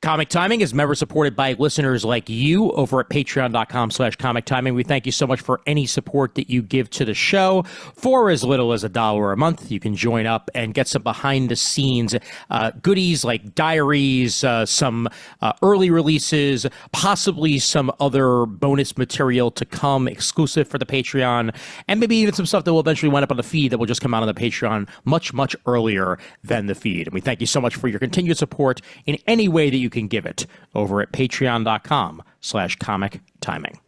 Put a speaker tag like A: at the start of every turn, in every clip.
A: Comic Timing is member supported by listeners like you over at patreon.com/comic timing. We thank you so much for any support that you give to the show. For as little as $1 a month, you can join up and get some behind the scenes goodies like diaries, some early releases, possibly some other bonus material to come exclusive for the Patreon, and maybe even some stuff that will eventually wind up on the feed that will just come out on the Patreon much, much earlier than the feed. And we thank you so much for your continued support in any way that you can give it over at patreon.com/comic timing.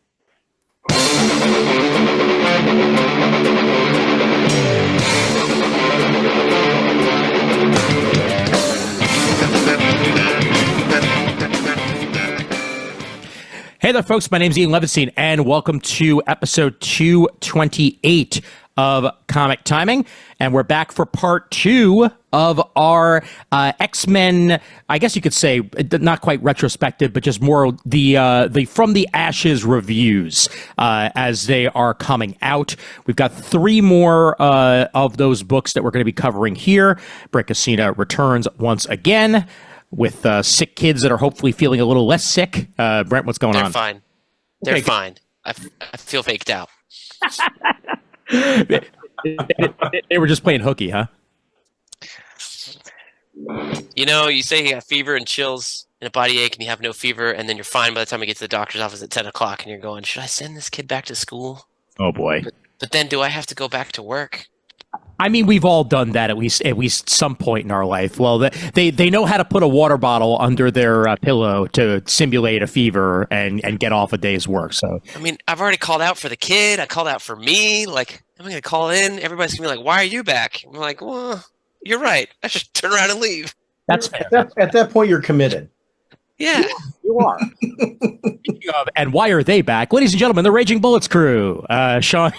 A: Hey there, folks. My name's Ian Levinstein, and welcome to episode 228 of Comic Timing. And we're back for part 2 of our X-Men, I guess you could say, not quite retrospective, but just more the From the Ashes reviews as they are coming out. We've got 3 more of those books that we're going to be covering here. Brent Casino returns once again with sick kids that are hopefully feeling a little less sick. Brent, what's going on?
B: They're fine. They're fine. I feel faked out.
A: They were just playing hooky, huh?
B: You know, you say you got fever and chills and a body ache and you have no fever, and then you're fine by the time you get to the doctor's office at 10 o'clock and you're going, should I send this kid back to school?
A: Oh, boy.
B: But then do I have to go back to work?
A: I mean, we've all done that at least some point in our life. Well, they know how to put a water bottle under their pillow to simulate a fever and get off a day's work. So,
B: I mean, I've already called out for the kid. I called out for me. Like, I'm going to call in. Everybody's going to be like, why are you back? I'm like, well, you're right. I should turn around and leave.
A: That's fair.
C: At that point, you're committed.
B: Yeah.
A: You are. And why are they back? Ladies and gentlemen, the Raging Bullets crew. Sean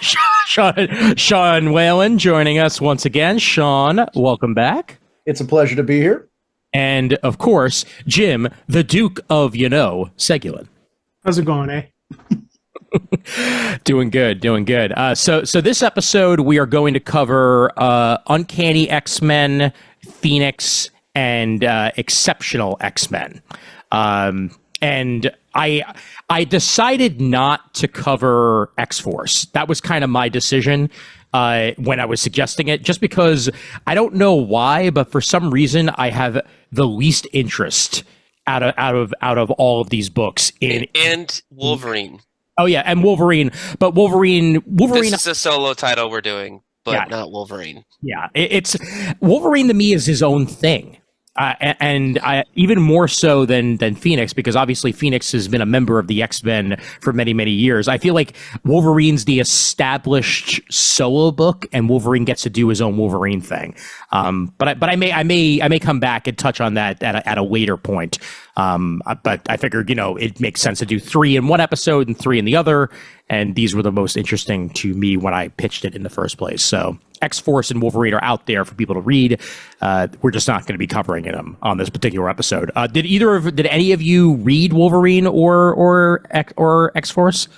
A: Whelan joining us once again. Sean, welcome back.
C: It's a pleasure to be here.
A: And, of course, Jim, the Duke of, Segulin.
D: How's it going, eh?
A: Doing good. So this episode, we are going to cover Uncanny X-Men, Phoenix, and Exceptional X-Men. And I decided not to cover X-Force. That was kind of my decision when I was suggesting it, just because I don't know why, but for some reason I have the least interest out of all of these books
B: and Wolverine.
A: Oh yeah, and Wolverine. But Wolverine.
B: This is a solo title we're doing, but not Wolverine.
A: Yeah, it's Wolverine to me is his own thing. And even more so than Phoenix, because obviously Phoenix has been a member of the X-Men for many, many years. I feel like Wolverine's the established solo book, and Wolverine gets to do his own Wolverine thing. But I may come back and touch on that at a later point. But I figured, it makes sense to do 3 in one episode and 3 in the other. And these were the most interesting to me when I pitched it in the first place. So X-Force and Wolverine are out there for people to read. We're just not going to be covering them on this particular episode. Did any of you read Wolverine or X-Force?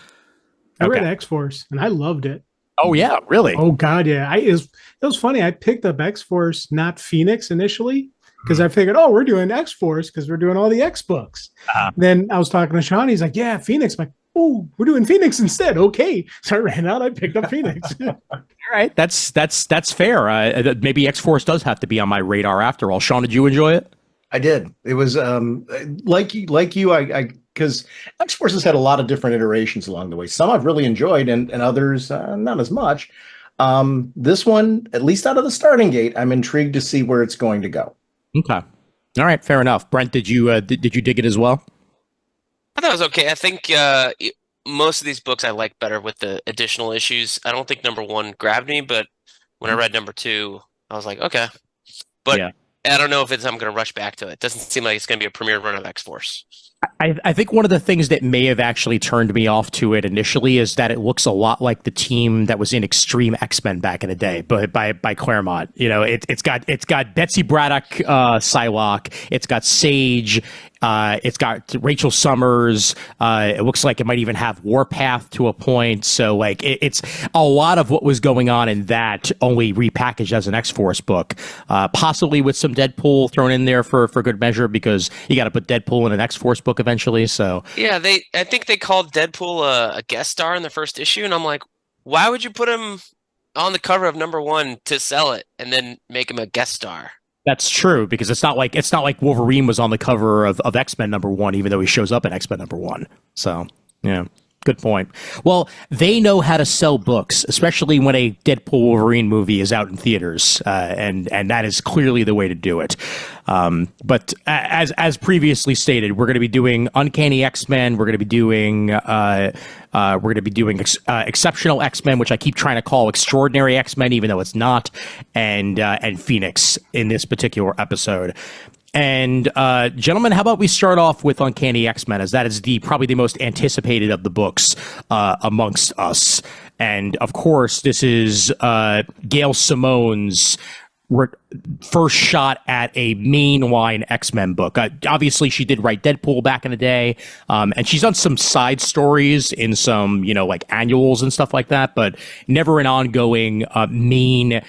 D: I read X-Force and I loved it.
A: Oh yeah, really?
D: Oh god, yeah. It was funny. I picked up X-Force, not Phoenix initially, because I figured, we're doing X-Force because we're doing all the X books. Then I was talking to Sean. He's like, yeah, Phoenix. I'm like, oh, we're doing Phoenix instead. Okay. So I ran out. I picked up Phoenix.
A: All right. That's fair. Maybe X-Force does have to be on my radar after all. Sean, did you enjoy it?
C: I did. It was like you, because X-Force has had a lot of different iterations along the way. Some I've really enjoyed and others not as much. This one, at least out of the starting gate, I'm intrigued to see where it's going to go.
A: Okay. All right. Fair enough. Brent, did you dig it as well?
B: I thought it was okay. I think most of these books I like better with the additional issues. I don't think number 1 grabbed me, but when I read number 2, I was like, okay. But yeah. I don't know if I'm going to rush back to it. Doesn't seem like it's going to be a premiere run of X-Force.
A: I think one of the things that may have actually turned me off to it initially is that it looks a lot like the team that was in Extreme X-Men back in the day, but by Claremont. It's got Betsy Braddock, Psylocke. It's got Sage. It's got Rachel Summers. It looks like it might even have Warpath to a point. So like it's a lot of what was going on in that, only repackaged as an X-Force book, possibly with some Deadpool thrown in there for good measure, because you got to put Deadpool in an X-Force book eventually. So
B: yeah, I think they called Deadpool a guest star in the first issue, and I'm like, why would you put him on the cover of #1 to sell it and then make him a guest star?
A: that's true, because it's not like Wolverine was on the cover of X-Men #1, even though he shows up in X-Men #1. So yeah. Good point. Well, they know how to sell books, especially when a Deadpool Wolverine movie is out in theaters, and that is clearly the way to do it. But as previously stated, we're going to be doing Uncanny X-Men. We're going to be doing Exceptional X-Men, which I keep trying to call Extraordinary X-Men, even though it's not, and Phoenix in this particular episode. And gentlemen, how about we start off with Uncanny X-Men, as that is probably the most anticipated of the books amongst us. And of course, this is Gail Simone's first shot at a mainline X-Men book. Obviously, she did write Deadpool back in the day, and she's done some side stories in some, like annuals and stuff like that, but never an ongoing main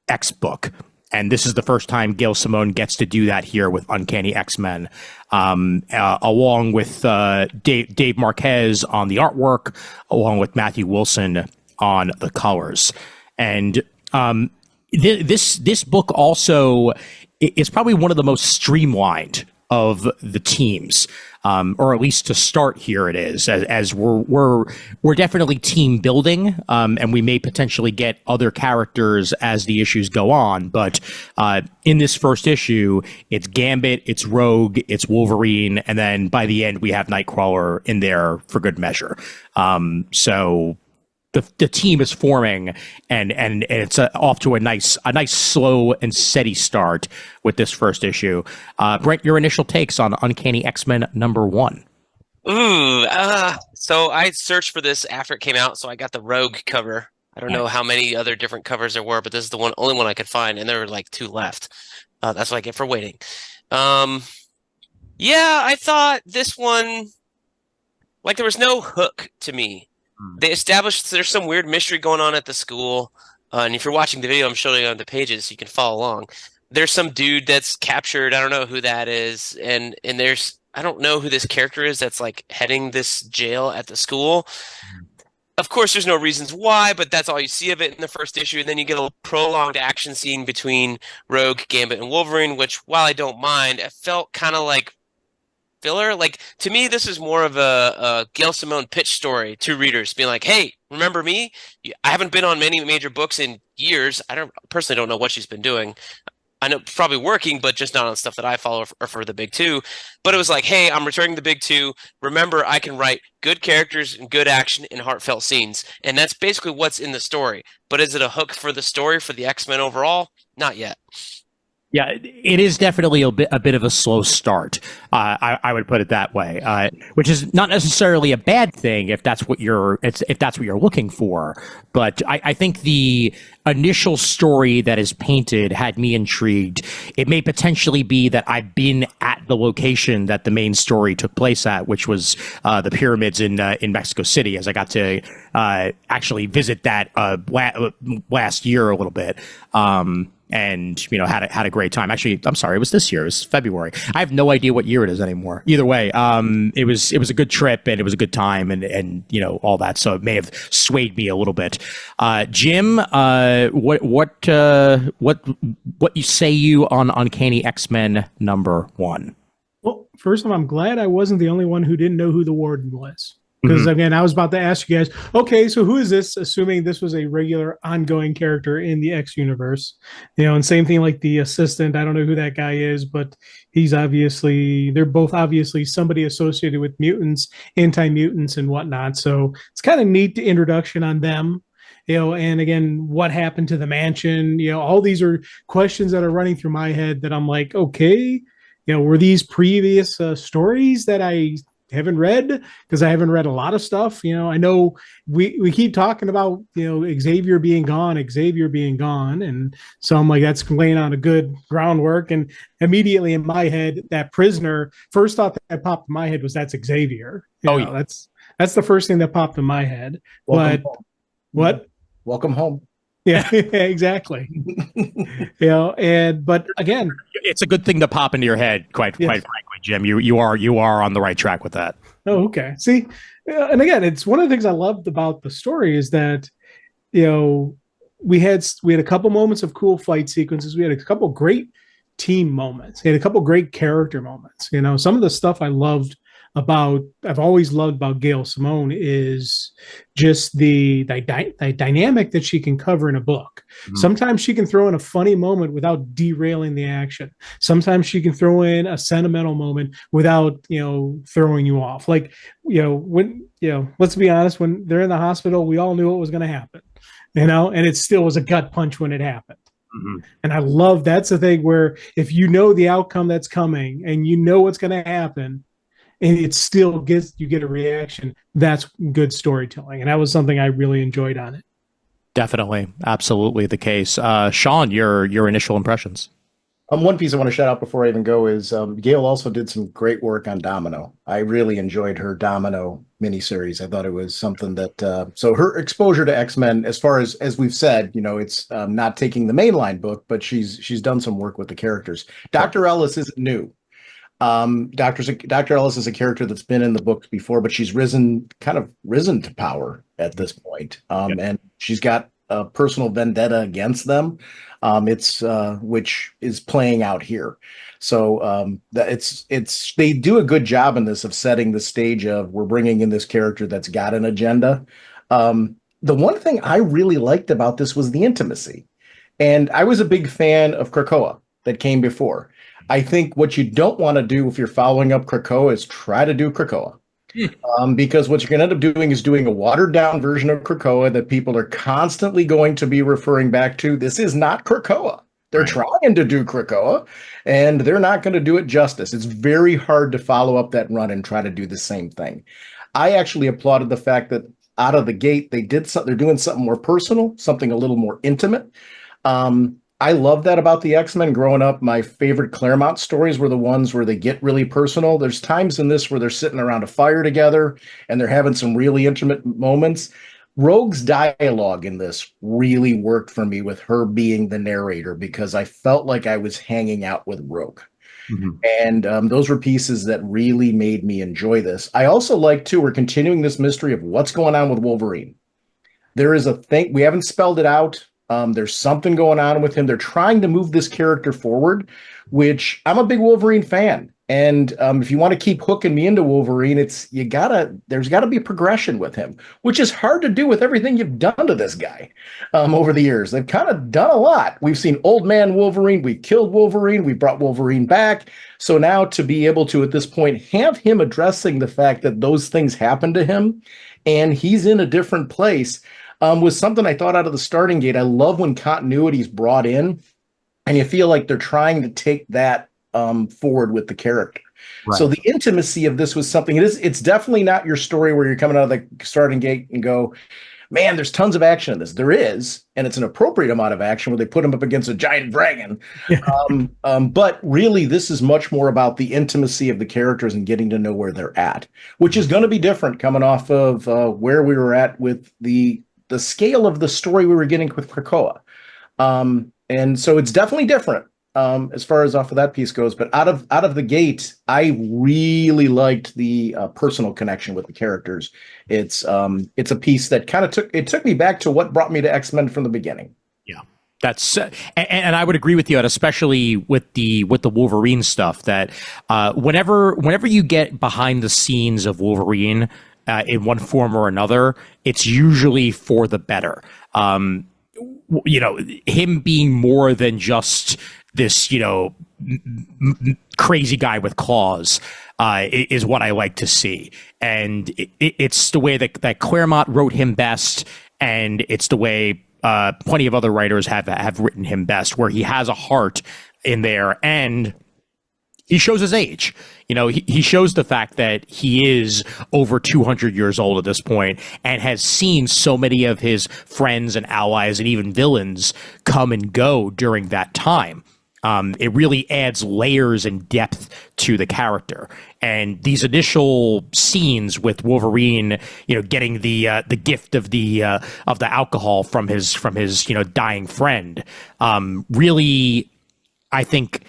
A: X book. And this is the first time Gail Simone gets to do that here with Uncanny X-Men, along with Dave Marquez on the artwork, along with Matthew Wilson on the colors. And this book also is probably one of the most streamlined of the teams, or at least to start here it is, as we're definitely team building, and we may potentially get other characters as the issues go on. But in this first issue, it's Gambit, it's Rogue, it's Wolverine, and then by the end we have Nightcrawler in there for good measure. So the team is forming, and it's off to a nice slow and steady start with this first issue. Brent, your initial takes on Uncanny X-Men #1.
B: So I searched for this after it came out, so I got the Rogue cover. I don't know how many other different covers there were, but this is the only one I could find, and there were like 2 left. That's what I get for waiting. Yeah, I thought this one, like, there was no hook to me. They established there's some weird mystery going on at the school, and if you're watching the video, I'm showing you on the pages so you can follow along. There's some dude that's captured. I don't know who that is, and there's I don't know who this character is that's like heading this jail at the school. Of course, there's no reasons why, but that's all you see of it in the first issue. And then you get a prolonged action scene between Rogue, Gambit, and Wolverine, which, while I don't mind, it felt kind of like filler. Like, to me, this is more of a Gail Simone pitch story to readers, being like, hey, remember me? I haven't been on many major books in years. I personally don't know what she's been doing. I know probably working, but just not on stuff that I follow or for the big two. But it was like, hey, I'm returning the big two. Remember, I can write good characters and good action and heartfelt scenes. And that's basically what's in the story. But is it a hook for the story for the X-Men overall? Not yet.
A: Yeah, it is definitely a bit of a slow start. I would put it that way, which is not necessarily a bad thing if that's what you're looking for. But I think the initial story that is painted had me intrigued. It may potentially be that I've been at the location that the main story took place at, which was the pyramids in Mexico City, as I got to actually visit that last year a little bit. And had a great time. Actually, I'm sorry, it was this year. It was February. I have no idea what year it is anymore. Either way, it was a good trip, and it was a good time, and all that. So it may have swayed me a little bit. Jim, what you say you on Uncanny X-Men #1?
D: Well, first of all, I'm glad I wasn't the only one who didn't know who the warden was. Because again, I was about to ask you guys, okay, so who is this? Assuming this was a regular ongoing character in the X universe, and same thing like the assistant. I don't know who that guy is, but they're both obviously somebody associated with mutants, anti-mutants and whatnot. So it's kind of neat, the introduction on them. And again, what happened to the mansion? All these are questions that are running through my head that I'm like, okay, were these previous stories that I haven't read, because I haven't read a lot of stuff. I know we keep talking about, Xavier being gone, and so I'm like, that's laying on a good groundwork. And immediately in my head, that prisoner, first thought that popped in my head was that's Xavier.
A: Yeah.
D: That's the first thing that popped in my head.
C: Welcome
D: But
C: home.
D: what?
C: Welcome home.
D: Yeah, exactly. But again,
A: it's a good thing to pop into your head. Quite frankly, Jim, you are on the right track with that.
D: Oh, okay. See, and again, it's one of the things I loved about the story is that, we had a couple moments of cool fight sequences. We had a couple great team moments. We had a couple great character moments. Some of the stuff I've always loved about Gail Simone is just the dynamic that she can cover in a book. Mm-hmm. Sometimes she can throw in a funny moment without derailing the action. Sometimes she can throw in a sentimental moment without, throwing you off. Like, let's be honest, when they're in the hospital, we all knew what was going to happen, and it still was a gut punch when it happened. Mm-hmm. And I love that's the thing where if you know the outcome that's coming and you know what's going to happen, and it still you get a reaction, that's good storytelling. And that was something I really enjoyed on it.
A: Definitely. Absolutely the case. Sean, your initial impressions.
C: One piece I want to shout out before I even go is Gail also did some great work on Domino. I really enjoyed her Domino miniseries. I thought it was something that, so her exposure to X-Men, as far as we've said, it's not taking the mainline book, but she's done some work with the characters. Dr. Ellis isn't new. Dr. Ellis is a character that's been in the books before, but she's risen to power at this point. And she's got a personal vendetta against them. Which is playing out here. So they do a good job in this of setting the stage of we're bringing in this character that's got an agenda. The one thing I really liked about this was the intimacy. And I was a big fan of Krakoa that came before. I think what you don't want to do if you're following up Krakoa is try to do Krakoa. Because what you're going to end up doing is doing a watered down version of Krakoa that people are constantly going to be referring back to. This is not Krakoa. They're trying to do Krakoa, and they're not going to do it justice. It's very hard to follow up that run and try to do the same thing. I actually applauded the fact that out of the gate, they're doing something more personal, something a little more intimate. I love that about the X-Men. Growing up, my favorite Claremont stories were the ones where they get really personal. There's times in this where they're sitting around a fire together and they're having some really intimate moments. Rogue's dialogue in this really worked for me with her being the narrator because I felt like I was hanging out with Rogue. Mm-hmm. And those were pieces that really made me enjoy this. I also like, too, we're continuing this mystery of what's going on with Wolverine. There is a thing, we haven't spelled it out. There's something going on with him. They're trying to move this character forward, which I'm a big Wolverine fan. And if you want to keep hooking me into Wolverine, there's gotta be progression with him, which is hard to do with everything you've done to this guy over the years. They've kind of done a lot. We've seen old man Wolverine. We killed Wolverine. We brought Wolverine back. So now to be able to, at this point, have him addressing the fact that those things happened to him and he's in a different place, was something I thought out of the starting gate. I love when continuity is brought in and you feel like they're trying to take that forward with the character. Right. So the intimacy of this was something, it's definitely not your story where you're coming out of the starting gate and go, man, there's tons of action in this. There is, and it's an appropriate amount of action where they put him up against a giant dragon. But really, this is much more about the intimacy of the characters and getting to know where they're at, which is going to be different coming off of where we were at with the scale of the story we were getting with Krakoa. And so it's definitely different as far as off of that piece goes. But out of the gate, I really liked the personal connection with the characters. It's a piece that kind of took me back to what brought me to X-Men from the beginning.
A: Yeah. That's and I would agree with you, especially with the Wolverine stuff, that whenever you get behind the scenes of Wolverine in one form or another, it's usually for the better. Him being more than just this, crazy guy with claws is what I like to see. And it's the way that Claremont wrote him best, and it's the way plenty of other writers have written him best, where he has a heart in there. And he shows his age. He shows the fact that he is over 200 years old at this point and has seen so many of his friends and allies and even villains come and go during that time. It really adds layers and depth to the character. And these initial scenes with Wolverine, getting the gift of the alcohol from his dying friend, really, I think,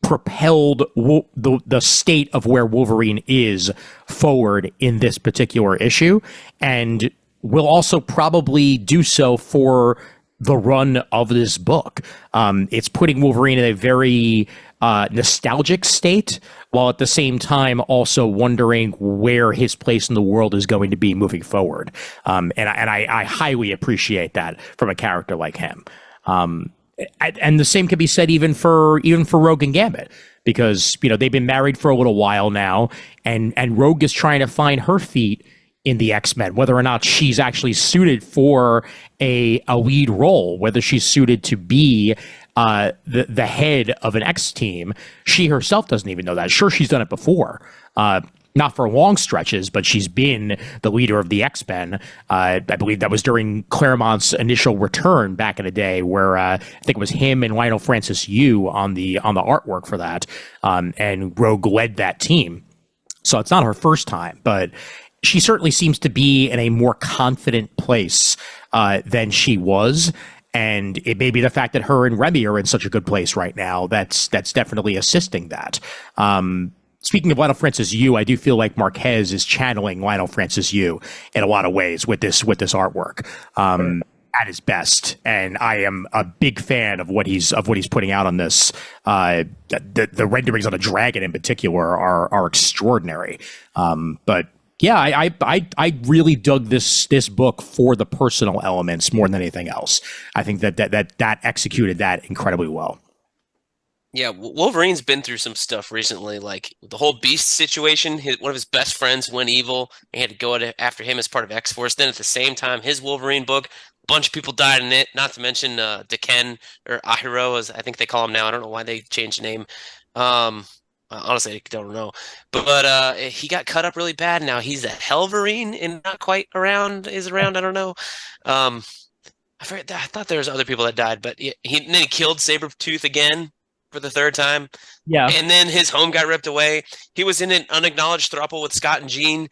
A: propelled the state of where Wolverine is forward in this particular issue, and will also probably do so for the run of this book. It's putting Wolverine in a very nostalgic state, while at the same time also wondering where his place in the world is going to be moving forward. And I highly appreciate that from a character like him. And the same can be said even for Rogue and Gambit, because they've been married for a little while now, and Rogue is trying to find her feet in the X-Men, whether or not she's actually suited for a lead role, whether she's suited to be the head of an X team. She herself doesn't even know that. Sure, she's done it before. Not for long stretches, but she's been the leader of the X-Men. I believe that was during Claremont's initial return back in the day, where I think it was him and Lionel Francis Yu on the artwork for that, and Rogue led that team. So it's not her first time, but she certainly seems to be in a more confident place than she was. And it may be the fact that her and Remy are in such a good place right now that's definitely assisting that. Speaking of Lionel Francis Yu, I do feel like Marquez is channeling Lionel Francis Yu in a lot of ways with this artwork at his best, and I am a big fan of what he's putting out on this. The renderings on the dragon in particular are extraordinary. But yeah, I really dug this book for the personal elements more than anything else. I think that executed that incredibly well.
B: Yeah, Wolverine's been through some stuff recently, like the whole Beast situation. One of his best friends went evil, and he had to go after him as part of X-Force. Then at the same time, his Wolverine book, a bunch of people died in it, not to mention Deken, or Ahiro, as I think they call him now. I don't know why they changed the name. Honestly, I don't know. But he got cut up really bad. Now he's a Helverine and not quite around. I don't know. I thought there was other people that died, but then he killed Sabretooth again for the third time.
A: Yeah.
B: And then his home got ripped away. He was in an unacknowledged throuple with Scott and Jean,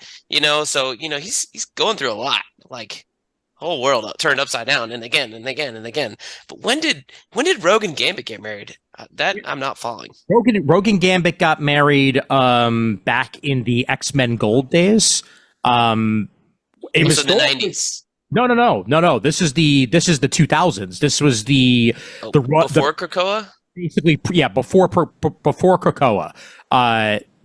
B: so he's going through a lot. Like, whole world turned upside down, and again and again and again. But when did Rogue and Gambit get married? That I'm not following.
A: Rogue and Gambit got married back in the X-Men Gold days. It was
B: in the 90s.
A: No. This is the 2000s. This was
B: before Krakoa.
A: Basically, yeah, before Krakoa.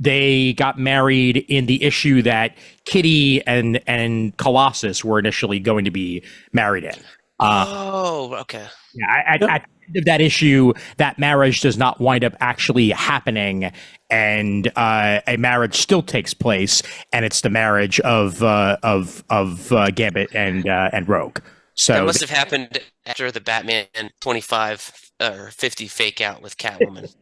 A: They got married in the issue that Kitty and Colossus were initially going to be married in.
B: Okay.
A: Yeah, at the end of that issue, that marriage does not wind up actually happening, and a marriage still takes place, and it's the marriage of Gambit and Rogue. So
B: that must have happened after the Batman 25 or 50 fake out with Catwoman.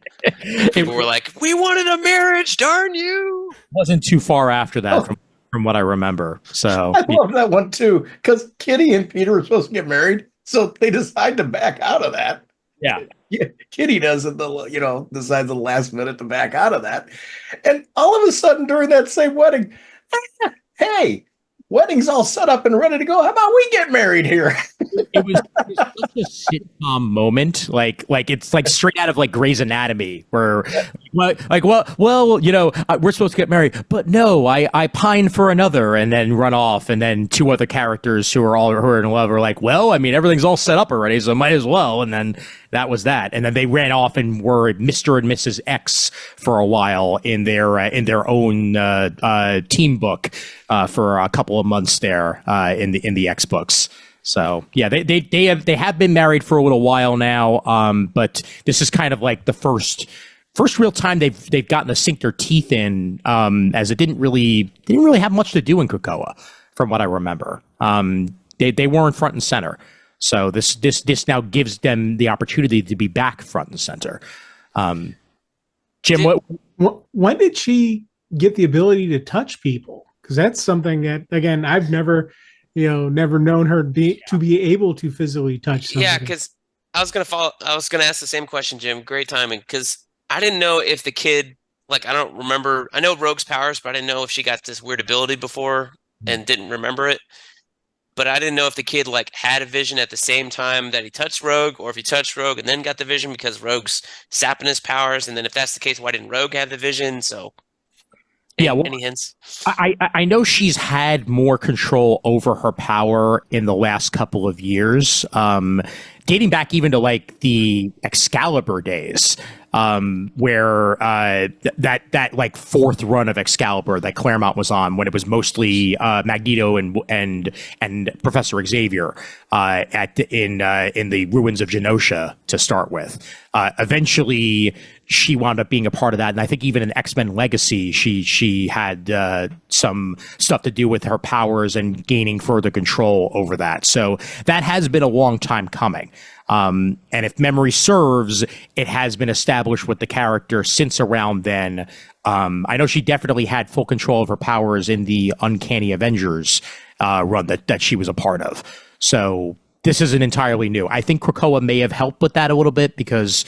B: People were like, "We wanted a marriage, darn you!"
A: Wasn't too far after that, from what I remember. So
C: I love that one too, because Kitty and Peter were supposed to get married, so they decide to back out of that.
A: Yeah,
C: Kitty doesn't, decides at the last minute to back out of that, and all of a sudden during that same wedding, hey. Wedding's all set up and ready to go. How about we get married here?
A: it was such a sitcom moment, like it's like straight out of like Grey's Anatomy, where we're supposed to get married, but no, I pine for another, and then run off, and then two other characters who are in love are like, well, I mean, everything's all set up already, so might as well, and then that was that, and then they ran off and were Mr. and Mrs. X for a while in their own team book for a couple of months there in the X books. So yeah, they have been married for a little while now, but this is kind of like the first real time they've gotten to sink their teeth in, as it didn't really have much to do in Krakoa, from what I remember. They weren't front and center. So this now gives them the opportunity to be back front and center. Jim,
D: when did she get the ability to touch people? Because that's something that, again, I've never known her to be able to physically touch somebody.
B: Yeah, because I was gonna ask the same question, Jim. Great timing, because I didn't know if the kid, like, I don't remember. I know Rogue's powers, but I didn't know if she got this weird ability before and didn't remember it. But I didn't know if the kid like had a vision at the same time that he touched Rogue, or if he touched Rogue and then got the vision because Rogue's sapping his powers. And then if that's the case, why didn't Rogue have the vision? So, any hints?
A: I know she's had more control over her power in the last couple of years, dating back even to like the Excalibur days, where that like fourth run of Excalibur that Claremont was on, when it was mostly Magneto and Professor Xavier in the ruins of Genosha to start with. Eventually, she wound up being a part of that, and I think even in X-Men Legacy, she had some stuff to do with her powers and gaining further control over that. So that has been a long time coming. And if memory serves, it has been established with the character since around then. I know she definitely had full control of her powers in the Uncanny Avengers run that she was a part of. So this isn't entirely new. I think Krakoa may have helped with that a little bit because,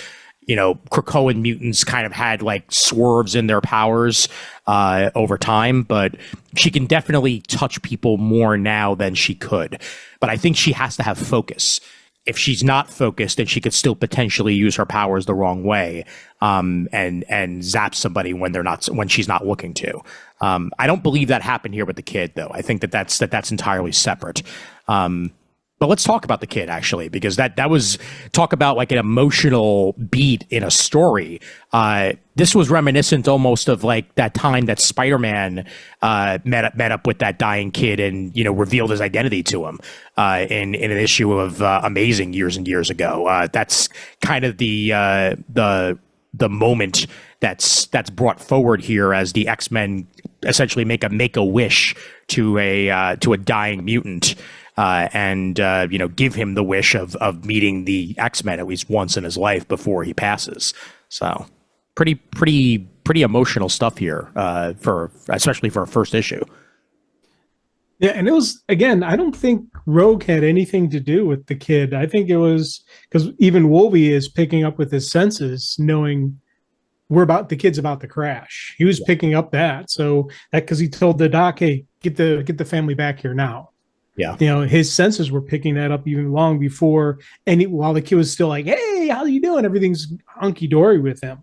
A: Krakoan mutants kind of had like swerves in their powers over time, but she can definitely touch people more now than she could. But I think she has to have focus. If she's not focused, then she could still potentially use her powers the wrong way, and zap somebody when she's not looking to. I don't believe that happened here with the kid, though. I think that's entirely separate. But let's talk about the kid, actually, because that was talk about like an emotional beat in a story. This was reminiscent almost of like that time that Spider-Man met up with that dying kid and revealed his identity to him in an issue of Amazing years and years ago. That's kind of the moment that's brought forward here as the X-Men essentially make a wish to a dying mutant. And give him the wish of meeting the X-Men at least once in his life before he passes. So pretty emotional stuff here, especially for a first issue.
D: Yeah, and it was, again, I don't think Rogue had anything to do with the kid. I think it was because even Wolvie is picking up with his senses, knowing the kid's about to crash. He was picking up that, so that because he told the doc, "Hey, get the family back here now."
A: Yeah.
D: His senses were picking that up even long before, while the kid was still like, "Hey, how you doing?" Everything's hunky dory with him.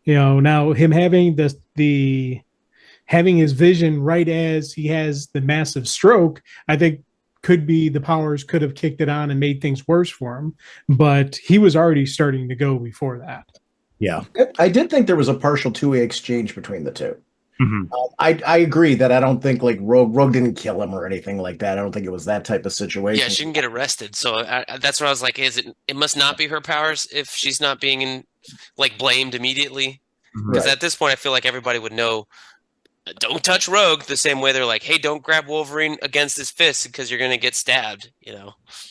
D: Now him having having his vision right as he has the massive stroke, I think the powers could have kicked it on and made things worse for him. But he was already starting to go before that.
A: Yeah.
C: I did think there was a partial two-way exchange between the two.
A: Mm-hmm.
C: I agree that I don't think like Rogue didn't kill him or anything like that. I don't think it was that type of situation.
B: Yeah, she didn't get arrested, so that's what I was like. It must not be her powers if she's not being blamed immediately. Because at this point, I feel like everybody would know. Don't touch Rogue the same way they're like, hey, don't grab Wolverine against his fist because you're going to get stabbed,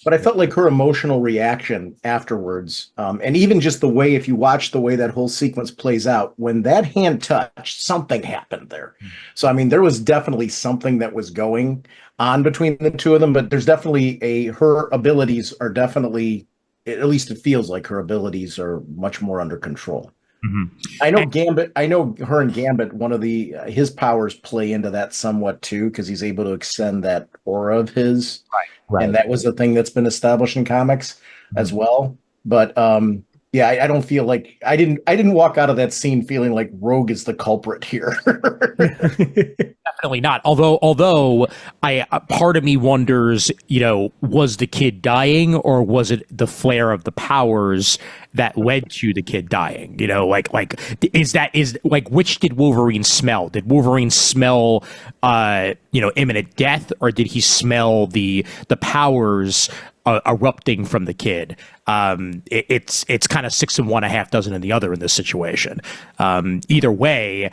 C: But I felt like her emotional reaction afterwards, and even just the way, if you watch the way that whole sequence plays out, when that hand touched, something happened there. So, I mean, there was definitely something that was going on between the two of them, but there's definitely her abilities are definitely, at least it feels like her abilities are much more under control.
A: Mm-hmm.
C: I know Gambit. I know her and Gambit. One of his powers play into that somewhat too, because he's able to extend that aura of his,
A: right.
C: And that was the thing that's been established in comics as well. But I don't feel like I didn't walk out of that scene feeling like Rogue is the culprit here.
A: Definitely not. Although part of me wonders, was the kid dying or was it the flare of the powers that led to the kid dying? Which did Wolverine smell? Did Wolverine smell, imminent death, or did he smell the powers erupting from the kid? It's kind of 6 in one, a half dozen in the other in this situation. Either way,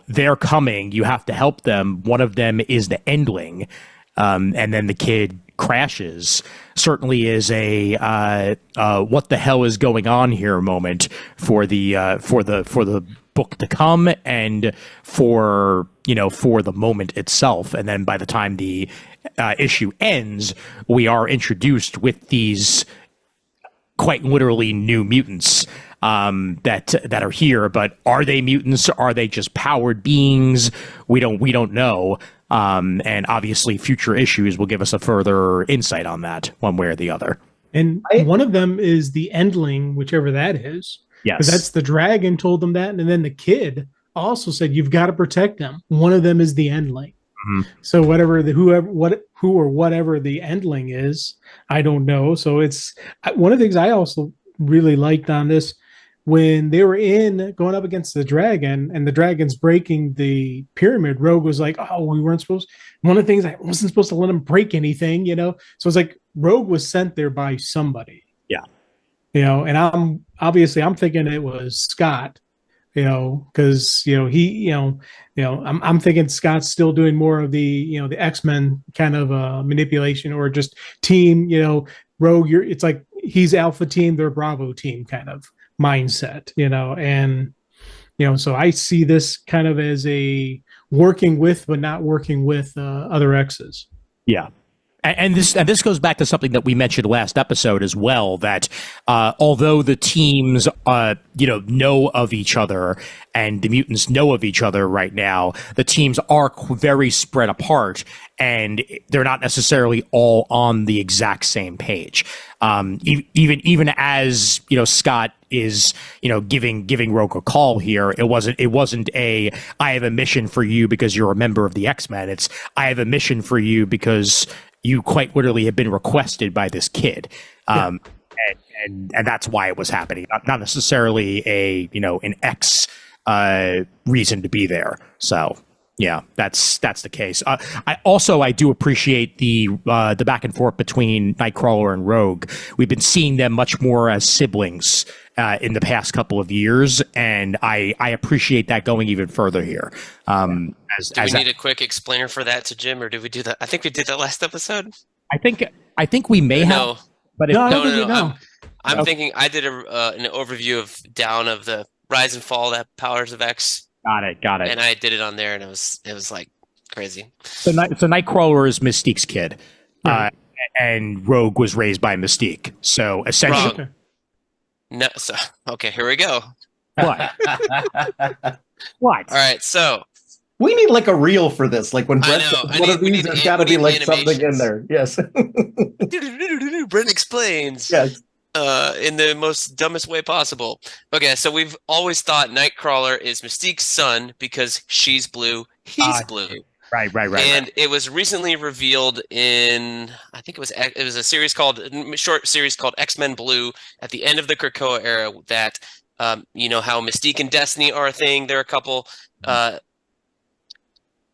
A: they're coming. You have to help them. One of them is the Endling, and then the kid crashes. Certainly is a what the hell is going on here moment for the book to come and for the moment itself. And then by the time the issue ends, we are introduced with these quite literally new mutants that are here. But are they mutants? Are they just powered beings? We don't know. And obviously, future issues will give us a further insight on that, one way or the other.
D: And one of them is the Endling, whichever that is.
A: Yes,
D: because that's the dragon told them that, and then the kid also said you've got to protect them. One of them is the Endling. Mm-hmm. So whatever who or whatever the Endling is, I don't know. So it's one of the things I also really liked on this when they were going up against the dragon and the dragon's breaking the pyramid. Rogue was like, "Oh, we weren't supposed." One of the things I wasn't supposed to let him break anything, So it's like Rogue was sent there by somebody.
A: Yeah,
D: and I'm thinking it was Scott. Because I'm thinking Scott's still doing more of the the X-Men kind of manipulation or just team. Rogue, it's like he's Alpha team, they're Bravo team kind of mindset. And so I see this kind of as a working with but not working with other X's.
A: Yeah. And this goes back to something that we mentioned last episode as well, that although the teams know of each other and the mutants know of each other right now, the teams are very spread apart and they're not necessarily all on the exact same page. Even as Scott is giving Rogue a call here, it wasn't a I have a mission for you because you're a member of the X-Men. It's I have a mission for you because you quite literally have been requested by this kid. And that's why it was happening. Not necessarily an X reason to be there. So yeah, that's the case. I do appreciate the back and forth between Nightcrawler and Rogue. We've been seeing them much more as siblings in the past couple of years, and I appreciate that going even further here.
B: Do we need a quick explainer for that to Jim, or did we do that? I think we did that last episode.
A: I think we may have. But
B: no. I'm thinking I did an overview of the rise and fall that Powers of X.
A: Got it.
B: And I did it on there, and it was like crazy.
A: So Nightcrawler is Mystique's kid, and Rogue was raised by Mystique. So essentially,
B: wrong. No. So okay, here we go.
A: What? What?
B: All right, so
C: we need like a reel for this. Like when Brent says one of these, there's got to be like something in there. Yes.
B: Brent explains.
C: Yes.
B: In the most dumbest way possible. Okay, so we've always thought Nightcrawler is Mystique's son because she's blue, he's blue.
A: Right.
B: And it was recently revealed in, I think it was a short series called X-Men Blue at the end of the Krakoa era that, how Mystique and Destiny are a thing. There are a couple.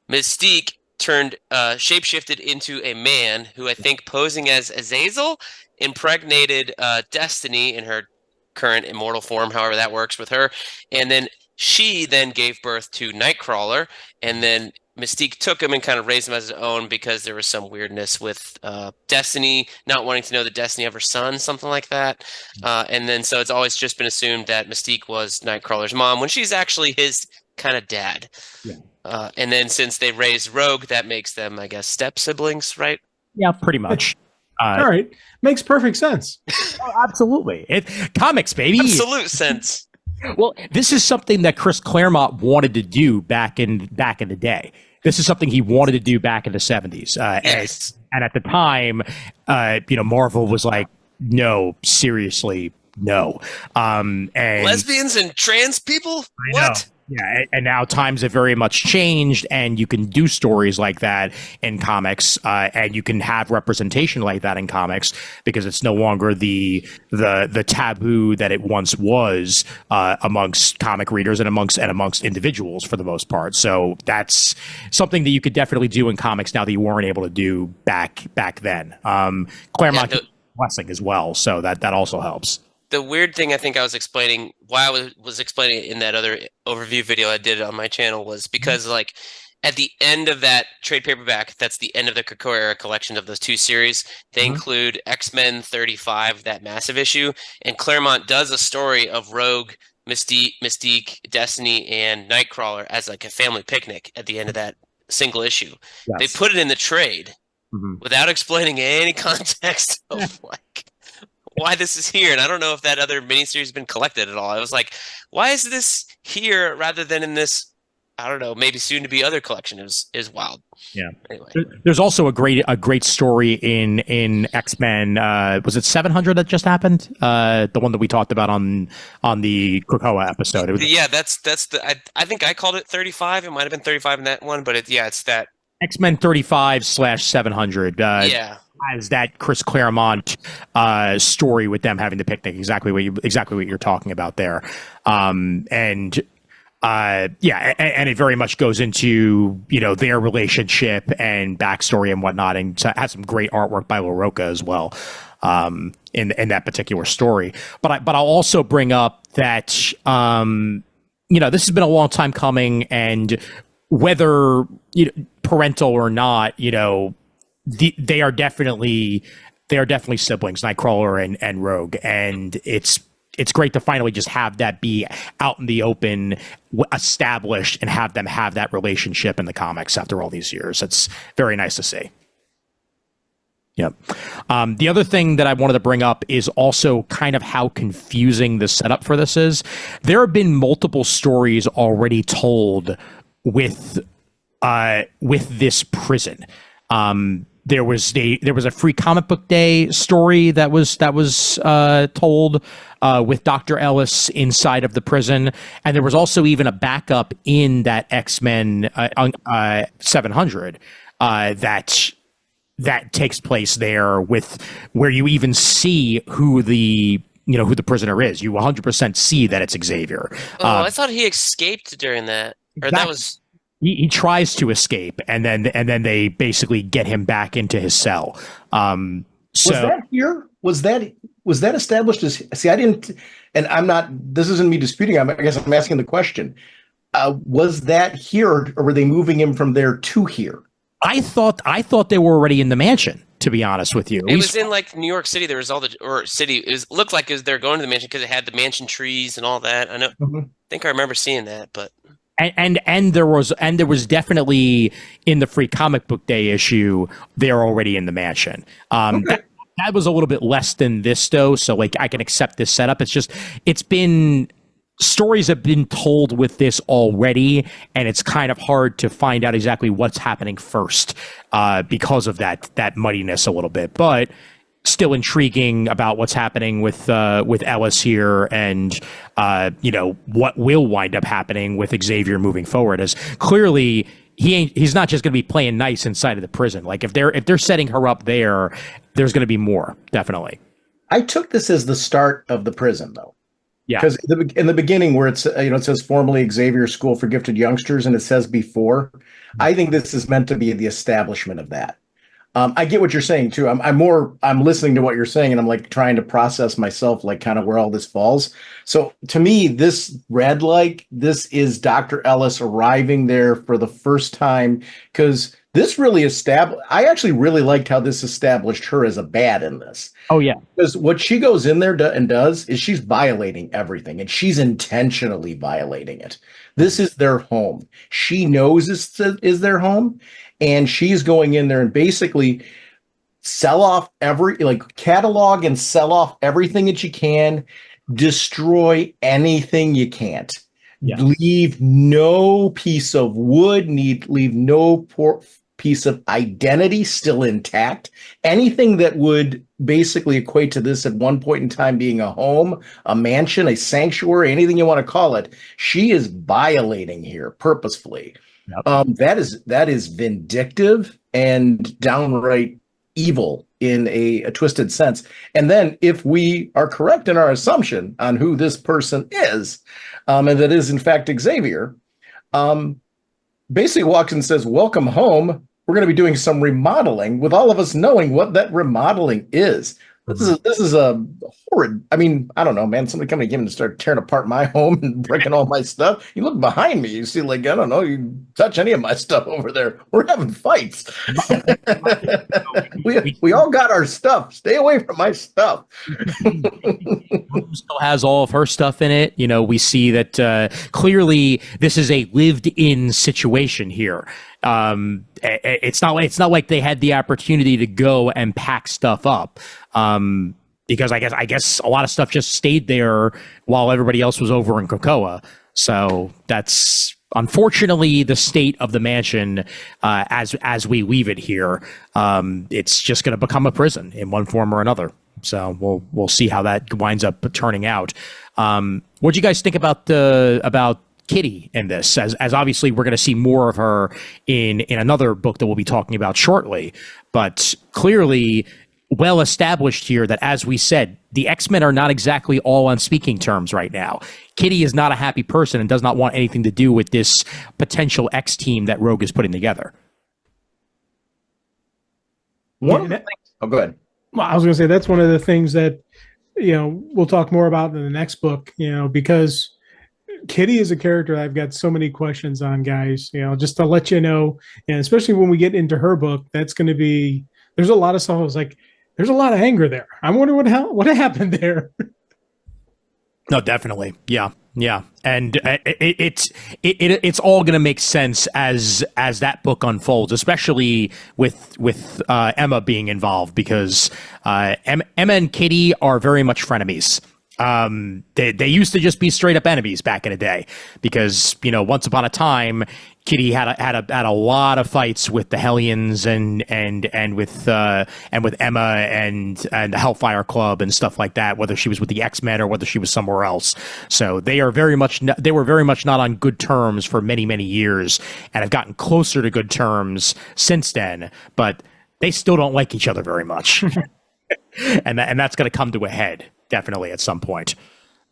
B: Mystique turned shapeshifted into a man who I think posing as Azazel impregnated Destiny in her current immortal form, however that works with her, and then she gave birth to Nightcrawler, and then Mystique took him and kind of raised him as his own because there was some weirdness with Destiny not wanting to know the destiny of her son, something like that, and then so it's always just been assumed that Mystique was Nightcrawler's mom when she's actually his kind of dad. Yeah. And then since they raised Rogue, that makes them, I guess, step siblings, right?
A: Yeah, pretty much.
D: All right. Makes perfect sense.
A: Absolutely. Comics, baby.
B: Absolute sense.
A: Well, this is something that Chris Claremont wanted to do back in the day. This is something he wanted to do back in the 70s.
B: Yes.
A: And at the time, Marvel was like, no, seriously, no. And
B: lesbians and trans people? What?
A: Yeah, and now times have very much changed, and you can do stories like that in comics, and you can have representation like that in comics because it's no longer the taboo that it once was amongst comic readers and amongst individuals for the most part. So that's something that you could definitely do in comics now that you weren't able to do back then. Claremont blessing as well, so that also helps.
B: The weird thing I think I was explaining, why I was explaining it in that other overview video I did on my channel, was because like at the end of that trade paperback, that's the end of the Krakoa era collection of those two series. They include X-Men 35, that massive issue, and Claremont does a story of Rogue, Mystique, Destiny, and Nightcrawler as like a family picnic at the end of that single issue.
A: Yes.
B: They put it in the trade without explaining any context of like why this is here. And I don't know if that other miniseries has been collected at all. I was like, why is this here rather than in this, I don't know, maybe soon to be other collection? Is wild.
A: Yeah.
B: Anyway.
A: There's also a great story in X-Men. Was it 700 that just happened? The one that we talked about on the Krakoa episode.
B: That's the I think I called it 35. It might have been 35 in that one, but it's that
A: X-Men 35/700. As that Chris Claremont story with them having the picnic, exactly what you're talking about there, and it very much goes into their relationship and backstory and whatnot, and has some great artwork by LaRocca as well in that particular story. But I'll also bring up that this has been a long time coming, and whether parental or not, they are definitely siblings, Nightcrawler and Rogue, and it's great to finally just have that be out in the open, established, and have them have that relationship in the comics after all these years. It's very nice to see. Yep. The other thing that I wanted to bring up is also kind of how confusing the setup for this is. There have been multiple stories already told with this prison. There was a Free Comic Book Day story that was told with Dr. Ellis inside of the prison, and there was also even a backup in that X-Men 700 that takes place there, with where you even see who the prisoner is. You 100% see that it's Xavier.
B: I thought he escaped during that, or that was.
A: He tries to escape, and then they basically get him back into his cell. Was
C: that here? Was that established as? See, I didn't, and I'm not. This isn't me disputing. I guess I'm asking the question. Was that here, or were they moving him from there to here?
A: I thought they were already in the mansion. To be honest with you,
B: it was in like New York City. There was city. It looked like they're going to the mansion because it had the mansion trees and all that. I know. I think I remember seeing that, but.
A: And there was definitely in the Free Comic Book Day issue, they're already in the mansion. That was a little bit less than this though, so like I can accept this setup. It's just stories have been told with this already, and it's kind of hard to find out exactly what's happening first because of that muddiness a little bit, but. Still intriguing about what's happening with Ellis here, and what will wind up happening with Xavier moving forward. As clearly he's not just going to be playing nice inside of the prison. Like if they're setting her up there, there's going to be more, definitely.
C: I took this as the start of the prison, though.
A: Yeah,
C: because in the beginning, where it's it says formerly Xavier School for Gifted Youngsters, and it says before. I think this is meant to be the establishment of that. I get what you're saying too. I'm listening to what you're saying, and I'm like trying to process myself, like kind of where all this falls. So to me, this read like this is Dr. Ellis arriving there for the first time, because this really I actually really liked how this established her as a bad in this.
A: Oh yeah,
C: because what she goes in there and does is she's violating everything, and she's intentionally violating it. This is their home. She knows this is their home. And she's going in there and basically sell off catalog and sell off everything that you can, destroy anything you can't. Yeah. Leave no piece of wood, leave no piece of identity still intact. Anything that would basically equate to this at one point in time being a home, a mansion, a sanctuary, anything you want to call it, she is violating here purposefully. Yep. That is vindictive and downright evil in a twisted sense. And then if we are correct in our assumption on who this person is, and that is in fact Xavier, basically walks and says, "Welcome home. We're going to be doing some remodeling," with all of us knowing what that remodeling is. This is a horrid. I mean, I don't know, man. Somebody coming in and start tearing apart my home and breaking all my stuff. You look behind me, you see, like, I don't know, you touch any of my stuff over there, we're having fights. we all got our stuff. Stay away from my stuff.
A: Still has all of her stuff in it. You know, we see that clearly this is a lived-in situation here. It's not like they had the opportunity to go and pack stuff up. Because I guess a lot of stuff just stayed there while everybody else was over in Krakoa. So that's unfortunately the state of the mansion as we leave it here. It's just going to become a prison in one form or another. So we'll see how that winds up turning out. What do you guys think about Kitty in this? As obviously we're going to see more of her in another book that we'll be talking about shortly, but clearly well established here that, as we said, the X-Men are not exactly all on speaking terms right now. Kitty is not a happy person and does not want anything to do with this potential X team that Rogue is putting together.
C: One of the things, oh, go ahead.
D: Well, I was going to say that's one of the things that, you know, we'll talk more about in the next book, you know, because Kitty is a character I've got so many questions on, guys, you know, just to let you know, and especially when we get into her book, that's going to be, there's a lot of stuff. I was like, there's a lot of anger there. I wonder what happened there.
A: No, definitely. Yeah. And it's all going to make sense as that book unfolds, especially with Emma being involved, because Emma and Kitty are very much frenemies. They used to just be straight up enemies back in the day, because, you know, once upon a time, Kitty had a lot of fights with the Hellions and with Emma and the Hellfire Club and stuff like that, whether she was with the X-Men or whether she was somewhere else. So they were very much not on good terms for many, many years, and have gotten closer to good terms since then, but they still don't like each other very much. and that's going to come to a head definitely at some point.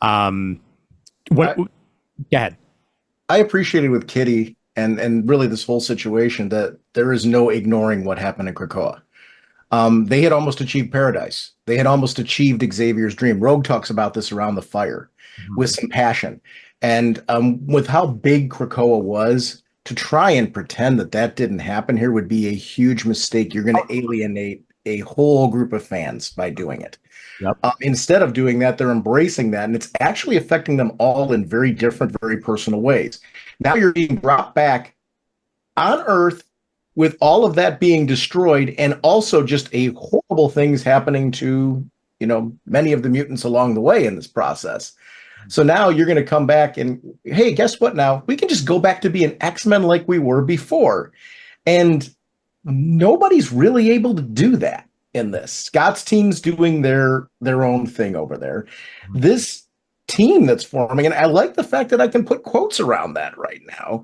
A: Go ahead.
C: I appreciated with Kitty and really this whole situation that there is no ignoring what happened in Krakoa. They had almost achieved paradise. They had almost achieved Xavier's dream. Rogue talks about this around the fire with some passion. And with how big Krakoa was, to try and pretend that didn't happen here would be a huge mistake. You're going to alienate a whole group of fans by doing it.
A: Yep.
C: Instead of doing that, they're embracing that, and it's actually affecting them all in very different, very personal ways. Now you're being brought back on Earth with all of that being destroyed, and also just a horrible things happening to, you know, many of the mutants along the way in this process. So now you're going to come back and, hey, guess what? Now we can just go back to being X-Men like we were before, and nobody's really able to do that in this. Scott's team's doing their own thing over there. This team that's forming, and I like the fact that I can put quotes around that right now,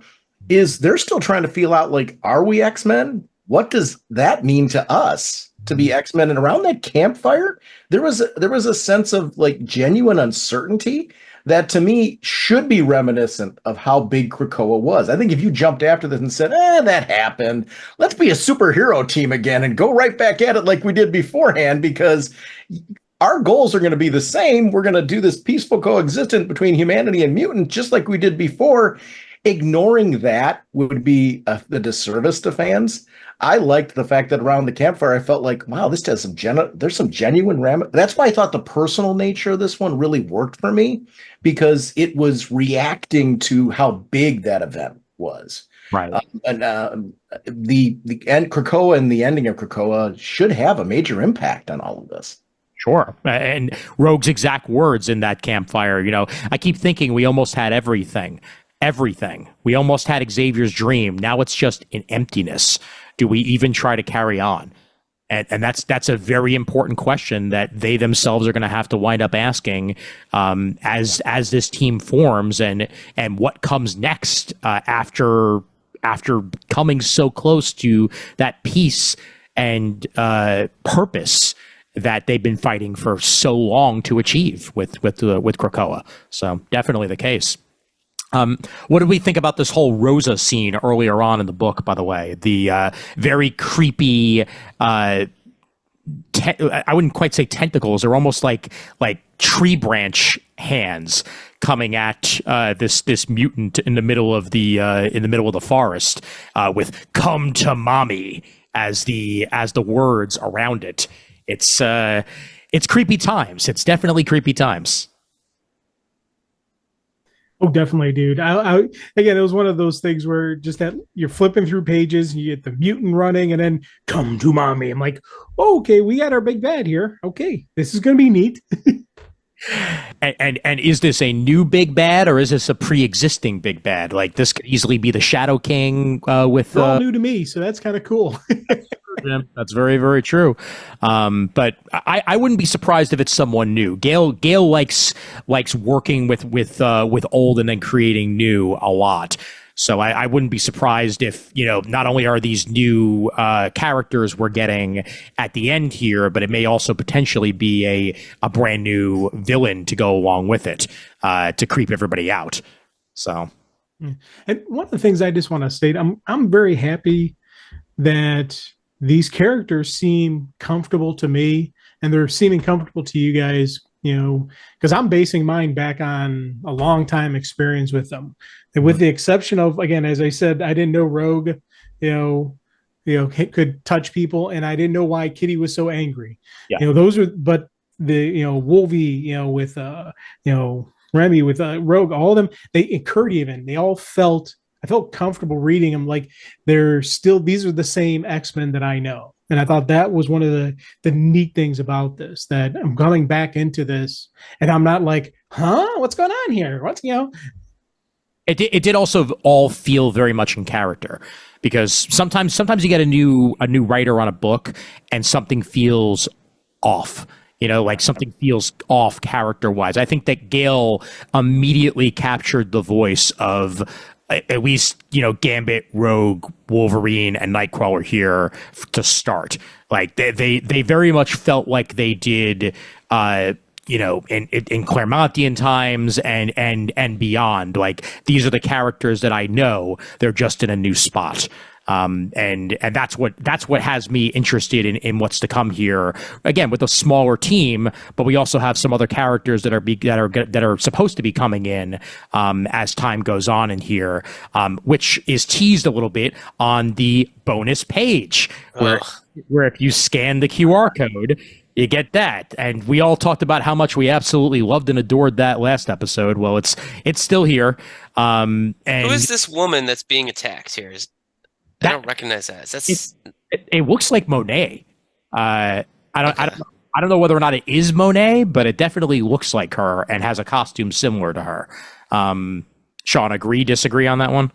C: is they're still trying to feel out, like, are we X-Men? What does that mean to us to be X-Men? And around that campfire, there was a sense of, like, genuine uncertainty that to me should be reminiscent of how big Krakoa was. I think if you jumped after this and said, that happened, let's be a superhero team again and go right back at it like we did beforehand, because our goals are going to be the same. We're going to do this peaceful coexistence between humanity and mutant just like we did before. Ignoring that would be a disservice to fans. I liked the fact that around the campfire, I felt like, wow, this has there's some genuine That's why I thought the personal nature of this one really worked for me, because it was reacting to how big that event was.
A: Right.
C: The end Krakoa and the ending of Krakoa should have a major impact on all of this.
A: Sure. And Rogue's exact words in that campfire, you know, I keep thinking we almost had everything. We almost had Xavier's dream. Now it's just an emptiness. Do we even try to carry on? And that's a very important question that they themselves are going to have to wind up asking as this team forms, and what comes next after coming so close to that peace and purpose that they've been fighting for so long to achieve with Krakoa. So definitely the case. What did we think about this whole Rosa scene earlier on in the book, by the way? The very creepy tent I wouldn't quite say tentacles. They're almost like tree branch hands coming at this mutant in the middle of the forest with "Come to mommy" as the words around it. It's creepy times. It's definitely creepy times.
D: Oh, definitely, dude. Again, it was one of those things where just that you're flipping through pages and you get the mutant running and then "Come to mommy." I'm like, oh, okay, we got our big bad here. Okay, this is going to be neat.
A: And is this a new big bad or is this a pre-existing big bad? Like this could easily be the Shadow King with.
D: They're all new to me, so that's kind of cool.
A: Yeah, that's very, very true. But I wouldn't be surprised if it's someone new. Gail likes working with old and then creating new a lot. So I wouldn't be surprised if, not only are these new characters we're getting at the end here, but it may also potentially be a brand new villain to go along with it to creep everybody out. So,
D: and one of the things I just want to state, I'm very happy that these characters seem comfortable to me and they're seeming comfortable to you guys, because I'm basing mine back on a long time experience with them. And with the exception of, again, as I said, I didn't know Rogue, could touch people, and I didn't know why Kitty was so angry.
A: Yeah.
D: Those are, but the, Wolvie, with, Remy, with Rogue, all of them, Kurt even, they all I felt comfortable reading them. Like these are the same X-Men that I know. And I thought that was one of the neat things about this, that I'm coming back into this and I'm not like, what's going on here?
A: It did also all feel very much in character, because sometimes you get a new writer on a book and something feels off. Like something feels off character-wise. I think that Gail immediately captured the voice of at least, Gambit, Rogue, Wolverine, and Nightcrawler here to start. Like they very much felt like they did, in Claremontian times and beyond. Like these are the characters that I know. They're just in a new spot. And that's what has me interested in what's to come here. Again, with a smaller team, but we also have some other characters that are supposed to be coming in as time goes on in here, which is teased a little bit on the bonus page, where if you scan the QR code, you get that. And we all talked about how much we absolutely loved and adored that last episode. Well, it's still here. And
B: who is this woman that's being attacked here? I don't recognize that.
A: It looks like Monet. I don't know whether or not it is Monet, but it definitely looks like her and has a costume similar to her. Sean, agree, disagree on that one?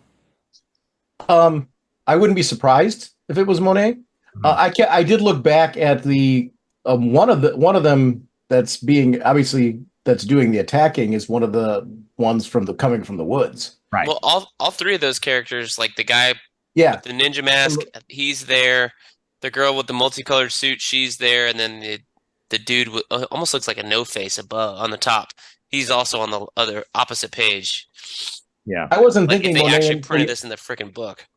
C: I wouldn't be surprised if it was Monet. I did look back at the one of them that's doing the attacking is one of the ones coming from the woods.
A: Right.
B: Well, all three of those characters, like the guy.
C: Yeah,
B: with the ninja mask, he's there. The girl with the multicolored suit, she's there, and then the dude with, almost looks like a no face above on the top. He's also on the other opposite page.
A: Yeah,
C: I wasn't
B: like
C: thinking
B: if they
C: Monet
B: actually printed this in the freaking book.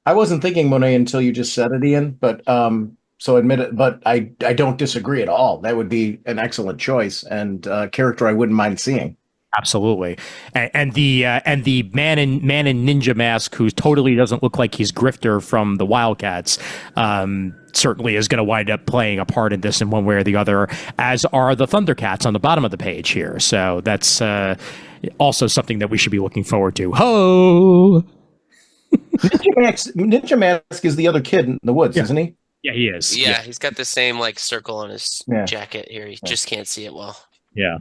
C: I wasn't thinking Monet until you just said it, Ian. But so admit it. But I don't disagree at all. That would be an excellent choice and character I wouldn't mind seeing.
A: Absolutely, and the man in ninja mask, who totally doesn't look like he's Grifter from the Wildcats, certainly is going to wind up playing a part in this in one way or the other, as are the Thundercats on the bottom of the page here. So that's also something that we should be looking forward to. Ho!
C: Ninja Mask is the other kid in the woods, isn't he?
A: Yeah, he is.
B: Yeah, he's got the same circle on his jacket here. You just can't see it well.
A: Yeah.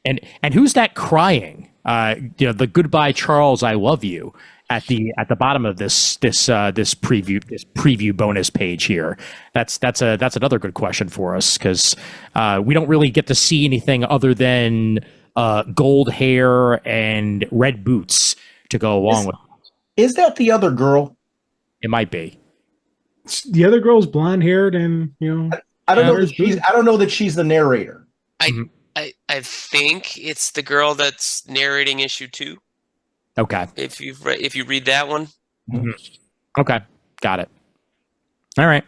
A: And who's that crying? The goodbye Charles, I love you at the bottom of this preview bonus page here. That's another good question for us, because we don't really get to see anything other than gold hair and red boots to go along with.
C: Is that the other girl?
A: It might be.
D: The other girl's blonde haired, and
C: I don't know that she's the narrator.
B: I think it's the girl that's narrating issue 2.
A: Okay.
B: If you read that one.
A: Mm-hmm. Okay, got it. All right.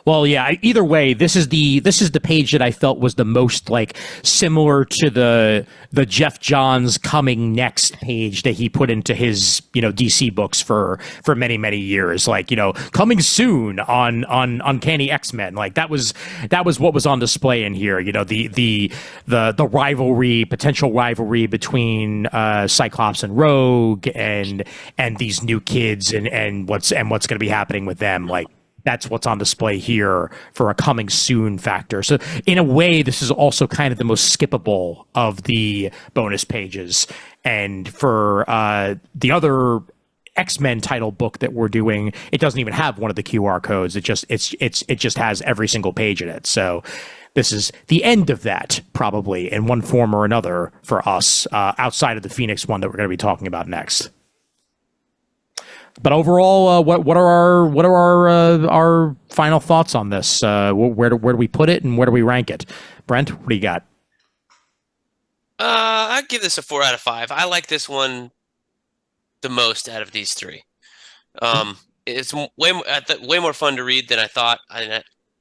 A: Well, yeah. Either way, this is the page that I felt was the most like similar to the Jeff Johns coming next page that he put into his DC books for many years. Like coming soon on Uncanny X-Men. Like that was what was on display in here. The rivalry, potential rivalry between Cyclops and Rogue, and these new kids, and what's going to be happening with them. Like, that's what's on display here for a coming soon factor. So in a way, this is also kind of the most skippable of the bonus pages. And for the other X-Men title book that we're doing, it doesn't even have one of the QR codes. It just has every single page in it. So this is the end of that, probably in one form or another for us, outside of the Phoenix one that we're going to be talking about next. But overall, what are our final thoughts on this? Where do we put it, and where do we rank it? Brent, what do you got?
B: I'd give this a 4 out of 5. I like this one the most out of these three. It's way more fun to read than I thought.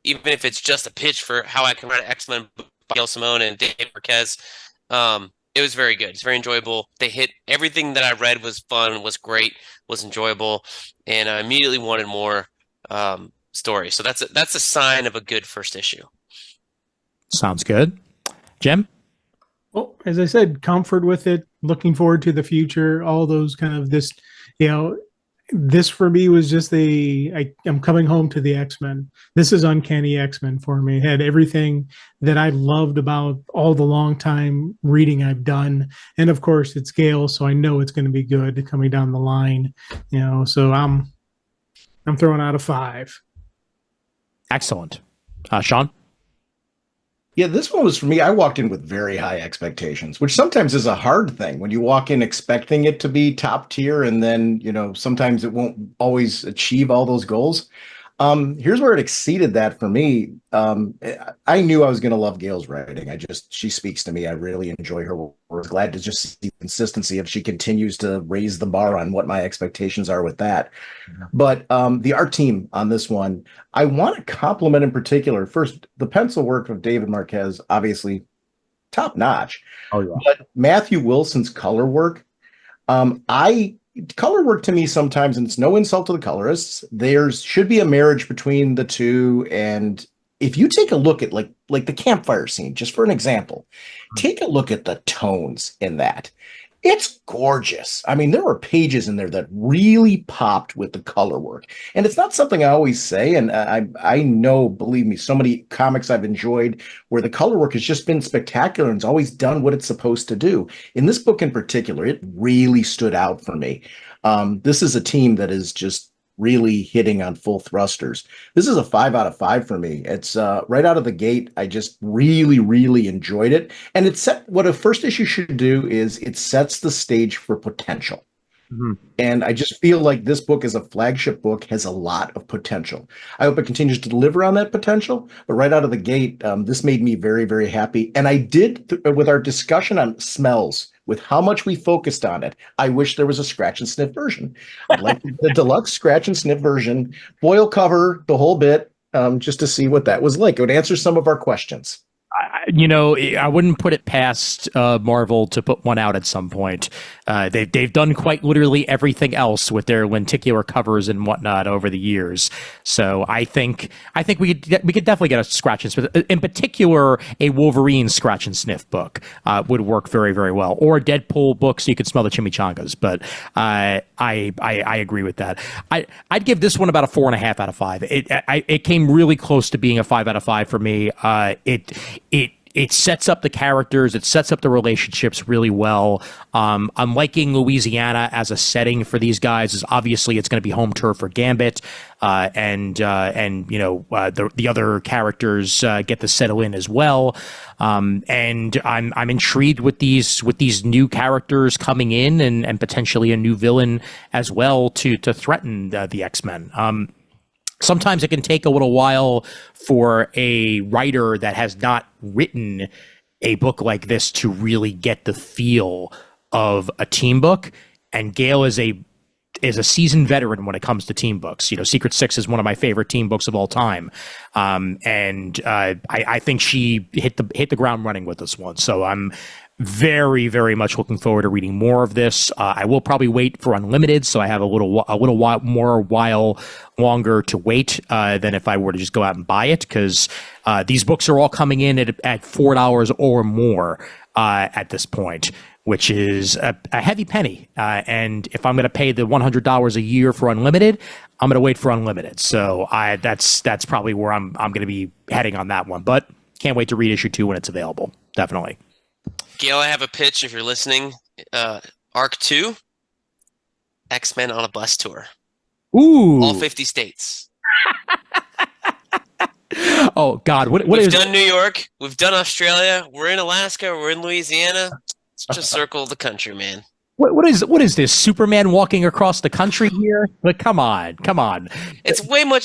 B: Even if it's just a pitch for how I can write an X-Men book by Gail Simone and Dave Marquez. It was very good. It's very enjoyable. They hit everything that I read was fun, was great, was enjoyable, and I immediately wanted more story. So that's a sign of a good first issue. Sounds good. Jim?
D: Well, as I said, comfort with it, looking forward to the future, all those kind of this, this for me was just I'm coming home to the X-Men. This is Uncanny X-Men for me. It had everything that I loved about all the long time reading I've done. And of course it's Gail, so I know it's going to be good coming down the line, so I'm throwing out a 5.
A: Excellent. Sean?
C: Yeah, this one was for me. I walked in with very high expectations, which sometimes is a hard thing when you walk in expecting it to be top tier, and then, sometimes it won't always achieve all those goals. Here's where it exceeded that for me. I knew I was going to love Gail's writing. She speaks to me. I really enjoy her work. Glad to just see the consistency if she continues to raise the bar on what my expectations are with that. Yeah. But the art team on this one, I want to compliment in particular. First, the pencil work of David Marquez, obviously top notch. Oh, yeah. But Matthew Wilson's color work, color work to me sometimes, and it's no insult to the colorists, there should be a marriage between the two. And if you take a look at like the campfire scene, just for an example, take a look at the tones in that. It's gorgeous. I mean, there were pages in there that really popped with the color work. And it's not something I always say. And I know, believe me, so many comics I've enjoyed where the color work has just been spectacular and it's always done what it's supposed to do. In this book in particular, it really stood out for me. This is a team that is just really hitting on full thrusters. This is a 5 out of 5 for me. It's right out of the gate. I just really enjoyed it. And what a first issue should do is it sets the stage for potential. Mm-hmm. And I just feel like this book as a flagship book has a lot of potential. I hope it continues to deliver on that potential. But right out of the gate, this made me very happy. And I did, with our discussion on smells, with how much we focused on it, I wish there was a scratch and sniff version. I'd like the deluxe scratch and sniff version, foil cover, the whole bit, just to see what that was like. It would answer some of our questions.
A: I wouldn't put it past Marvel to put one out at some point. They've done quite literally everything else with their lenticular covers and whatnot over the years. So I think we could definitely get a scratch and sniff. In particular, a Wolverine scratch and sniff book would work very well, or a Deadpool book so you could smell the chimichangas. But I agree with that. I'd give this one about a 4.5 out of 5. It came really close to being a 5 out of 5 for me. It sets up the characters, it sets up the relationships really well. I'm liking Louisiana as a setting for these guys. Is obviously it's going to be home turf for Gambit, and the other characters get to settle in as well. And I'm intrigued with these new characters coming in, and potentially a new villain as well to threaten the X-Men. Sometimes it can take a little while for a writer that has not written a book like this to really get the feel of a team book. And Gail is a is a seasoned veteran when it comes to team books. Secret Six is one of my favorite team books of all time, and I think she hit the ground running with this one. So I'm very, very much looking forward to reading more of this. I will probably wait for Unlimited, so I have a little while longer to wait than if I were to just go out and buy it, because these books are all coming in at $4 or more at this point, which is a heavy penny. And if I'm going to pay the $100 a year for Unlimited, I'm going to wait for Unlimited. So that's probably where I'm going to be heading on that one. But can't wait to read issue 2 when it's available. Definitely.
B: Gail, I have a pitch if you're listening. Arc 2, X-Men on a bus tour.
A: Ooh.
B: All 50 states.
A: Oh, God.
B: We've done New York. We've done Australia. We're in Alaska. We're in Louisiana. Let's just circle the country, man.
A: What is this? Superman walking across the country here? Like, come on.
B: It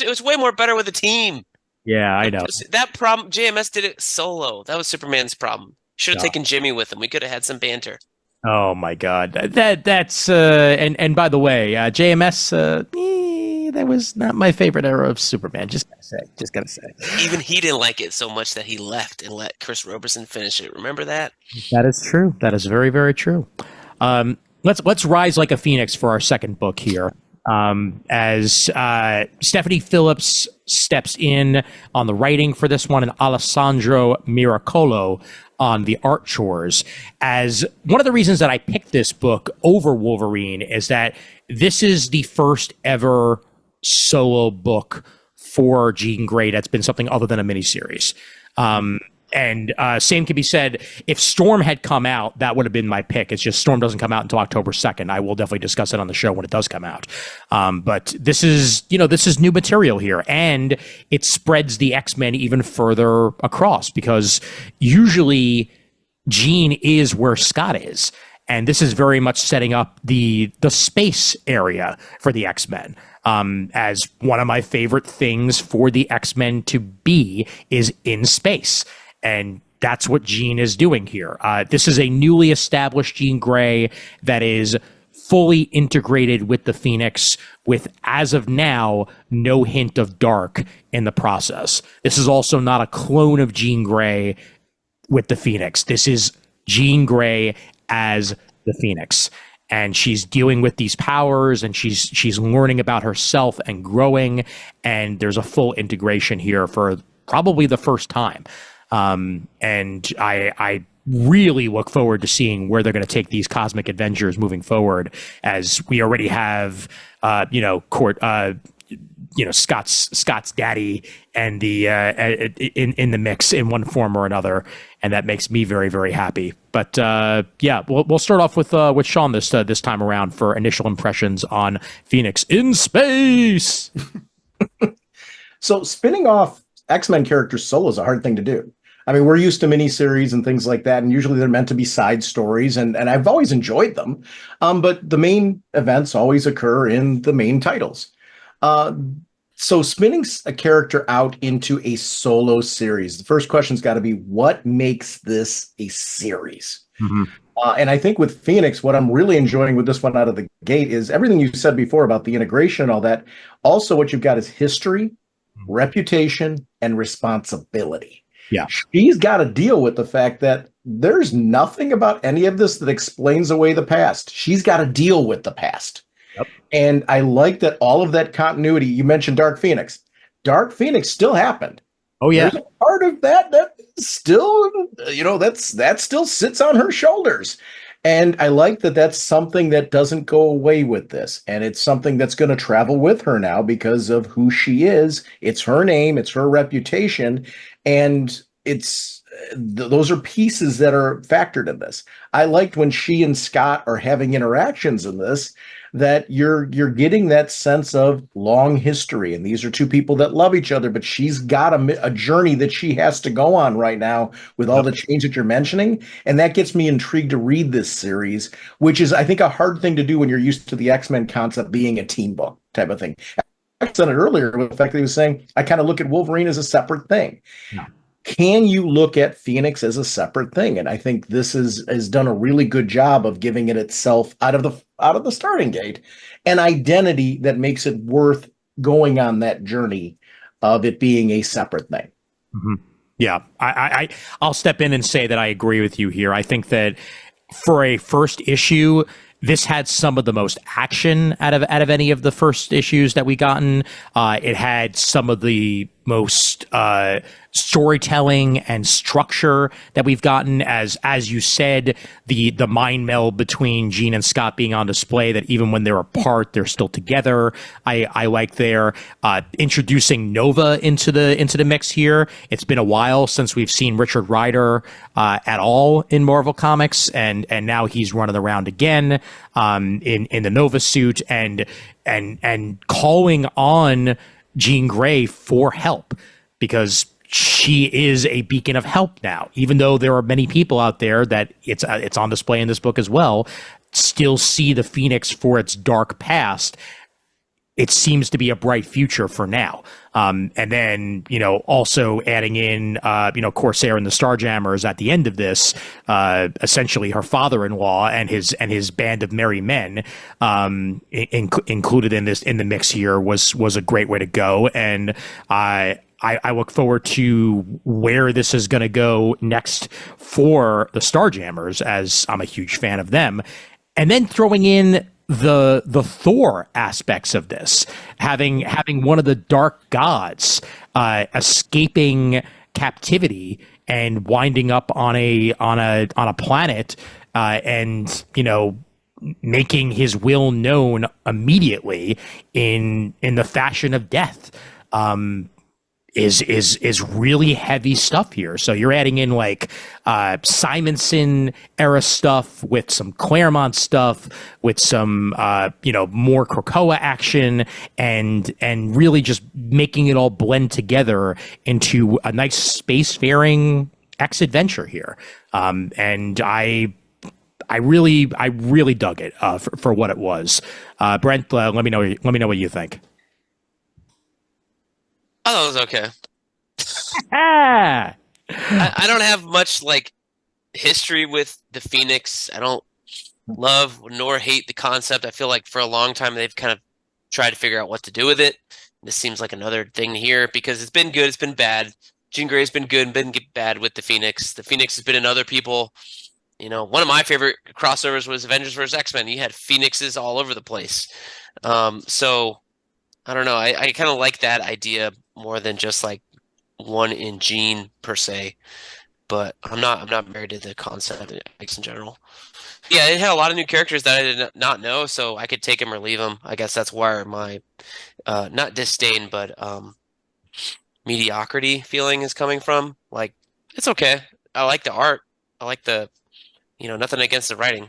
B: was way more better with a team.
A: Yeah, I know.
B: That problem, JMS did it solo. That was Superman's problem. Should have taken Jimmy with him. We could have had some banter.
A: Oh my God, that's and by the way, JMS, that was not my favorite era of Superman. Just gotta say.
B: Even he didn't like it so much that he left and let Chris Roberson finish it. Remember that?
A: That is true. That is very, very true. Let's rise like a phoenix for our second book here. As Stephanie Phillips steps in on the writing for this one, and Alessandro Miracolo on the art chores. As one of the reasons that I picked this book over Wolverine is that this is the first ever solo book for Jean Grey that's been something other than a miniseries. And same can be said, if Storm had come out, that would have been my pick. It's just Storm doesn't come out until October 2nd. I will definitely discuss it on the show when it does come out. But this is new material here, and it spreads the X-Men even further across, because usually Jean is where Scott is. And this is very much setting up the space area for the X-Men. As one of my favorite things for the X-Men to be is in space. And that's what Jean is doing here. This is a newly established Jean Grey that is fully integrated with the Phoenix, with, as of now, no hint of dark in the process. This is also not a clone of Jean Grey with the Phoenix. This is Jean Grey as the Phoenix. And she's dealing with these powers, and she's learning about herself and growing. And there's a full integration here for probably the first time. And I really look forward to seeing where they're going to take these cosmic adventures moving forward, as we already have, Scott's daddy and the in the mix in one form or another, and that makes me very, very happy. But we'll start off with Sean this time around for initial impressions on Phoenix in space.
C: So spinning off X-Men characters solo is a hard thing to do. I mean, we're used to miniseries and things like that, and usually they're meant to be side stories, and I've always enjoyed them. But the main events always occur in the main titles. So spinning a character out into a solo series, the first question's got to be, what makes this a series? Mm-hmm. And I think with Phoenix, what I'm really enjoying with this one out of the gate is everything you said before about the integration and all that. Also, what you've got is history, reputation, and responsibility.
A: Yeah.
C: She's got to deal with the fact that there's nothing about any of this that explains away the past. She's got to deal with the past. Yep. And I like that all of that continuity. You mentioned Dark Phoenix. Dark Phoenix still happened.
A: Oh, yeah.
C: There's a part of that still, that still sits on her shoulders. And I like that that's something that doesn't go away with this. And it's something that's going to travel with her now because of who she is. It's her name. It's her reputation. And those are pieces that are factored in this. I liked when she and Scott are having interactions in this, that you're getting that sense of long history. And these are two people that love each other, but she's got a journey that she has to go on right now with all the change that you're mentioning. And that gets me intrigued to read this series, which is, I think, a hard thing to do when you're used to the X-Men concept being a team book type of thing. I said it earlier with the fact that he was saying, I kind of look at Wolverine as a separate thing. Yeah. can you look at Phoenix as a separate thing? And I think this has done a really good job of giving it itself out of the starting gate an identity that makes it worth going on that journey of it being a separate thing.
A: Mm-hmm. Yeah, I'll step in and say that I agree with you here. I think that for a first issue, this had some of the most action out of any of the first issues that we gotten. It had some of the most storytelling and structure that we've gotten, as you said, the mind meld between Jean and Scott being on display, that even when they're apart, they're still together. I like their introducing Nova into the mix here. It's been a while since we've seen Richard Rider at all in Marvel Comics, and now he's running around again in the Nova suit and calling on Jean Grey for help, because she is a beacon of help now, even though there are many people out there that it's on display in this book as well, still see the Phoenix for its dark past. It seems to be a bright future for now. And then, also adding in, Corsair and the Starjammers at the end of this, essentially her father-in-law and his band of merry men, included in the mix here was a great way to go. And I look forward to where this is going to go next for the Starjammers, as I'm a huge fan of them. And then throwing in the Thor aspects of this, having one of the dark gods escaping captivity and winding up on a planet, and making his will known immediately in the fashion of death, is really heavy stuff here. So you're adding in like Simonson era stuff with some Claremont stuff, with some more Krakoa action, and really just making it all blend together into a nice spacefaring X adventure here. And I really dug it for what it was. Brent, let me know what you think.
B: I thought it was okay.
A: Ah!
B: I don't have much history with the Phoenix. I don't love nor hate the concept. I feel like for a long time they've kind of tried to figure out what to do with it. This seems like another thing here, because it's been good, it's been bad. Jean Grey's been good and been bad with the Phoenix. The Phoenix has been in other people. One of my favorite crossovers was Avengers vs. X-Men. You had Phoenixes all over the place. So I don't know. I kind of like that idea more than just one in Jean per se. But I'm not married to the concept in general. Yeah, it had a lot of new characters that I did not know, so I could take them or leave them. I guess that's where my not disdain, but mediocrity feeling is coming from. It's okay. I like the art. I like the nothing against the writing.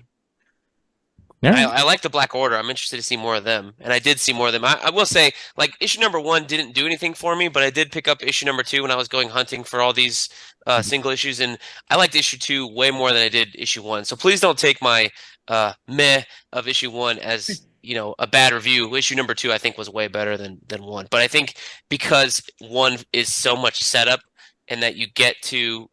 B: Yeah. I like the Black Order. I'm interested to see more of them, and I did see more of them. I will say, issue number 1 didn't do anything for me, but I did pick up issue number 2 when I was going hunting for all these single issues, and I liked issue 2 way more than I did issue 1. So please don't take my meh of issue 1 as a bad review. Issue number 2 I think was way better than 1, but I think because 1 is so much setup, and that you get to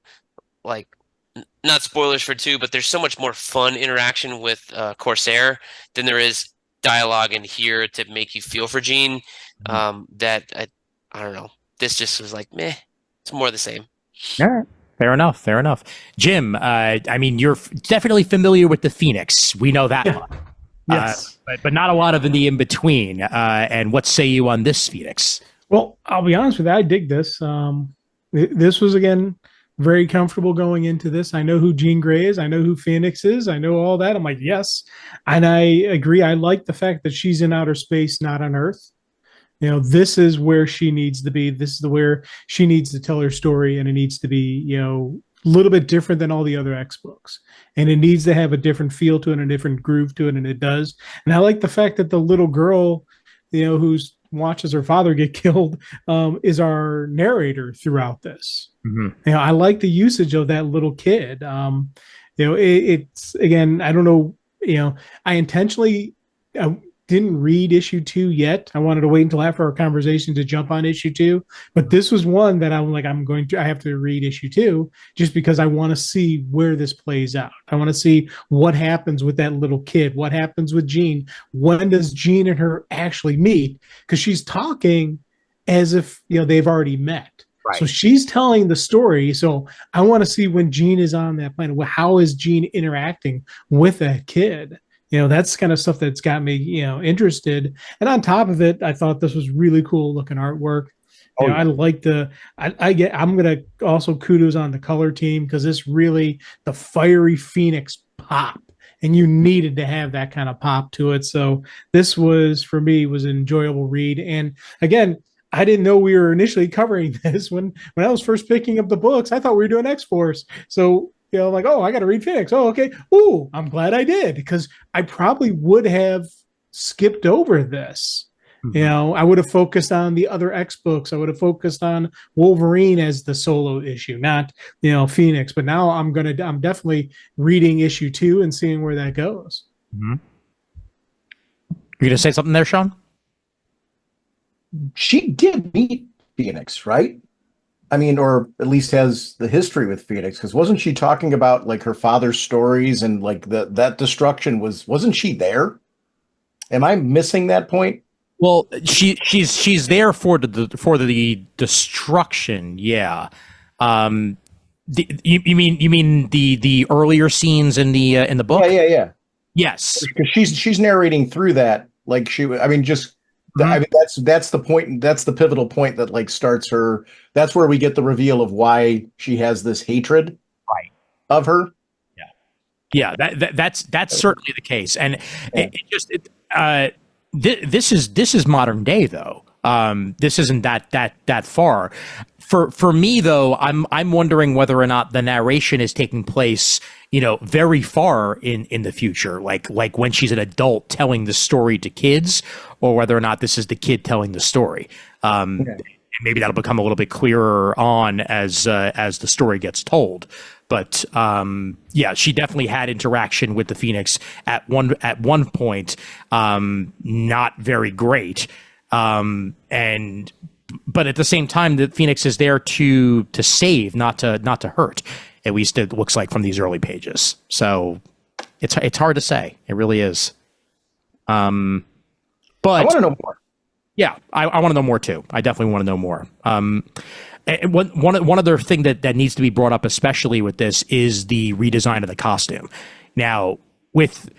B: not spoilers for 2, but there's so much more fun interaction with Corsair than there is dialogue in here to make you feel for Jean. That I don't know. This just was meh. It's more of the same.
A: All right. Fair enough. Jim, you're definitely familiar with the Phoenix. We know that much.
D: Yes.
A: But not a lot of the in-between. And what say you on this Phoenix?
D: Well, I'll be honest with you. I dig this. This was, again, very comfortable going into this. I know who Jean Grey is. I know who Phoenix is. I know all that. I'm like, yes. And I agree. I like the fact that she's in outer space, not on Earth. This is where she needs to be. This is where she needs to tell her story, and it needs to be, a little bit different than all the other X books. And it needs to have a different feel to it and a different groove to it, and it does. And I like the fact that the little girl, who's watches her father get killed, is our narrator throughout this. Mm-hmm. I like the usage of that little kid. It's, again, I don't know, I intentionally didn't read issue 2 yet. I wanted to wait until after our conversation to jump on issue 2, but this was one that I'm like, I have to read issue 2 just because I want to see where this plays out. I want to see what happens with that little kid, what happens with Jean. When does Jean and her actually meet? Because she's talking as if, they've already met.
A: Right.
D: So she's telling the story. So I want to see when Jean is on that planet. How is Jean interacting with that kid? That's kind of stuff that's got me, interested. And on top of it, I thought this was really cool looking artwork. I like I'm going to also kudos on the color team because this really, the fiery Phoenix pop, and you needed to have that kind of pop to it. So this was, for me, was an enjoyable read. And again, I didn't know we were initially covering this when I was first picking up the books. I thought we were doing X-Force. So like, oh, I got to read Phoenix. Oh, okay. Ooh, I'm glad I did because I probably would have skipped over this. Mm-hmm. I would have focused on the other X books. I would have focused on Wolverine as the solo issue, not, Phoenix. But now I'm definitely reading issue 2 and seeing where that goes.
A: Mm-hmm. You going to say something there, Sean?
C: She did meet Phoenix, right? I mean, or at least has the history with Phoenix, because wasn't she talking about like her father's stories and like that destruction wasn't she there? Am I missing that point?
A: Well, she's there for the destruction, yeah. You mean the earlier scenes in the book?
C: Yeah.
A: Yes,
C: because she's narrating through that, like I mean, that's the point. That's the pivotal point that like starts her. That's where we get the reveal of why she has this hatred,
A: right,
C: of her.
A: Yeah. That's certainly the case, and this is modern day though. This isn't that far. For me though, I'm wondering whether or not the narration is taking place, very far in the future, like when she's an adult telling the story to kids, or whether or not this is the kid telling the story. Maybe that'll become a little bit clearer on as the story gets told. But she definitely had interaction with the Phoenix at one point, not very great. But at the same time, the Phoenix is there to save, not to hurt. At least it looks like from these early pages. So it's hard to say. It really is. But
C: I want to know more.
A: Yeah, I want to know more too. I definitely want to know more. And one other thing that needs to be brought up, especially with this, is the redesign of the costume. Now, with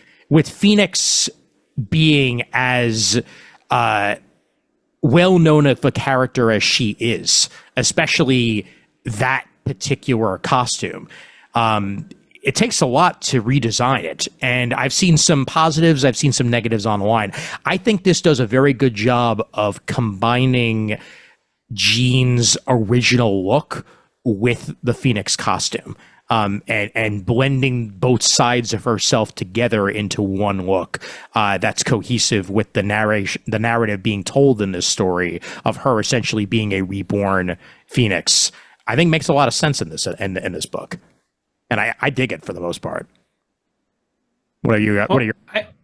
A: Phoenix being as well known of a character as she is, especially that particular costume, it takes a lot to redesign it. And I've seen some positives, I've seen some negatives online. I think this does a very good job of combining Jean's original look with the Phoenix costume, and blending both sides of herself together into one look that's cohesive with the narrative being told in this story of her essentially being a reborn Phoenix. I think makes a lot of sense in this book. And I dig it for the most part. What are you?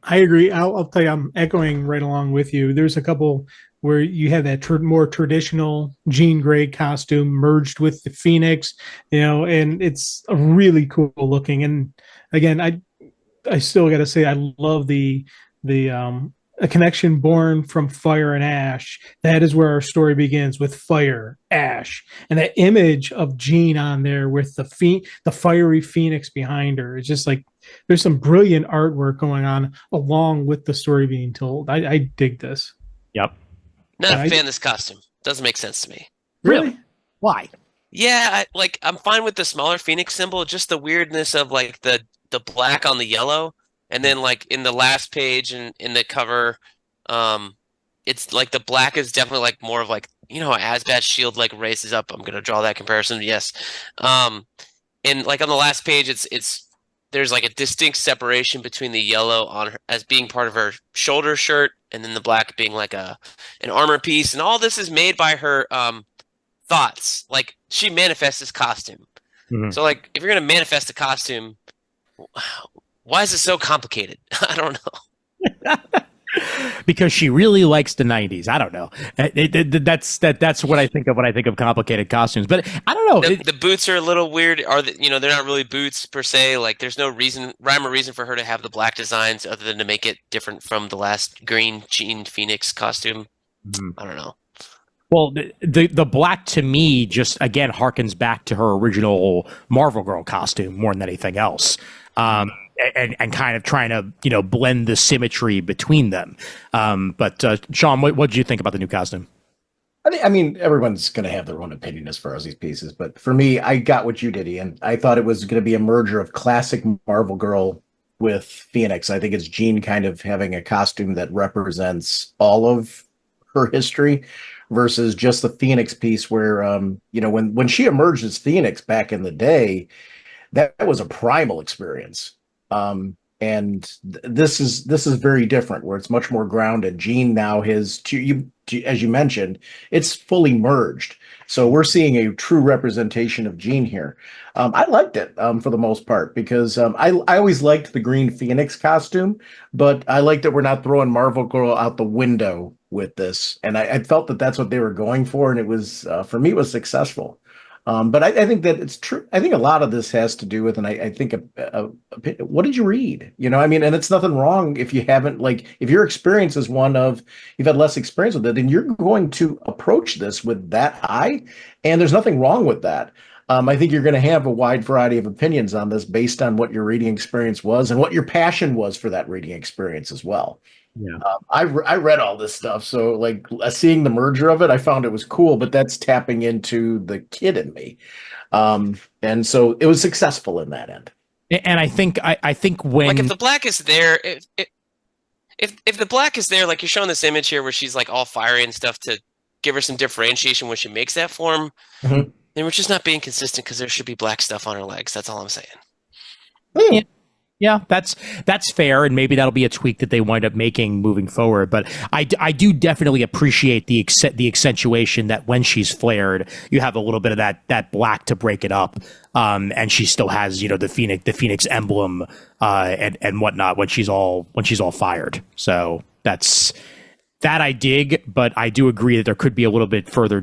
D: I agree. I'll tell you, I'm echoing right along with you. There's a couple where you have that more traditional Jean Grey costume merged with the Phoenix, and it's a really cool looking. And again, I still got to say I love the a connection born from fire and ash. That is where our story begins, with fire, ash, and that image of Jean on there with the fiery Phoenix behind her. It's just like there's some brilliant artwork going on along with the story being told. I dig this.
A: Yep.
B: Not a fan of this costume. Doesn't make sense to me.
A: Really? Why?
B: Yeah, I'm fine with the smaller Phoenix symbol. Just the weirdness of like the black on the yellow. And then, like, in the last page and in the cover, it's like the black is definitely like more of like, how Asbat's shield like raises up. I'm gonna draw that comparison. Yes. And like on the last page, it's there's like a distinct separation between the yellow on her as being part of her shoulder shirt, and then the black being like an armor piece. And all this is made by her thoughts. Like, she manifests this costume. Mm-hmm. So like, if you're gonna manifest a costume, why is it so complicated? I don't know.
A: because she really likes the 90s. I don't know. That's what I think of when I think of complicated costumes. But I don't know.
B: The boots are a little weird. They're not really boots per se. Like, there's no rhyme or reason for her to have the black designs other than to make it different from the last green Jean Phoenix costume. I don't know.
A: Well, the black to me just again harkens back to her original Marvel Girl costume more than anything else. And kind of trying to, blend the symmetry between them. But Sean, what did you think about the new costume?
C: I mean, everyone's going to have their own opinion as far as these pieces. But for me, I got what you did, Ian. I thought it was going to be a merger of classic Marvel Girl with Phoenix. I think it's Jean kind of having a costume that represents all of her history versus just the Phoenix piece where, when she emerged as Phoenix back in the day, that was a primal experience. This is very different, where it's much more grounded. Jean now has, as you mentioned, it's fully merged. So we're seeing a true representation of Jean here. I liked it for the most part because I always liked the Green Phoenix costume, but I liked that we're not throwing Marvel Girl out the window with this. And I felt that that's what they were going for, and it was for me, it was successful. But I think that it's true. I think a lot of this has to do with, and I think, what did you read? And it's nothing wrong if you haven't, if your experience is one of, you've had less experience with it, then you're going to approach this with that eye. And there's nothing wrong with that. I think you're going to have a wide variety of opinions on this based on what your reading experience was and what your passion was for that reading experience as well.
A: Yeah,
C: I read all this stuff, so seeing the merger of it, I found it was cool. But that's tapping into the kid in me, and so it was successful in that end.
A: and I think when
B: if the black is there, if the black is there, like you're showing this image here where she's like all fiery and stuff to give her some differentiation when she makes that form, then we're just not being consistent because there should be black stuff on her legs. That's all I'm saying.
A: Yeah, that's fair, and maybe that'll be a tweak that they wind up making moving forward. But I do definitely appreciate the accentuation that when she's flared, you have a little bit of that black to break it up, and she still has the Phoenix emblem and whatnot when she's all fired. So that I dig, but I do agree that there could be a little bit further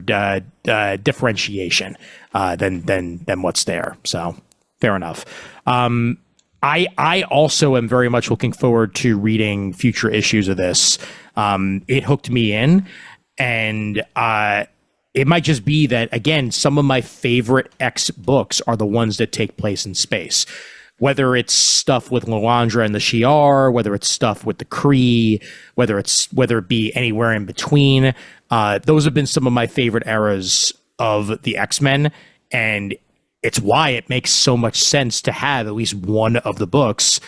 A: differentiation than what's there. So fair enough. I also am very much looking forward to reading future issues of this. It hooked me in, and it might just be that, again, some of my favorite X books are the ones that take place in space. Whether it's stuff with Lilandra and the Shi'ar, whether it's stuff with the Kree, whether it be anywhere in between, those have been some of my favorite eras of the X-Men, and it's why it makes so much sense to have at least one of the books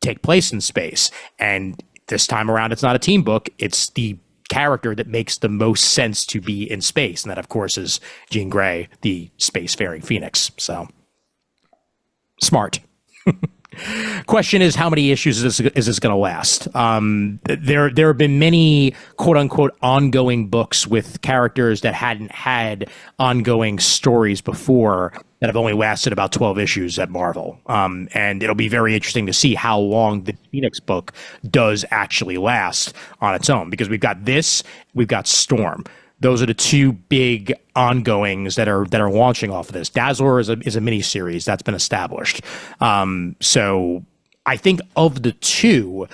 A: take place in space. And this time around, it's not a team book. It's the character that makes the most sense to be in space. And that, of course, is Jean Grey, the spacefaring Phoenix. So smart. Question is, how many issues is this going to last? There have been many quote unquote ongoing books with characters that hadn't had ongoing stories before that have only lasted about 12 issues at Marvel. And it'll be very interesting to see how long the Phoenix book does actually last on its own, because we've got Storm. Those are the two big ongoings that are launching off of this. Dazzler is a mini series that's been established. So I think of the two,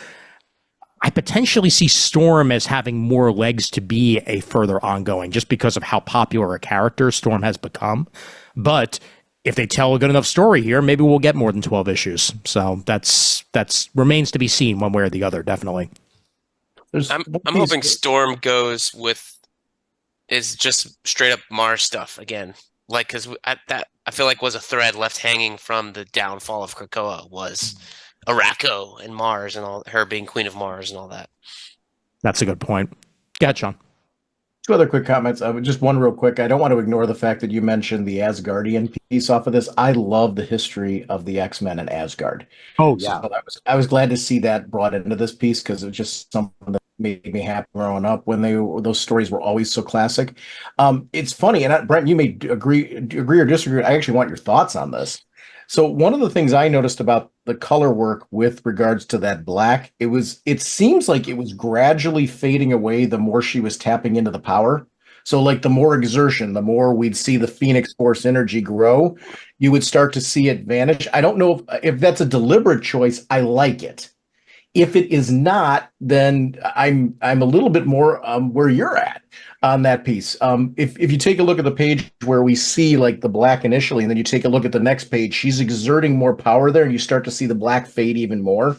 A: I potentially see Storm as having more legs to be a further ongoing, just because of how popular a character Storm has become. But if they tell a good enough story here, maybe we'll get more than 12 issues. So that's remains to be seen one way or the other, definitely.
B: I'm hoping Storm is just straight up Mars stuff again. Because that I feel like was a thread left hanging from the downfall of Krakoa, was Arakko and Mars and all, her being Queen of Mars and all that.
A: That's a good point. Go ahead, Sean.
C: Two other quick comments. Just one real quick. I don't want to ignore the fact that you mentioned the Asgardian piece off of this. I love the history of the X-Men and Asgard.
A: Oh, yeah.
C: So I was glad to see that brought into this piece, because it was just something that made me happy growing up when those stories were always so classic. It's funny, and Brent, you may agree or disagree. I actually want your thoughts on this. So one of the things I noticed about the color work with regards to that black. It seems like it was gradually fading away the more she was tapping into the power. So like the more exertion, the more we'd see the Phoenix Force energy grow, you would start to see it vanish. I don't know if that's a deliberate choice. I like it. If it is not, then I'm a little bit more where you're at on that piece. If you take a look at the page where we see like the black initially, and then you take a look at the next page, she's exerting more power there, and you start to see the black fade even more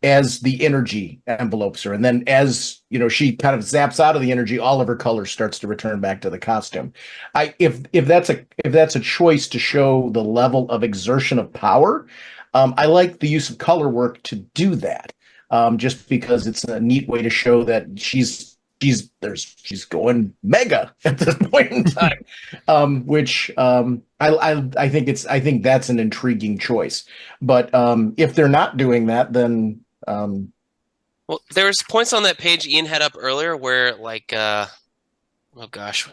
C: as the energy envelopes her. And then as she kind of zaps out of the energy, all of her color starts to return back to the costume. If that's a choice to show the level of exertion of power, I like the use of color work to do that. Just because it's a neat way to show that she's going mega at this point in time, which I think that's an intriguing choice. But if they're not doing that, then
B: well, there was points on that page Ian had up earlier where like oh gosh,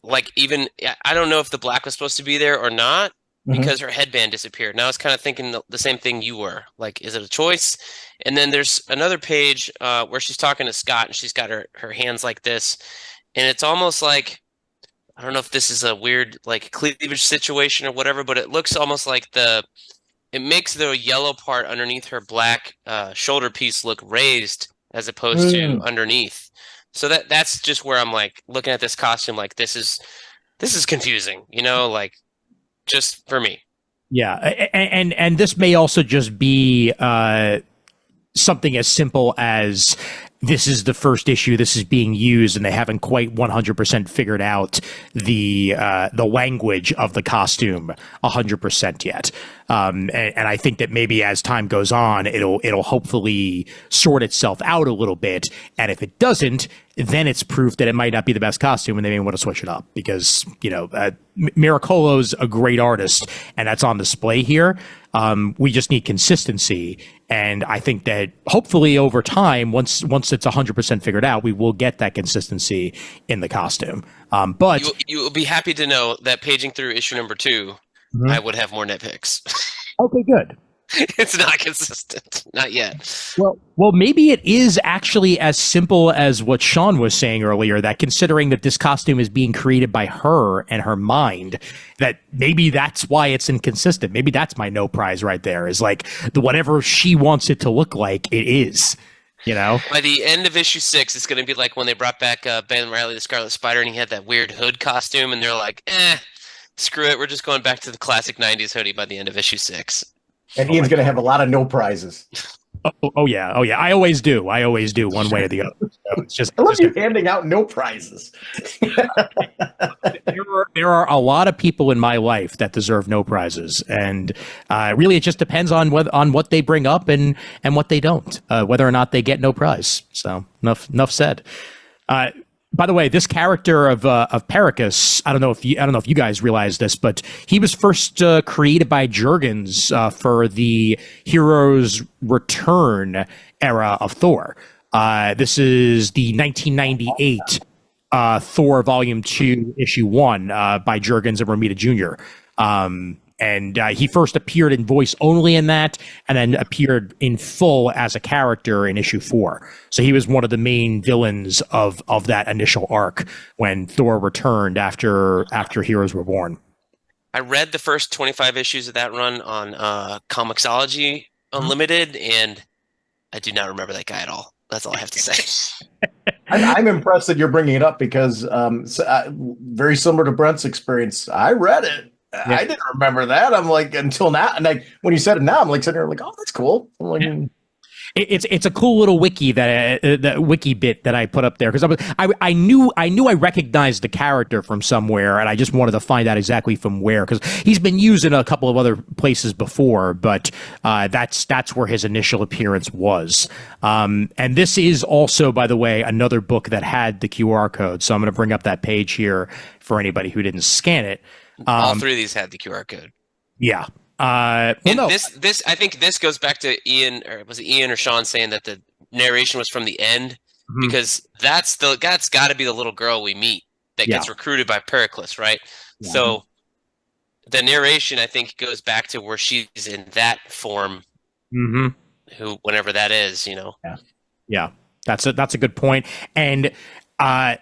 B: like even I don't know if the black was supposed to be there or not because her headband disappeared. Now I was kind of thinking the same thing you were. Like, is it a choice? And then there's another page where she's talking to Scott and she's got her hands like this, and it's almost like, I don't know if this is a weird like cleavage situation or whatever, but it looks almost like it makes the yellow part underneath her black shoulder piece look raised as opposed to underneath. So that's just where I'm like looking at this costume like this is confusing, like just for me.
A: Yeah, and this may also just be something as simple as this is the first issue this is being used, and they haven't quite 100% figured out the language of the costume 100% yet. And I think that maybe as time goes on, it'll hopefully sort itself out a little bit. And if it doesn't, then it's proof that it might not be the best costume, and they may want to switch it up because Miracolo's a great artist, and that's on display here. We just need consistency, and I think that hopefully over time, once it's 100% figured out, we will get that consistency in the costume. But
B: you will be happy to know that paging through issue number 2, I would have more nitpicks.
A: Okay, good.
B: It's not consistent, not yet.
A: Well, maybe it is actually as simple as what Sean was saying earlier, that considering that this costume is being created by her and her mind, that maybe that's why it's inconsistent. Maybe that's my no prize right there, is like whatever she wants it to look like, it is. By the end of issue 6, it's going to be like when they brought back Ben Reilly the Scarlet Spider, and he had that weird hood costume, and they're like, screw it, we're just going back to the classic 90s hoodie by the end of issue 6.
C: And Ian's going to have a lot of no prizes.
A: Oh yeah. I always do one way or the other. So it's just,
C: I love you handing out no prizes.
A: there are a lot of people in my life that deserve no prizes, and really it just depends on what they bring up and what they don't, whether or not they get no prize. So enough said. By the way, this character of Pericus, I don't know if you guys realize this, but he was first created by Jurgens for the Heroes Return era of Thor. This is the 1998 Thor Volume 2, Issue 1 by Jurgens and Romita Jr. And he first appeared in voice only in that, and then appeared in full as a character in issue 4. So he was one of the main villains of that initial arc when Thor returned after Heroes Were Born.
B: I read the first 25 issues of that run on Comixology Unlimited, and I do not remember that guy at all. That's all I have to say.
C: I'm impressed that you're bringing it up because very similar to Brent's experience, I read it. Yeah. I didn't remember that. I'm like, until now, and like when you said it now, I'm like sitting there like, oh, that's cool. I'm like,
A: it's a cool little wiki that wiki bit that I put up there because I knew I recognized the character from somewhere, and I just wanted to find out exactly from where, because he's been used in a couple of other places before, but that's where his initial appearance was. And this is also, by the way, another book that had the QR code, so I'm going to bring up that page here for anybody who didn't scan it.
B: All 3 of these had the QR code.
A: Yeah.
B: This I think this goes back to Ian, or was it Ian or Sean saying that the narration was from the end, because that's got to be the little girl we meet that gets recruited by Pericles, right? Yeah. So the narration, I think, goes back to where she's in that form, who whenever that is,
A: Yeah, that's a good point. And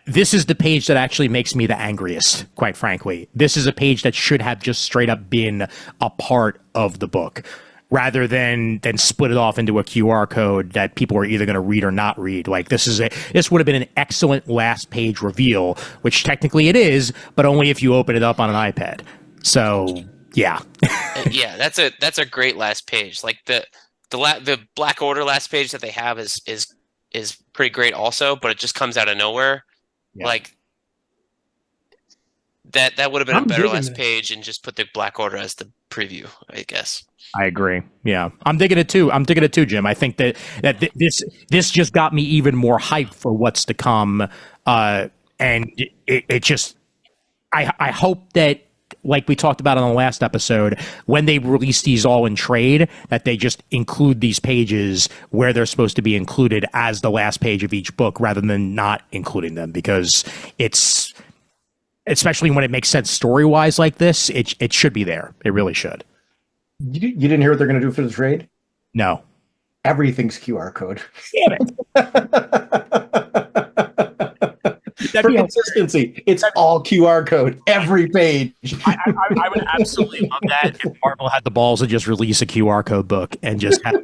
A: this is the page that actually makes me the angriest, quite frankly. This is a page that should have just straight up been a part of the book, rather than split it off into a QR code that people are either going to read or not read. Like this would have been an excellent last page reveal, which technically it is, but only if you open it up on an iPad. So yeah.
B: Yeah, that's a great last page. Like the Black Order last page that they have is pretty great also, but it just comes out of nowhere. Yeah. Like that would have been a better last page, and just put the Black Order as the preview, I guess.
A: I agree. Yeah, I'm digging it too. Jim. I think that this just got me even more hyped for what's to come. And it just, I hope that, like we talked about on the last episode, when they release these all in trade, that they just include these pages where they're supposed to be included as the last page of each book, rather than not including them, because it's, especially when it makes sense story-wise like this, it should be there. It really should.
C: You didn't hear what they're going to do for the trade?
A: No.
C: Everything's QR code.
A: Damn it.
C: For consistency, it's all QR code, every page.
A: I would absolutely love that if Marvel had the balls to just release a QR code book and just have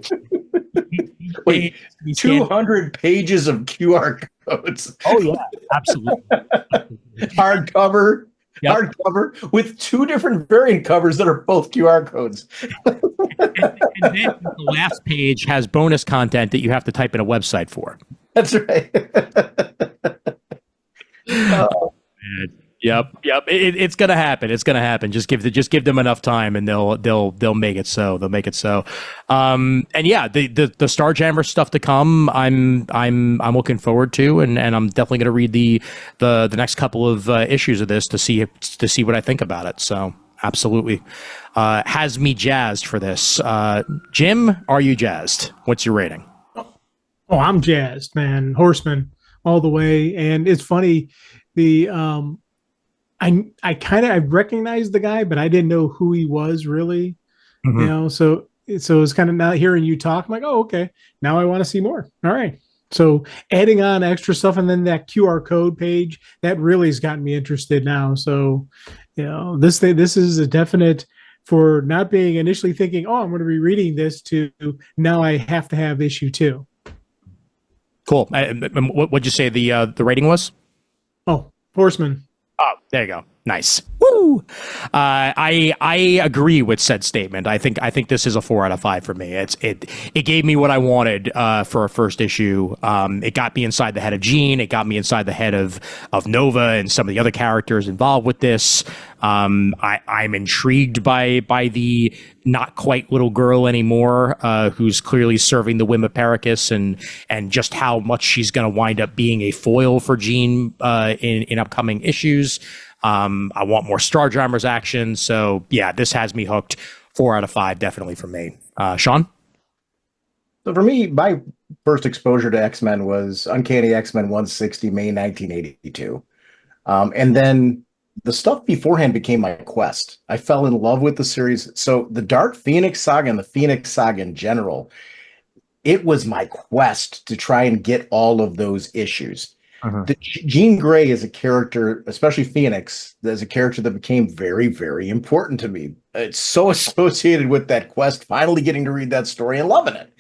C: 200 pages of QR codes.
A: Oh yeah, absolutely.
C: Hardcover. Yep. Hardcover with 2 different variant covers that are both QR codes.
A: and then the last page has bonus content that you have to type in a website for.
C: That's right.
A: Yep. It's gonna happen. Just give them enough time, and they'll make it so. And yeah, the Starjammer stuff to come, I'm looking forward to, and I'm definitely gonna read the next couple of issues of this to see what I think about it. So absolutely, has me jazzed for this. Jim, are you jazzed? What's your rating?
D: Oh, I'm jazzed, man. Horseman all the way. And it's funny, I recognized the guy, but I didn't know who he was really. So it's kind of, now hearing you talk, I'm like, oh, okay, now I want to see more. All right. So adding on extra stuff, and then that QR code page, that really has gotten me interested now. So, this is a definite, for not being initially thinking, oh, I'm going to be reading this, to now I have to have issue 2.
A: Cool. What'd you say the rating was?
D: Oh, Horseman.
A: Oh, there you go. Nice. Woo! I agree with said statement. I think this is a 4 out of 5 for me. It gave me what I wanted for a first issue. It got me inside the head of Jean. It got me inside the head of Nova and some of the other characters involved with this. I'm intrigued by the not quite little girl anymore, who's clearly serving the whim of Pericus, and just how much she's going to wind up being a foil for Jean in upcoming issues. I want more Starjammers action. So yeah, this has me hooked. 4 out of 5, definitely for me. Sean?
C: So for me, my first exposure to X-Men was Uncanny X-Men 160, May 1982. And then the stuff beforehand became my quest. I fell in love with the series. So the Dark Phoenix saga and the Phoenix saga in general, it was my quest to try and get all of those issues. Jean Grey is a character, especially Phoenix, as a character that became very, very important to me. It's so associated with that quest, finally getting to read that story and loving it.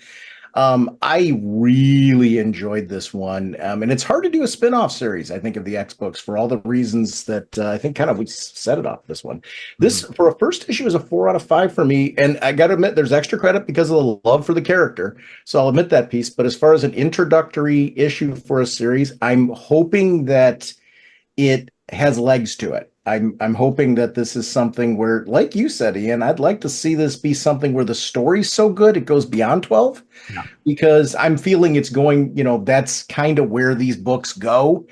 C: I really enjoyed this one. And it's hard to do a spin-off series, I think, of the X books for all the reasons that I think kind of we set it off this one. This, for a first issue, is a 4 out of 5 for me. And I got to admit, there's extra credit because of the love for the character. So I'll admit that piece. But as far as an introductory issue for a series, I'm hoping that it has legs to it. I'm hoping that this is something where, like you said, Ian, I'd like to see this be something where the story's so good it goes beyond 12, because I'm feeling it's going, that's kind of where these books go.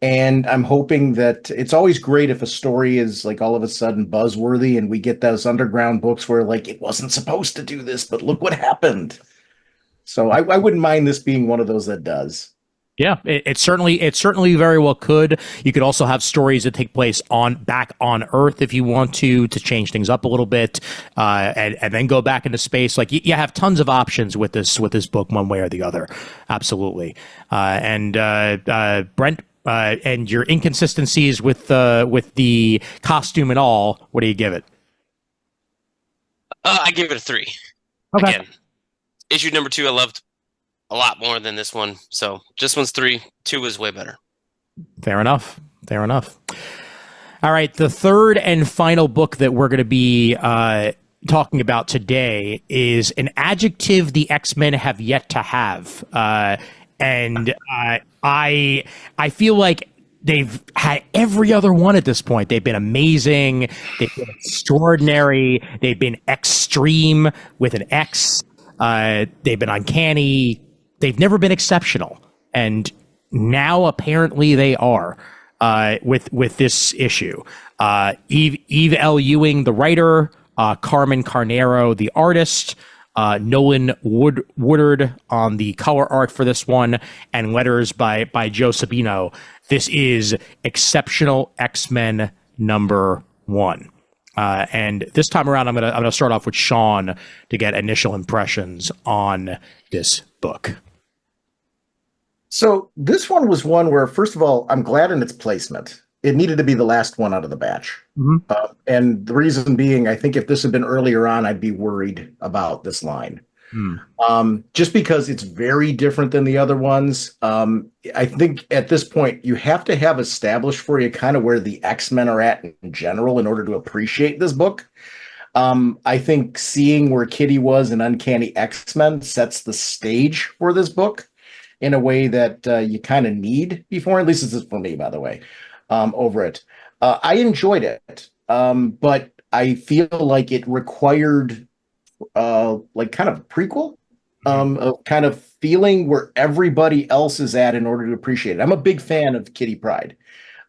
C: And I'm hoping that it's always great if a story is like all of a sudden buzzworthy and we get those underground books where like it wasn't supposed to do this, but look what happened. So I wouldn't mind this being one of those that does.
A: Yeah, it certainly very well could. You could also have stories that take place back on Earth if you want to change things up a little bit, and then go back into space. Like you have tons of options with this book, one way or the other. Absolutely. And Brent, and your inconsistencies with the costume and all, what do you give it?
B: I give it a 3.
A: Okay.
B: Again, issue number 2 I loved a lot more than this one, so this one's 3. 2 is way better.
A: Fair enough. All right, the third and final book that we're going to be talking about today is an adjective the X-Men have yet to have, and I feel like they've had every other one at this point. They've been amazing. They've been extraordinary. They've been extreme with an X. They've been uncanny. They've never been exceptional, and now apparently they are with this issue. Eve L. Ewing, the writer, Carmen Carnero, the artist, Nolan Woodard on the color art for this one, and letters by Joe Sabino. This is Exceptional X-Men #1. And this time around, I'm gonna start off with Sean to get initial impressions on this book.
C: So this one was one where, first of all, I'm glad in its placement. It needed to be the last one out of the batch.
A: Mm-hmm.
C: And the reason being, I think if this had been earlier on, I'd be worried about this line. Just because it's very different than the other ones. I think at this point, you have to have established for you kind of where the X-Men are at in general in order to appreciate this book. I think seeing where Kitty was in Uncanny X-Men sets the stage for this book in a way that you kind of need before. At least this is for me, by the way, over it. I enjoyed it, but I feel like it required like kind of a prequel, of kind of feeling where everybody else is at in order to appreciate it. I'm a big fan of Kitty Pryde.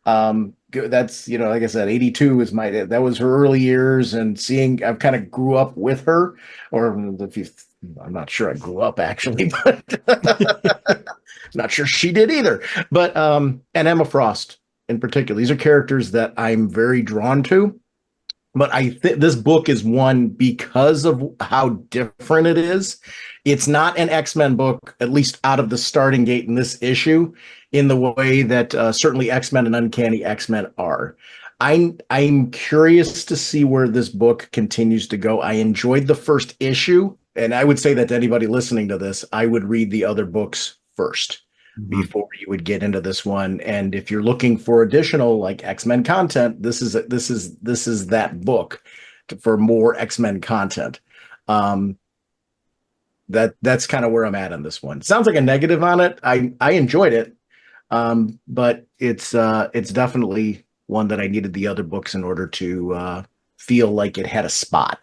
C: That's, like I said, 82 is that was her early years, and I've kind of grew up with her, or I'm not sure I grew up actually, but not sure she did either. But and Emma Frost in particular, these are characters that I'm very drawn to. But I think this book is one because of how different it is. It's not an X-Men book, at least out of the starting gate in this issue, in the way that certainly X-Men and Uncanny X-Men are. I'm curious to see where this book continues to go. I enjoyed the first issue, and I would say that to anybody listening to this, I would read the other books first before you would get into this one. And if you're looking for additional like X-Men content, this is that book for more X-Men content. That's kind of where I'm at on this one. Sounds like a negative on it. I enjoyed it, but it's definitely one that I needed the other books in order to feel like it had a spot.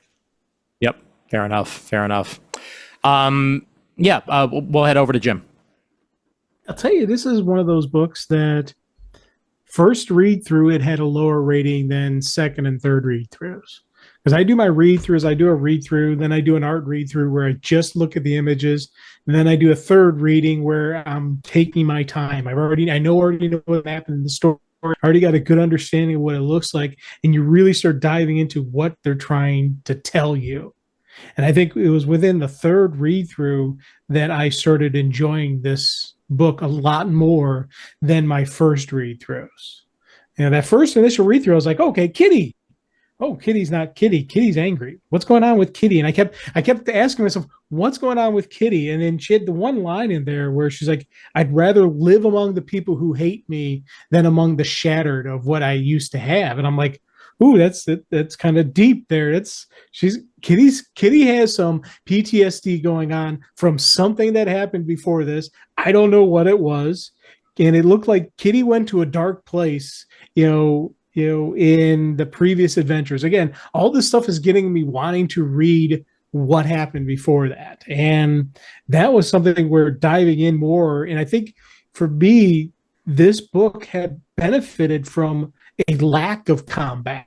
A: Yep, fair enough. We'll head over to Jim.
D: I'll tell you, this is one of those books that first read through, it had a lower rating than second and third read throughs. Because I do my read throughs, I do a read through, then I do an art read through where I just look at the images, and then I do a third reading where I'm taking my time. I already know what happened in the story. I already got a good understanding of what it looks like, and you really start diving into what they're trying to tell you. And I think it was within the third read through that I started enjoying this book a lot more than my first read throughs. That first initial read through, I was like, okay, Kitty. Oh, Kitty's not Kitty. Kitty's angry. What's going on with Kitty? And I kept asking myself, what's going on with Kitty? And then she had the one line in there where she's like, I'd rather live among the people who hate me than among the shattered of what I used to have. And I'm like, ooh, that's kind of deep there. Kitty has some PTSD going on from something that happened before this. I don't know what it was. And it looked like Kitty went to a dark place, in the previous adventures. Again, all this stuff is getting me wanting to read what happened before that. And that was something we're diving in more. And I think for me, this book had benefited from a lack of combat.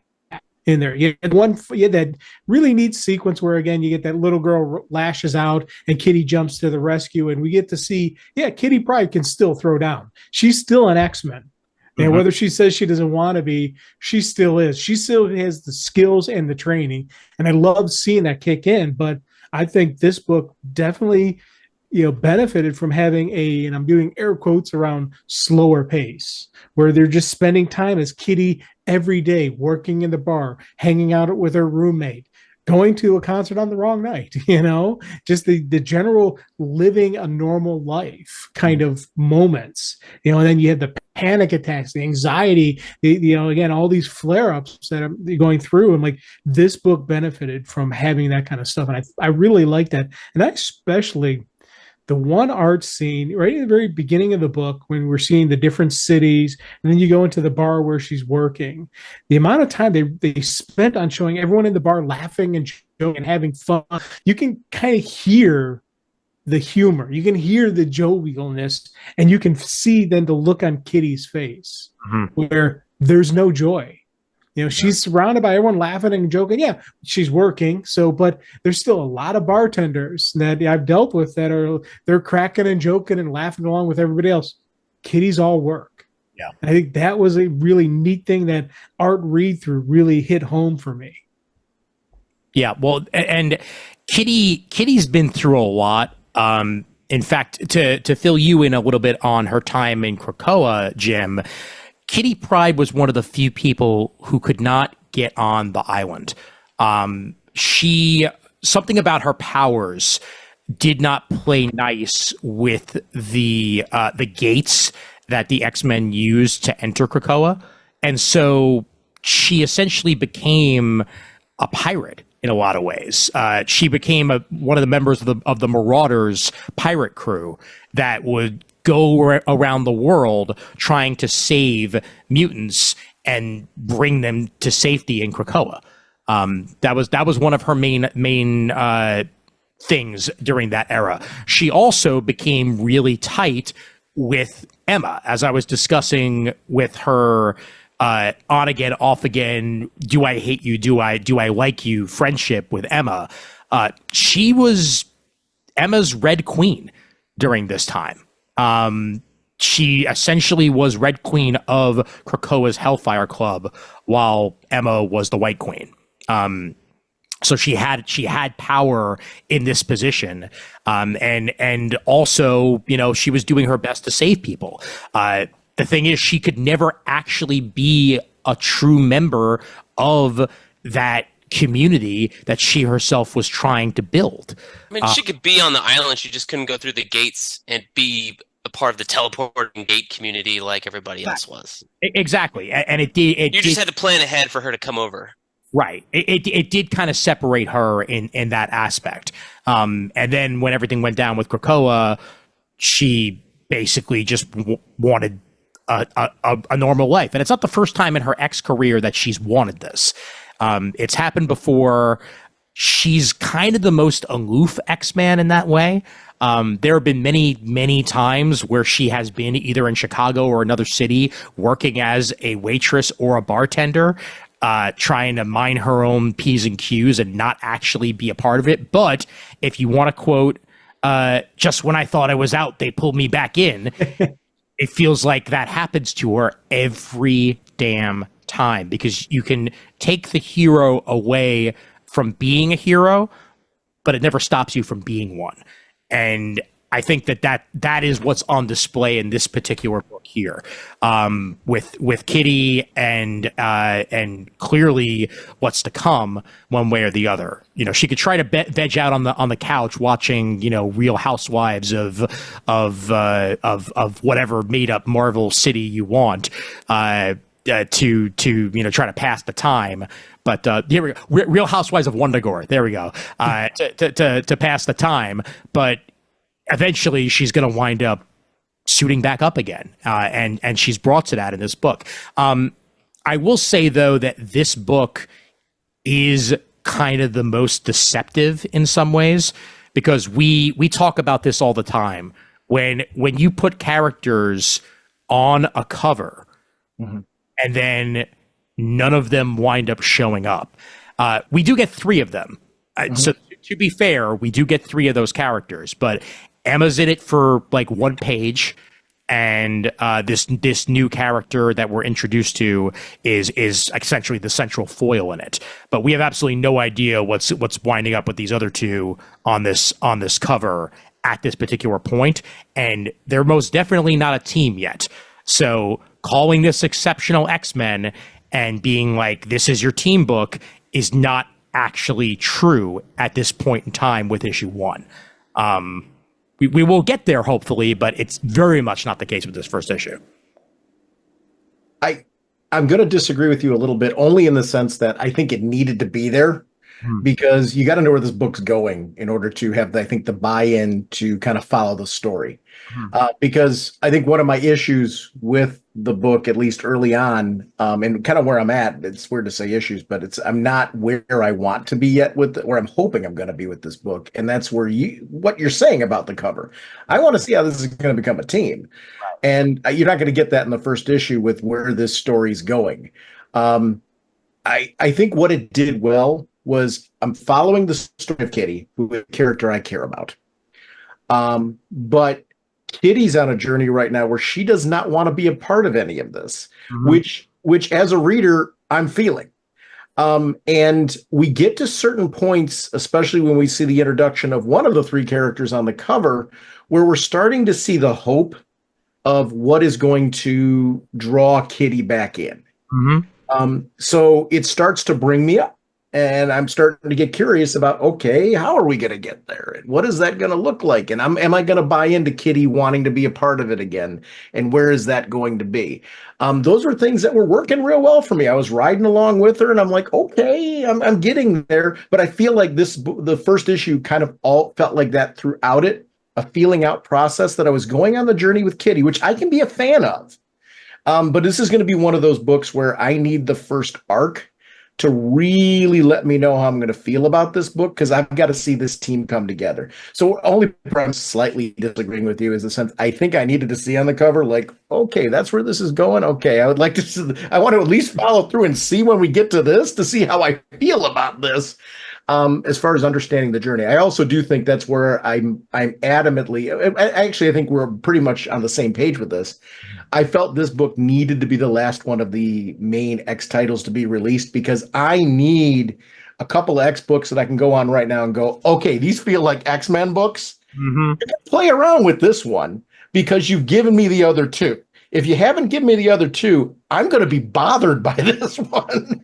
D: in there. You had that really neat sequence where, again, you get that little girl lashes out and Kitty jumps to the rescue, and we get to see, Kitty Pryde can still throw down. She's still an X-Men. And whether she says she doesn't want to be, she still is. She still has the skills and the training. And I love seeing that kick in. But I think this book definitely, benefited from having and I'm doing air quotes around, slower pace, where they're just spending time as Kitty every day, working in the bar, hanging out with her roommate, going to a concert on the wrong night, just the general living a normal life kind of moments, and then you have the panic attacks, the anxiety, again, all these flare-ups that are going through. And like, this book benefited from having that kind of stuff. And I really like that. And I especially, the one art scene right at the very beginning of the book, when we're seeing the different cities, and then you go into the bar where she's working, the amount of time they spent on showing everyone in the bar laughing and joking and having fun, you can kind of hear the humor, you can hear the jovialness, and you can see then the look on Kitty's face where there's no joy. She's surrounded by everyone laughing and joking. Yeah, she's working. But there's still a lot of bartenders that I've dealt with that they're cracking and joking and laughing along with everybody else. Kitty's all work.
A: Yeah.
D: And I think that was a really neat thing that art read through really hit home for me.
A: Yeah. Well, and Kitty's been through a lot. In fact, to fill you in a little bit on her time in Krakoa, Jim, Kitty Pryde was one of the few people who could not get on the island. Something about her powers did not play nice with the gates that the X-Men used to enter Krakoa. And so she essentially became a pirate in a lot of ways. She became one of the members of the Marauders pirate crew that would go around the world trying to save mutants and bring them to safety in Krakoa. That was one of her main things during that era. She also became really tight with Emma, as I was discussing with her on again, off again, do I hate you, do I like you friendship with Emma. She was Emma's Red Queen during this time. She essentially was Red Queen of Krakoa's Hellfire Club, while Emma was the White Queen. So she had power in this position, and also, she was doing her best to save people. The thing is, she could never actually be a true member of that community that she herself was trying to build.
B: I mean, she could be on the island. She just couldn't go through the gates and be a part of the teleporting gate community like everybody else was.
A: Exactly, and it did.
B: You just had to plan ahead for her to come over.
A: Right. It did kind of separate her in that aspect. And then when everything went down with Krakoa, she basically just wanted a normal life. And it's not the first time in her X career that she's wanted this. It's happened before. She's kind of the most aloof X-Man in that way. There have been many times where she has been either in Chicago or another city working as a waitress or a bartender, trying to mind her own P's and Q's and not actually be a part of it. But if you want to quote, just when I thought I was out, they pulled me back in. It feels like that happens to her every damn time, because you can take the hero away from being a hero, but it never stops you from being one. And I think that is what's on display in this particular book here, with Kitty and clearly what's to come one way or the other. She could try to veg out on the couch watching Real Housewives of whatever made up Marvel city you want, to try to pass the time. But here we go. Real Housewives of Wundagore. There we go. To pass the time, but eventually she's going to wind up suiting back up again, and she's brought to that in this book. I will say though that this book is kind of the most deceptive in some ways, because we talk about this all the time. When you put characters on a cover, and then none of them wind up showing up. We do get 3 of them. So to be fair, we do get 3 of those characters, but Emma's in it for like 1 page. And this new character that we're introduced to is essentially the central foil in it. But we have absolutely no idea what's winding up with these other 2 on this cover at this particular point, and they're most definitely not a team yet. So calling this Exceptional X-Men and being like, this is your team book, is not actually true at this point in time with issue 1. We will get there, hopefully, but it's very much not the case with this first issue.
C: I'm going to disagree with you a little bit, only in the sense that I think it needed to be there because you got to know where this book's going in order to have, I think, the buy-in to kind of follow the story. Because I think one of my issues with the book, at least early on, and kind of where I'm at, it's weird to say issues, but I'm not where I want to be yet where I'm hoping I'm going to be with this book. And that's where what you're saying about the cover. I want to see how this is going to become a team. And you're not going to get that in the first issue with where this story's going. I think what it did well was I'm following the story of Kitty, who is a character I care about. But Kitty's on a journey right now where she does not want to be a part of any of this, which as a reader, I'm feeling. And we get to certain points, especially when we see the introduction of one of the 3 characters on the cover, where we're starting to see the hope of what is going to draw Kitty back in. So it starts to bring me up. And I'm starting to get curious about, okay, how are we going to get there? And what is that going to look like? And am I going to buy into Kitty wanting to be a part of it again? And where is that going to be? Those were things that were working real well for me. I was riding along with her and I'm like, okay, I'm getting there. But I feel like the first issue kind of all felt like that throughout it, a feeling out process that I was going on the journey with Kitty, which I can be a fan of. But this is going to be one of those books where I need the first arc to really let me know how I'm going to feel about this book, because I've got to see this team come together. So only I'm slightly disagreeing with you is the sense I think I needed to see on the cover, like, okay, that's where this is going. Okay, I would like to see, I want to at least follow through and see when we get to this to see how I feel about this. As far as understanding the journey, I also do think that's where I'm adamantly, actually, I think we're pretty much on the same page with this. I felt this book needed to be the last one of the main X titles to be released, because I need a couple of X books that I can go on right now and go, okay, these feel like X-Men books. You can play around with this one because you've given me the other 2. If you haven't given me the other 2, I'm going to be bothered by this one.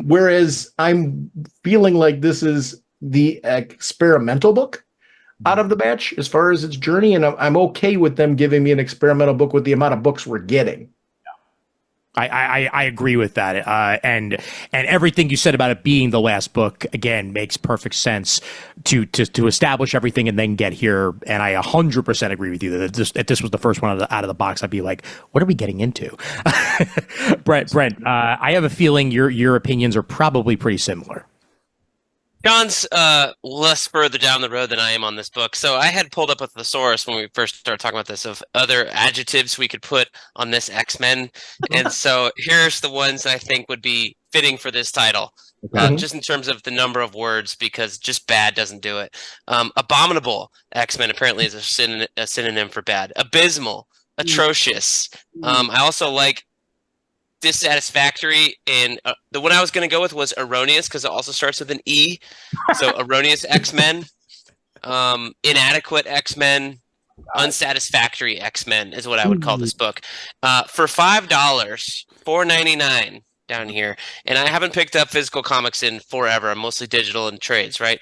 C: Whereas I'm feeling like this is the experimental book out of the batch as far as its journey. And I'm okay with them giving me an experimental book with the amount of books we're getting.
A: I agree with that. And everything you said about it being the last book, again, makes perfect sense to establish everything and then get here. And I 100% agree with you that if this was the first one out of the box, I'd be like, what are we getting into? Brent, I have a feeling your opinions are probably pretty similar.
B: John's less further down the road than I am on this book. So I had pulled up a thesaurus when we first started talking about this of other adjectives we could put on this X-Men. And so here's the ones I think would be fitting for this title, just in terms of the number of words, because just bad doesn't do it. Abominable X-Men apparently is a synonym for bad. Abysmal, atrocious. I also like dissatisfactory, and the one I was going to go with was erroneous because it also starts with an E. So erroneous X-Men, inadequate X-Men, unsatisfactory X-Men is what I would call this book. For $5, $4.99 down here, and I haven't picked up physical comics in forever. I'm mostly digital and trades, right?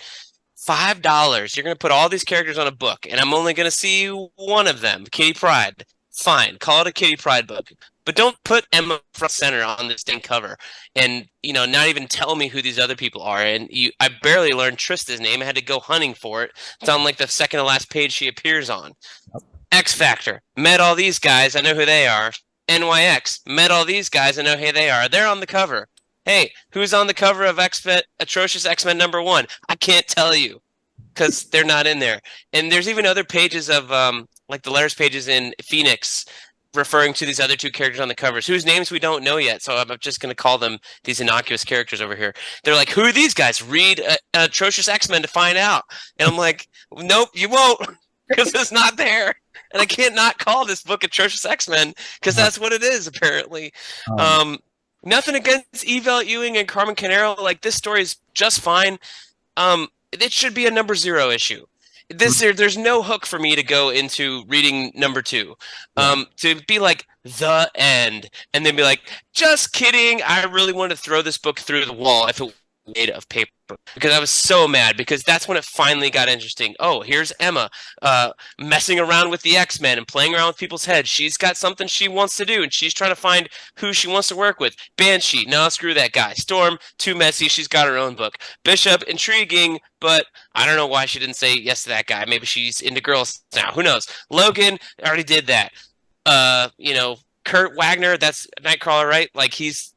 B: $5. You're going to put all these characters on a book, and I'm only going to see one of them, Kitty Pryde. Fine, call it a Kitty Pryde book. But don't put Emma front center on this dang cover, and not even tell me who these other people are. And I barely learned Trista's name. I had to go hunting for it. It's on like the second to last page she appears on. Yep. X Factor, met all these guys. I know who they are. NYX, met all these guys. I know who they are. They're on the cover. Hey, who's on the cover of Atrocious X-Men #1? I can't tell you because they're not in there. And there's even other pages of like the letters pages in Phoenix referring to these other two characters on the covers, whose names we don't know yet. So I'm just going to call them these innocuous characters over here. They're like, who are these guys? Read Atrocious X-Men to find out. And I'm like, nope, you won't, because it's not there. And I can't not call this book Atrocious X-Men, because that's what it is, apparently. Nothing against Ewing and Carmen Canero. Like, this story is just fine. It should be a number 0 issue. There's no hook for me to go into reading number 2. To be like, the end, and then be like, just kidding. I really wanted to throw this book through the wall if it was made of paper, because I was so mad, because that's when it finally got interesting. Oh, here's Emma messing around with the X-Men and playing around with people's heads. She's got something she wants to do, and she's trying to find who she wants to work with. Banshee, no, screw that guy. Storm, too messy. She's got her own book. Bishop, intriguing, but I don't know why she didn't say yes to that guy. Maybe she's into girls now. Who knows? Logan, I already did that. Kurt Wagner, that's Nightcrawler, right? Like, he's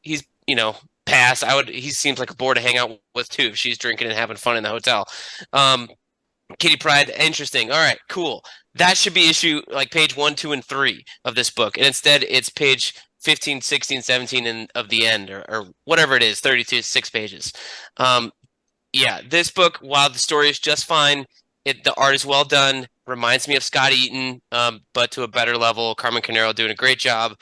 B: pass. He seems like a bore to hang out with too if she's drinking and having fun in the hotel. Kitty Pryde, interesting. All right, cool. That should be issue like page 1, 2, and 3 of this book, and instead it's page 15, 16, 17 of the end, or whatever it is, 32, 6 pages. This book, while the story is just fine, the art is well done. Reminds me of Scott Eaton, but to a better level. Carmen Canero doing a great job.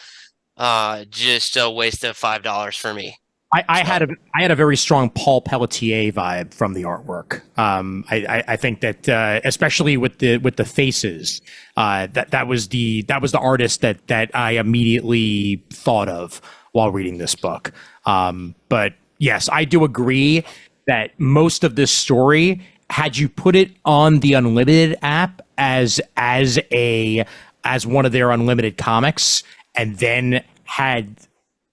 B: Just a waste of $5 for me.
A: I had a very strong Paul Pelletier vibe from the artwork. I think that especially with the faces, that was the artist that I immediately thought of while reading this book. But yes, I do agree that most of this story, had you put it on the Unlimited app as one of their Unlimited comics, and then had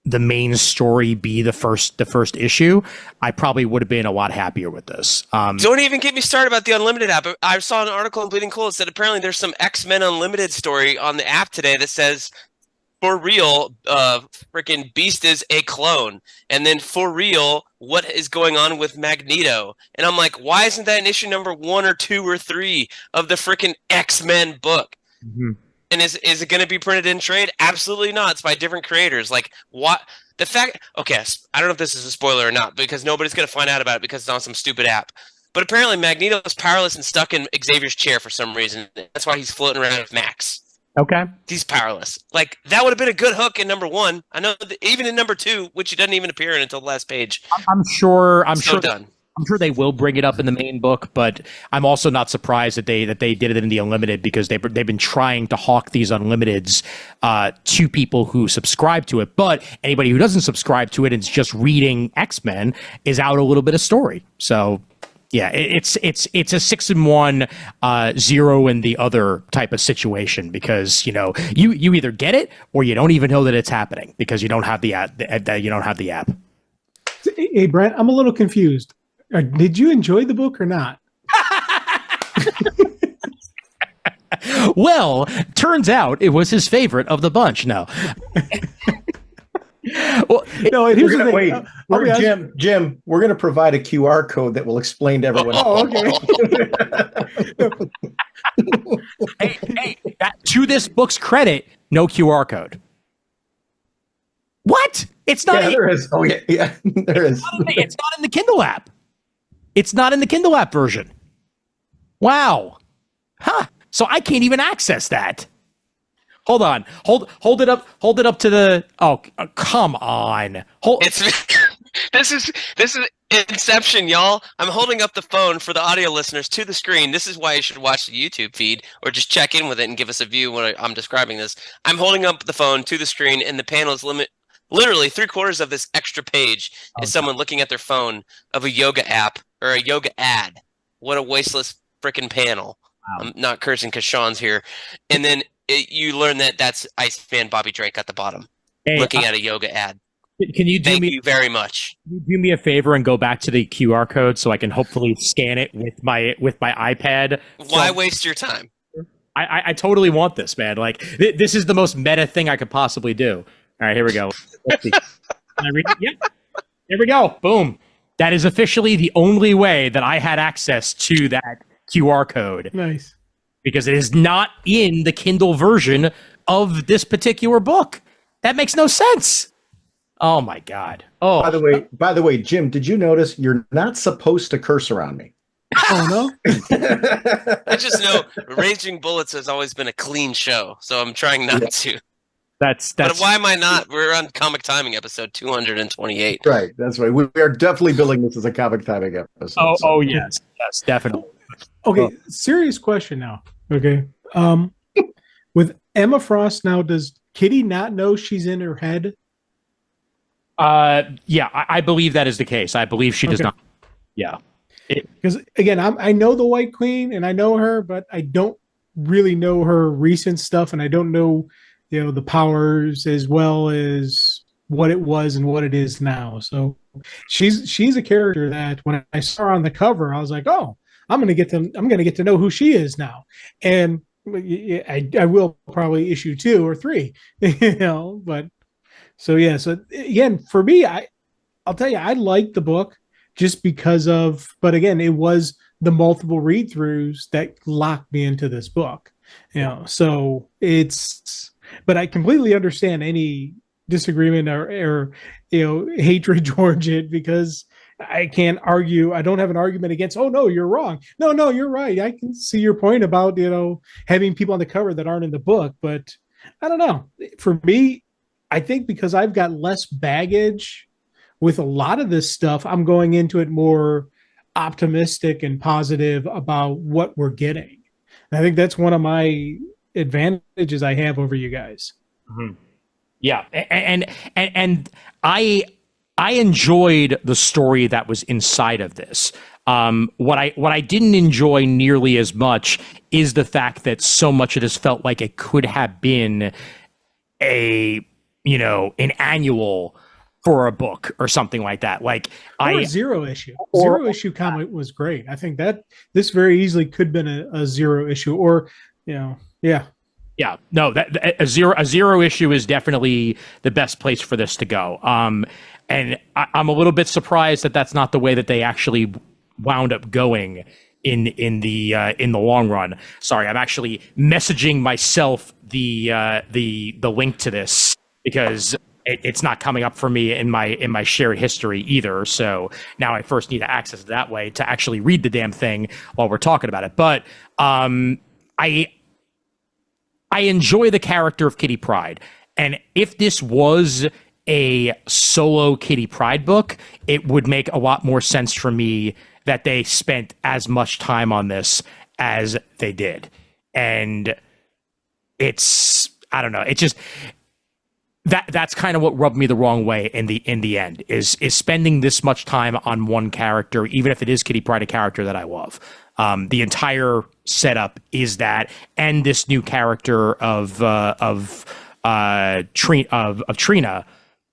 A: the main story be the first issue, I probably would have been a lot happier with this.
B: Don't even get me started about the Unlimited app. I saw an article in Bleeding Cool that said apparently there's some X-Men Unlimited story on the app today that says, for real, freaking Beast is a clone. And then for real, what is going on with Magneto? And I'm like, why isn't that in issue number 1 or 2 or 3 of the freaking X-Men book? Mm-hmm. And is it going to be printed in trade? Absolutely not. It's by different creators. Like, what? The fact... Okay, I don't know if this is a spoiler or not, because nobody's going to find out about it because it's on some stupid app. But apparently Magneto is powerless and stuck in Xavier's chair for some reason. That's why he's floating around with Max.
A: Okay.
B: He's powerless. Like, that would have been a good hook in number 1. I know that even in number 2, which he doesn't even appear in until the last page.
A: I'm sure
B: done.
A: I'm sure they will bring it up in the main book, but I'm also not surprised that they did it in the Unlimited, because they've been trying to hawk these Unlimiteds to people who subscribe to it. But anybody who doesn't subscribe to it and is just reading X-Men is out a little bit of story. So yeah, it's a 6-in-1, 0 in the other type of situation, because you either get it or you don't even know that it's happening because you don't have the app.
D: Hey Brent, I'm a little confused. Did you enjoy the book or not?
A: Well, turns out it was his favorite of the bunch. No.
D: Well, no, here's the thing.
C: Jim, we're going to provide a QR code that will explain to everyone.
D: Oh, okay.
A: Hey, to this book's credit, no QR code. What? It's not.
C: Yeah, there is. Oh, yeah, there is.
A: It's not in the Kindle app. It's not in the Kindle app version. Wow. Huh. So I can't even access that. Hold on. Hold it up. Hold it up to the. Oh, come on.
B: This is Inception, y'all. I'm holding up the phone for the audio listeners to the screen. This is why you should watch the YouTube feed or just check in with it and give us a view when I'm describing this. I'm holding up the phone to the screen, and the panel is literally 3/4 of this extra page is someone looking at their phone of a yoga app or a yoga ad. What a wasteless freaking panel. Wow. I'm not cursing because Sean's here. And then you learn that that's Iceman Bobby Drake at the bottom, looking at a yoga ad.
A: Can you
B: Thank you very much.
A: Can you do me a favor and go back to the QR code so I can hopefully scan it with my iPad?
B: Why waste your time?
A: I totally want this, man. Like, this is the most meta thing I could possibly do. All right, here we go. Let's see. Can I read it? Yep. There we go. Boom. That is officially the only way that I had access to that QR code.
D: Nice.
A: Because it is not in the Kindle version of this particular book. That makes no sense. Oh my God. Oh,
C: By the way, Jim, did you notice you're not supposed to curse around me?
D: Oh no.
B: I just know Raging Bullets has always been a clean show, so I'm trying not to.
A: that's
B: But why am I not? We're on Comic Timing episode 228.
C: Right. That's right. We are definitely billing this as a comic timing episode.
A: Oh yes, definitely.
D: Okay, serious question now. Okay. With Emma Frost now, does Kitty not know she's in her head?
A: Yeah, I believe that is the case. I believe she does not. Yeah.
D: Because again, I know the White Queen and I know her, but I don't really know her recent stuff, and I don't know, the powers as well as what it was and what it is now. So she's a character that when I saw her on the cover, I was like, oh, I'm gonna get to know who she is now, and I will probably issue 2 or 3, but so yeah. So again, for me, I'll tell you, I liked the book just because of, but again, it was the multiple read throughs that locked me into this book, so but I completely understand any disagreement or hatred towards it, because I can't argue. I don't have an argument against, oh no, you're wrong. No, you're right. I can see your point about, having people on the cover that aren't in the book, but I don't know. For me, I think because I've got less baggage with a lot of this stuff, I'm going into it more optimistic and positive about what we're getting. And I think that's one of my advantages I have over you guys.
A: Mm-hmm. Yeah, and I enjoyed the story that was inside of this. What I didn't enjoy nearly as much is the fact that so much of this felt like it could have been an annual for a book or something like that. Like
D: a zero issue comic was great. I think that this very easily could have been a zero issue, or yeah.
A: Yeah, no, that a zero issue is definitely the best place for this to go. And I'm a little bit surprised that that's not the way that they actually wound up going in the long run. Sorry, I'm actually messaging myself the link to this because it's not coming up for me in my shared history either. So now I first need to access it that way to actually read the damn thing while we're talking about it. But I enjoy the character of Kitty Pryde. And if this was a solo Kitty Pryde book, it would make a lot more sense for me that they spent as much time on this as they did. And I don't know, it's just that's kind of what rubbed me the wrong way in the end is spending this much time on one character, even if it is Kitty Pryde, a character that I love. The entire setup is that, and this new character of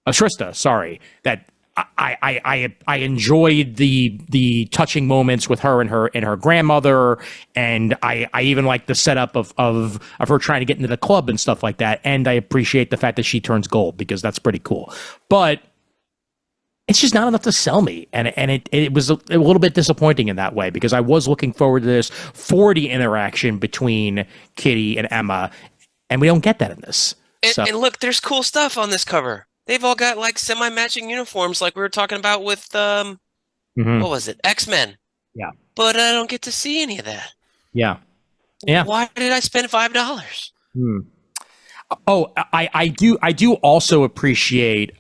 A: Trista. Sorry, that I enjoyed the touching moments with her and her grandmother, and I even like the setup of her trying to get into the club and stuff like that. And I appreciate the fact that she turns gold, because that's pretty cool. But it's just not enough to sell me, and it was a little bit disappointing in that way, because I was looking forward to this 40 interaction between Kitty and Emma, and we don't get that in this.
B: And look, there's cool stuff on this cover. They've all got like semi-matching uniforms, like we were talking about with what was it, X-Men?
A: Yeah,
B: but I don't get to see any of that.
A: Yeah.
B: Why did I spend $5?
A: Oh, I do also appreciate,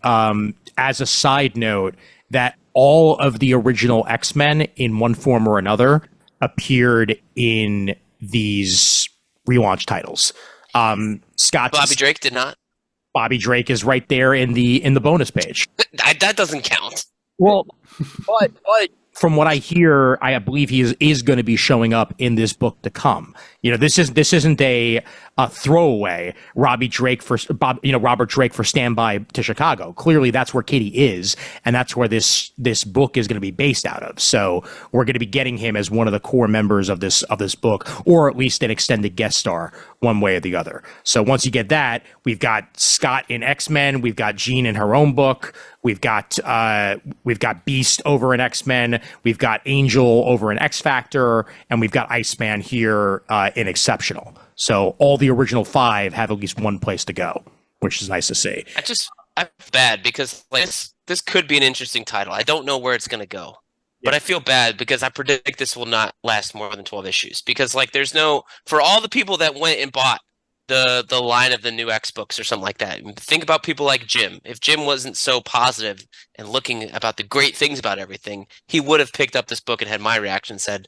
A: as a side note, that all of the original X-Men in one form or another appeared in these relaunch titles.
B: Bobby Drake did not.
A: Bobby Drake is right there in the bonus page.
B: That doesn't count.
A: Well, but from what I hear, I believe he is going to be showing up in this book to come. This isn't a throwaway Robert Drake for Standby to Chicago. Clearly, that's where Kitty is, and that's where this book is going to be based out of. So we're going to be getting him as one of the core members of this book, or at least an extended guest star, one way or the other. So once you get that, we've got Scott in X-Men, we've got Jean in her own book, We've got Beast over in X-Men. We've got Angel over in X Factor, and we've got Iceman here in Exceptional. So all the original 5 have at least one place to go, which is nice to see.
B: I feel bad because like this could be an interesting title. I don't know where it's going to go. But I feel bad because I predict this will not last more than 12 issues. Because like there's no, for all the people that went and bought the line of the new X books or something like that. Think about people like Jim. If Jim wasn't so positive and looking about the great things about everything, he would have picked up this book and had my reaction and said,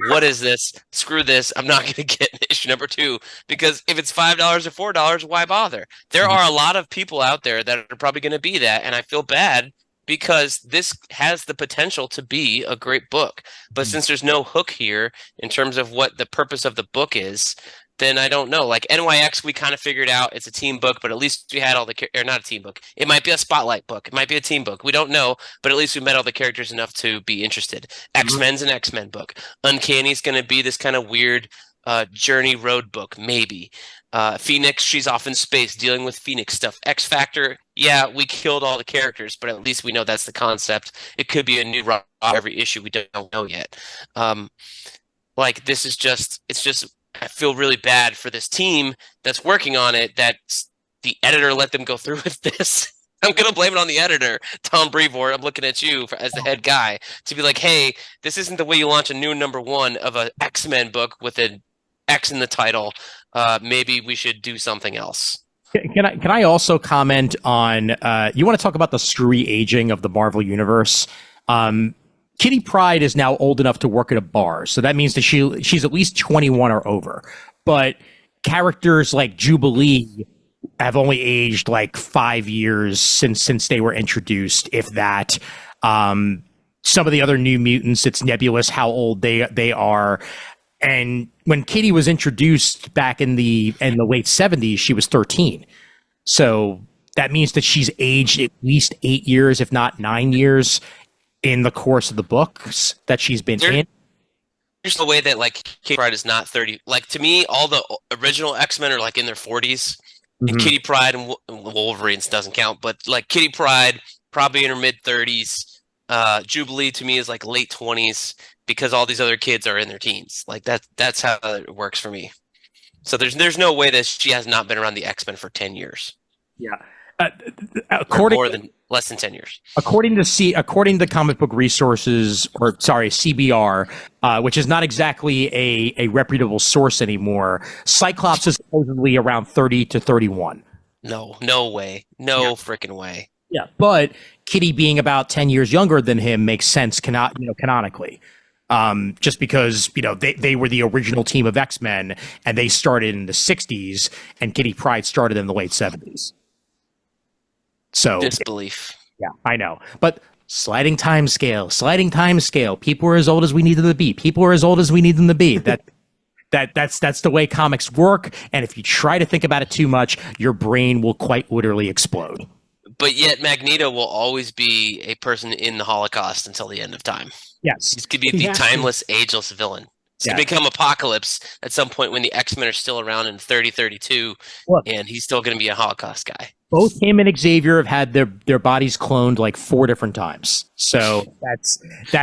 B: what is this? Screw this. I'm not going to get issue number 2 because if it's $5 or $4, why bother? There are a lot of people out there that are probably going to be that. And I feel bad because this has the potential to be a great book. But since there's no hook here in terms of what the purpose of the book is, then I don't know. Like NYX, we kind of figured out it's a team book, but at least we had all the or not a team book. It might be a spotlight book. It might be a team book. We don't know, but at least we met all the characters enough to be interested. X-Men's an X-Men book. Uncanny's going to be this kind of weird journey road book, maybe. Phoenix, she's off in space dealing with Phoenix stuff. X Factor, yeah, we killed all the characters, but at least we know that's the concept. It could be a new route every issue. We don't know yet. Like this is just, it's just, I feel really bad for this team that's working on it, that the editor let them go through with this. I'm going to blame it on the editor, Tom Brevoort. I'm looking at you as the head guy to be like, hey, this isn't the way you launch a new number 1 of an X-Men book with an X in the title. Maybe we should do something else.
A: Can I also comment on, you want to talk about the screwy aging of the Marvel Universe? Kitty Pryde is now old enough to work at a bar, so that means that she's at least 21 or over. But characters like Jubilee have only aged like 5 years since they were introduced, if that. Some of the other New Mutants, it's nebulous how old they are. And when Kitty was introduced back in the late 70s, she was 13. So that means that she's aged at least 8 years, if not 9 years, in the course of the books that she's been in.
B: There's no way that like Kitty Pryde is not 30. Like to me, all the original X-Men are like in their 40s. And Kitty Pryde and Wolverines doesn't count, but like Kitty Pryde probably in her mid 30s. Jubilee to me is like late 20s because all these other kids are in their teens. Like that's how it works for me. So there's no way that she has not been around the X-Men for 10 years.
A: Yeah.
B: Less than 10 years.
A: According to Comic Book Resources, CBR, which is not exactly a reputable source anymore, Cyclops is supposedly around 30 to 31.
B: No way. Freaking way.
A: Yeah, but Kitty being about 10 years younger than him makes sense canonically. Just because, they were the original team of X-Men and they started in the 60s and Kitty Pryde started in the late 70s. So
B: disbelief.
A: Yeah, I know. But sliding time scale. People are as old as we need them to be. That's the way comics work. And if you try to think about it too much, your brain will quite literally explode.
B: But yet Magneto will always be a person in the Holocaust until the end of time.
A: Yes.
B: He's going to be the timeless, ageless villain. He's going to become Apocalypse at some point when the X-Men are still around in 3032, and he's still going to be a Holocaust guy.
A: Both him and Xavier have had their bodies cloned like 4 different times. So that's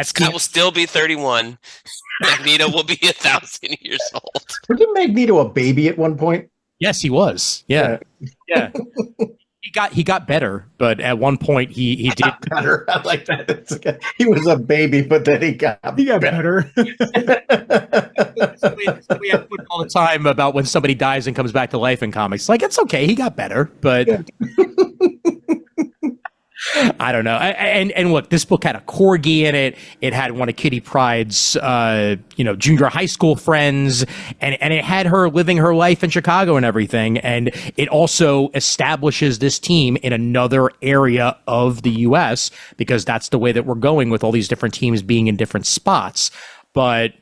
B: Scott will still be 31. Magneto will be 1,000 years old.
C: Wasn't Magneto a baby at one point?
A: Yes, he was. Yeah. He got better, but at one point he did
C: better. I like that. He was a baby, but then he got better.
A: We have all the time about when somebody dies and comes back to life in comics. Like, it's okay, he got better, but I don't know. And look, this book had a corgi in it. It had one of Kitty Pryde's, junior high school friends, and it had her living her life in Chicago and everything. And it also establishes this team in another area of the U.S. because that's the way that we're going with all these different teams being in different spots. But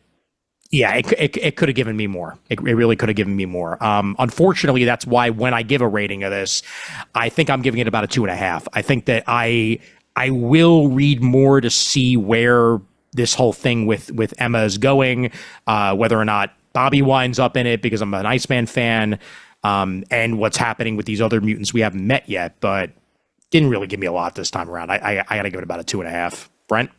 A: yeah, it could have given me more. It really could have given me more. Unfortunately, that's why when I give a rating of this, I think I'm giving it about a 2.5. I think that I will read more to see where this whole thing with Emma is going, whether or not Bobby winds up in it because I'm an Iceman fan, and what's happening with these other mutants we haven't met yet. But didn't really give me a lot this time around. I got to give it about a 2.5. Brent?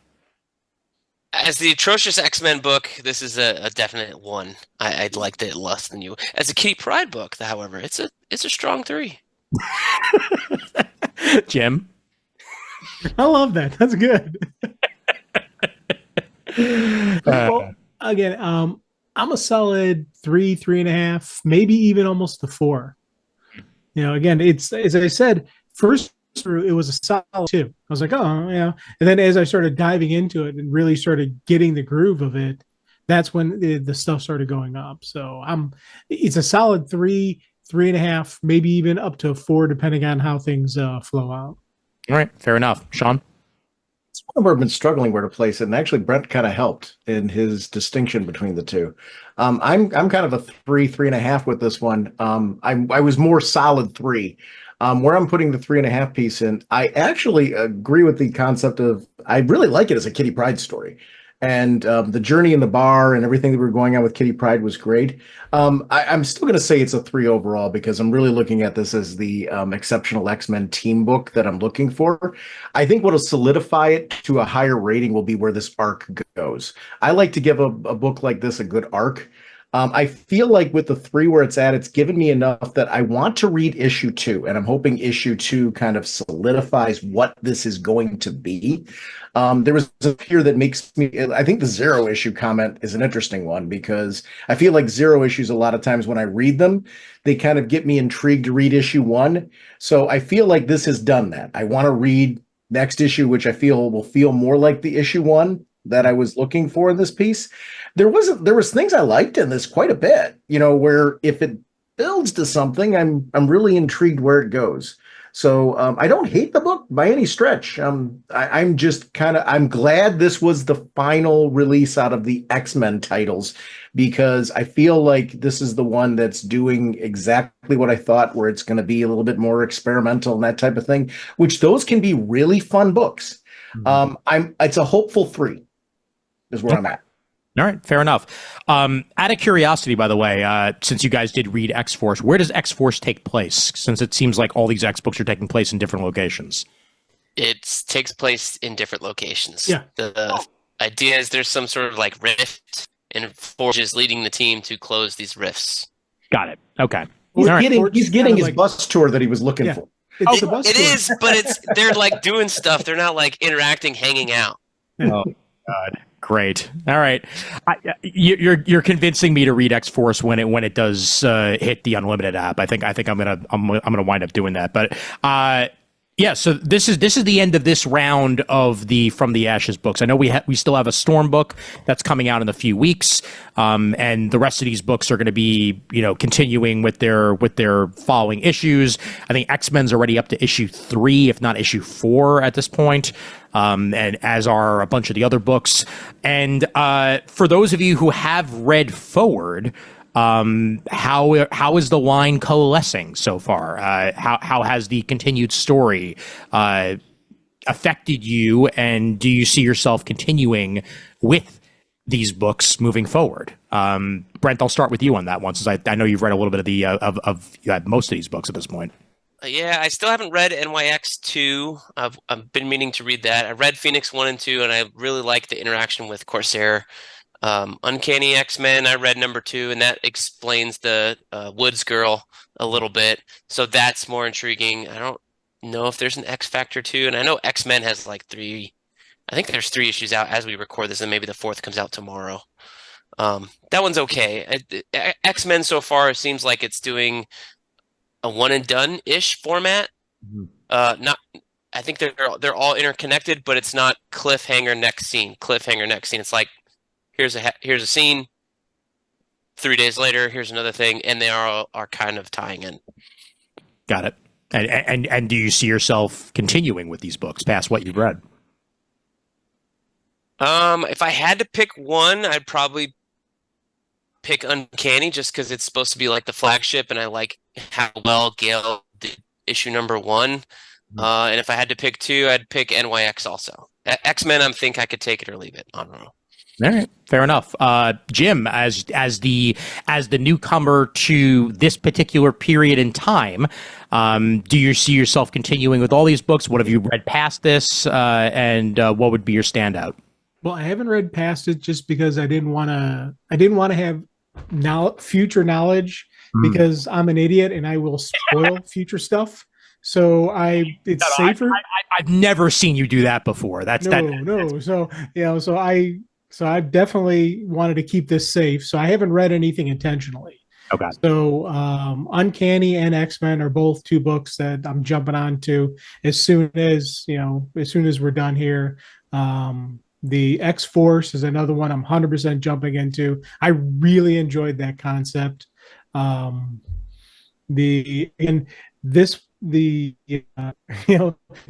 B: As the atrocious X-Men book, this is a definite 1. I liked it less than you. As a Kitty Pryde book, however, it's a strong 3.
A: Jim?
D: I love that. That's good. Well, again, I'm a solid 3.5, maybe even almost a 4. Again, it's, as I said, first through, it was a solid 2. I was like, oh, yeah. And then as I started diving into it and really started getting the groove of it, that's when the stuff started going up. So it's a solid 3.5, maybe even up to 4, depending on how things flow out.
A: All right, fair enough. Sean?
C: It's one where I've been struggling where to place it, and actually Brent kind of helped in his distinction between the two. I'm kind of a 3.5 with this one. I was more solid 3. Where I'm putting the 3.5 piece in, I actually agree with the concept of, I really like it as a Kitty Pryde story. And the journey in the bar and everything that we were going on with Kitty Pryde was great. I'm still going to say it's a 3 overall because I'm really looking at this as the exceptional X-Men team book that I'm looking for. I think what will solidify it to a higher rating will be where this arc goes. I like to give a book like this a good arc. I feel like with the 3 where it's at, it's given me enough that I want to read issue 2, and I'm hoping issue 2 kind of solidifies what this is going to be. There was a here that makes me, I think the 0 issue comment is an interesting one because I feel like 0 issues, a lot of times when I read them, they kind of get me intrigued to read issue 1. So I feel like this has done that. I want to read next issue, which I feel will feel more like the issue 1 that I was looking for in this piece. There was things I liked in this quite a bit, where if it builds to something, I'm really intrigued where it goes. So I don't hate the book by any stretch. I'm just I'm glad this was the final release out of the X-Men titles because I feel like this is the one that's doing exactly what I thought, where it's going to be a little bit more experimental and that type of thing, which those can be really fun books. It's a hopeful 3 is where I'm at.
A: All right, fair enough. Out of curiosity, by the way, since you guys did read X-Force, where does X-Force take place? Since it seems like all these X books are taking place in different locations.
B: It takes place in different locations.
D: Yeah.
B: The idea is there's some sort of like rift, and Forge is leading the team to close these rifts.
A: Got it. Okay.
C: He's getting his bus tour that he was looking for.
B: It is, but they're like doing stuff. They're not like interacting, hanging out.
A: Oh God. Great. All right. You're convincing me to read X-Force when it does hit the Unlimited app. I think I'm gonna wind up doing that. But yeah. So this is the end of this round of the From the Ashes books. I know we still have a Storm book that's coming out in a few weeks, and the rest of these books are going to be continuing with their following issues. I think X-Men's already up to issue 3, if not issue 4 at this point. And as are a bunch of the other books. And for those of you who have read forward, how is the line coalescing so far? How has the continued story affected you, and do you see yourself continuing with these books moving forward? Brent, I'll start with you on that one, since I know you've read a little bit of the of most of these books at this point.
B: Yeah, I still haven't read NYX 2. I've been meaning to read that. I read Phoenix 1 and 2, and I really like the interaction with Corsair. Uncanny X-Men, I read number 2, and that explains the Woods girl a little bit. So that's more intriguing. I don't know if there's an X Factor 2, and I know X-Men has like 3. I think there's 3 issues out as we record this, and maybe the 4th comes out tomorrow. That one's okay. X-Men so far seems like it's doing a one and done ish format. Not, I think they're all interconnected, but it's not cliffhanger next scene. It's like here's a scene. 3 days later, here's another thing, and they are kind of tying in.
A: Got it. And do you see yourself continuing with these books past what you've read?
B: If I had to pick one, I'd probably pick Uncanny, just because it's supposed to be like the flagship, and I like how well Gail did issue number 1. And if I had to pick 2, I'd pick NYX also. X-Men, I think I could take it or leave it. I don't know.
A: All right, fair enough. Jim, as the newcomer to this particular period in time, do you see yourself continuing with all these books? What have you read past this, and what would be your standout?
D: Well, I haven't read past it just because I didn't want to. I didn't want to have future knowledge because I'm an idiot and I will spoil future stuff. So it's safer.
A: I've never seen you do that before.
D: No. So so I definitely wanted to keep this safe. So I haven't read anything intentionally.
A: Okay.
D: So Uncanny and X-Men are both two books that I'm jumping on to as soon as we're done here. The X-Force is another one I'm 100% jumping into. I really enjoyed that concept. The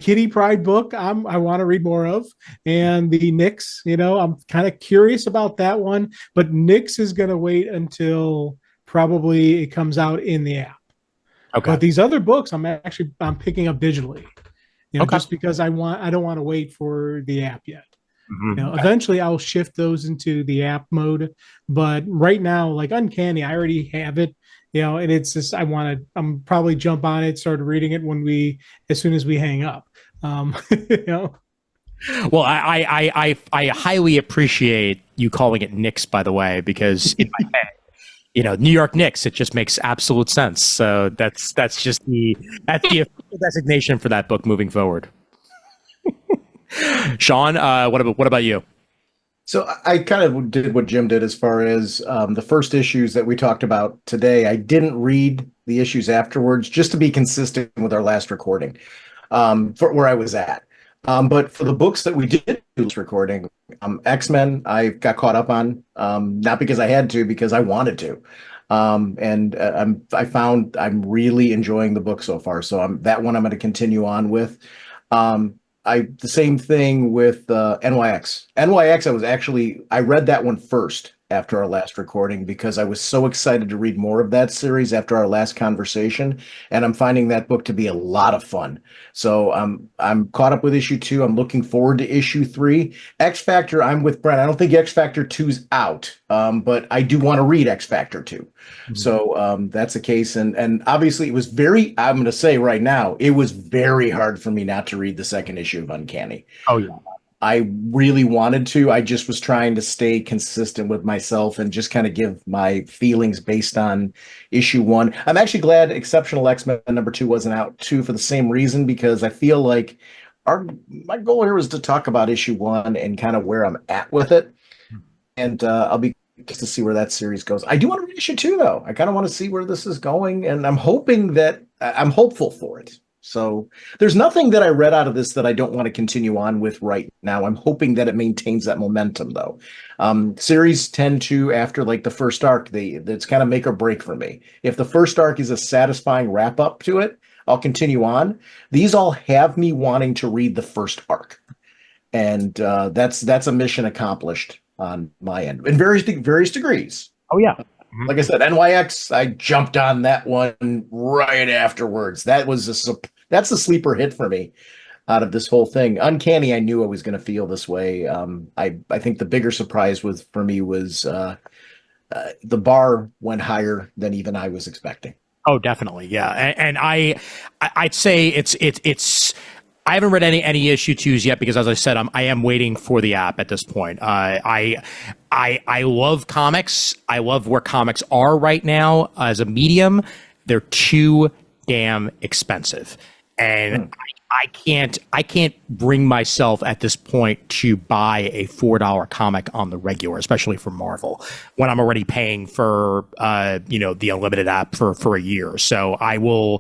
D: Kitty Pride book I want to read more of, and the Nyx, I'm kind of curious about that one, but Nyx is going to wait until probably it comes out in the app.
A: Okay.
D: But these other books I'm picking up digitally,
A: Okay.
D: just because I don't want to wait for the app yet.
A: Mm-hmm.
D: Eventually I'll shift those into the app mode, but right now, like Uncanny, I already have it, and it's just I'm probably jump on it, start reading it as soon as we hang up.
A: Well, I highly appreciate you calling it Knicks, by the way, because in my head, New York Knicks, it just makes absolute sense. So that's just the official designation for that book moving forward. Sean, what about you?
C: So I kind of did what Jim did as far as the first issues that we talked about today. I didn't read the issues afterwards just to be consistent with our last recording for where I was at. But for the books that we did do this recording, X-Men, I got caught up on, not because I had to, because I wanted to. I found I'm really enjoying the book so far. So that one I'm going to continue on with. The same thing with NYX. NYX, I read that one first after our last recording because I was so excited to read more of that series after our last conversation, and I'm finding that book to be a lot of fun. So I'm caught up with issue 2. I'm looking forward to issue 3. X Factor, I'm with Brent. I don't think X Factor 2's out, but I do want to read X Factor 2. Mm-hmm. So that's the case. And obviously it was I'm going to say right now, it was very hard for me not to read the second issue of Uncanny.
A: Oh, yeah.
C: I really wanted to. I just was trying to stay consistent with myself and just kind of give my feelings based on issue 1. I'm actually glad Exceptional X-Men number 2 wasn't out too, for the same reason, because I feel like my goal here was to talk about issue 1 and kind of where I'm at with it. And I'll be just to see where that series goes. I do want to read issue 2 though. I kind of want to see where this is going, and I'm hopeful for it. So there's nothing that I read out of this that I don't want to continue on with right now. I'm hoping that it maintains that momentum, though. Series tend to, after like the first arc, it's kind of make or break for me. If the first arc is a satisfying wrap up to it, I'll continue on. These all have me wanting to read the first arc, and that's a mission accomplished on my end in various degrees.
A: Oh yeah.
C: Like I said, NYX, I jumped on that one right afterwards. That's a sleeper hit for me out of this whole thing. Uncanny, I knew I was going to feel this way. I think the bigger surprise for me was the bar went higher than even I was expecting.
A: Oh, definitely, yeah. And I'd say it's. I haven't read any issue 2s yet because, as I said, I am waiting for the app at this point. I love comics. I love where comics are right now as a medium. They're too damn expensive, and I can't bring myself at this point to buy a $4 comic on the regular, especially for Marvel, when I'm already paying for the Unlimited app for a year. So I'm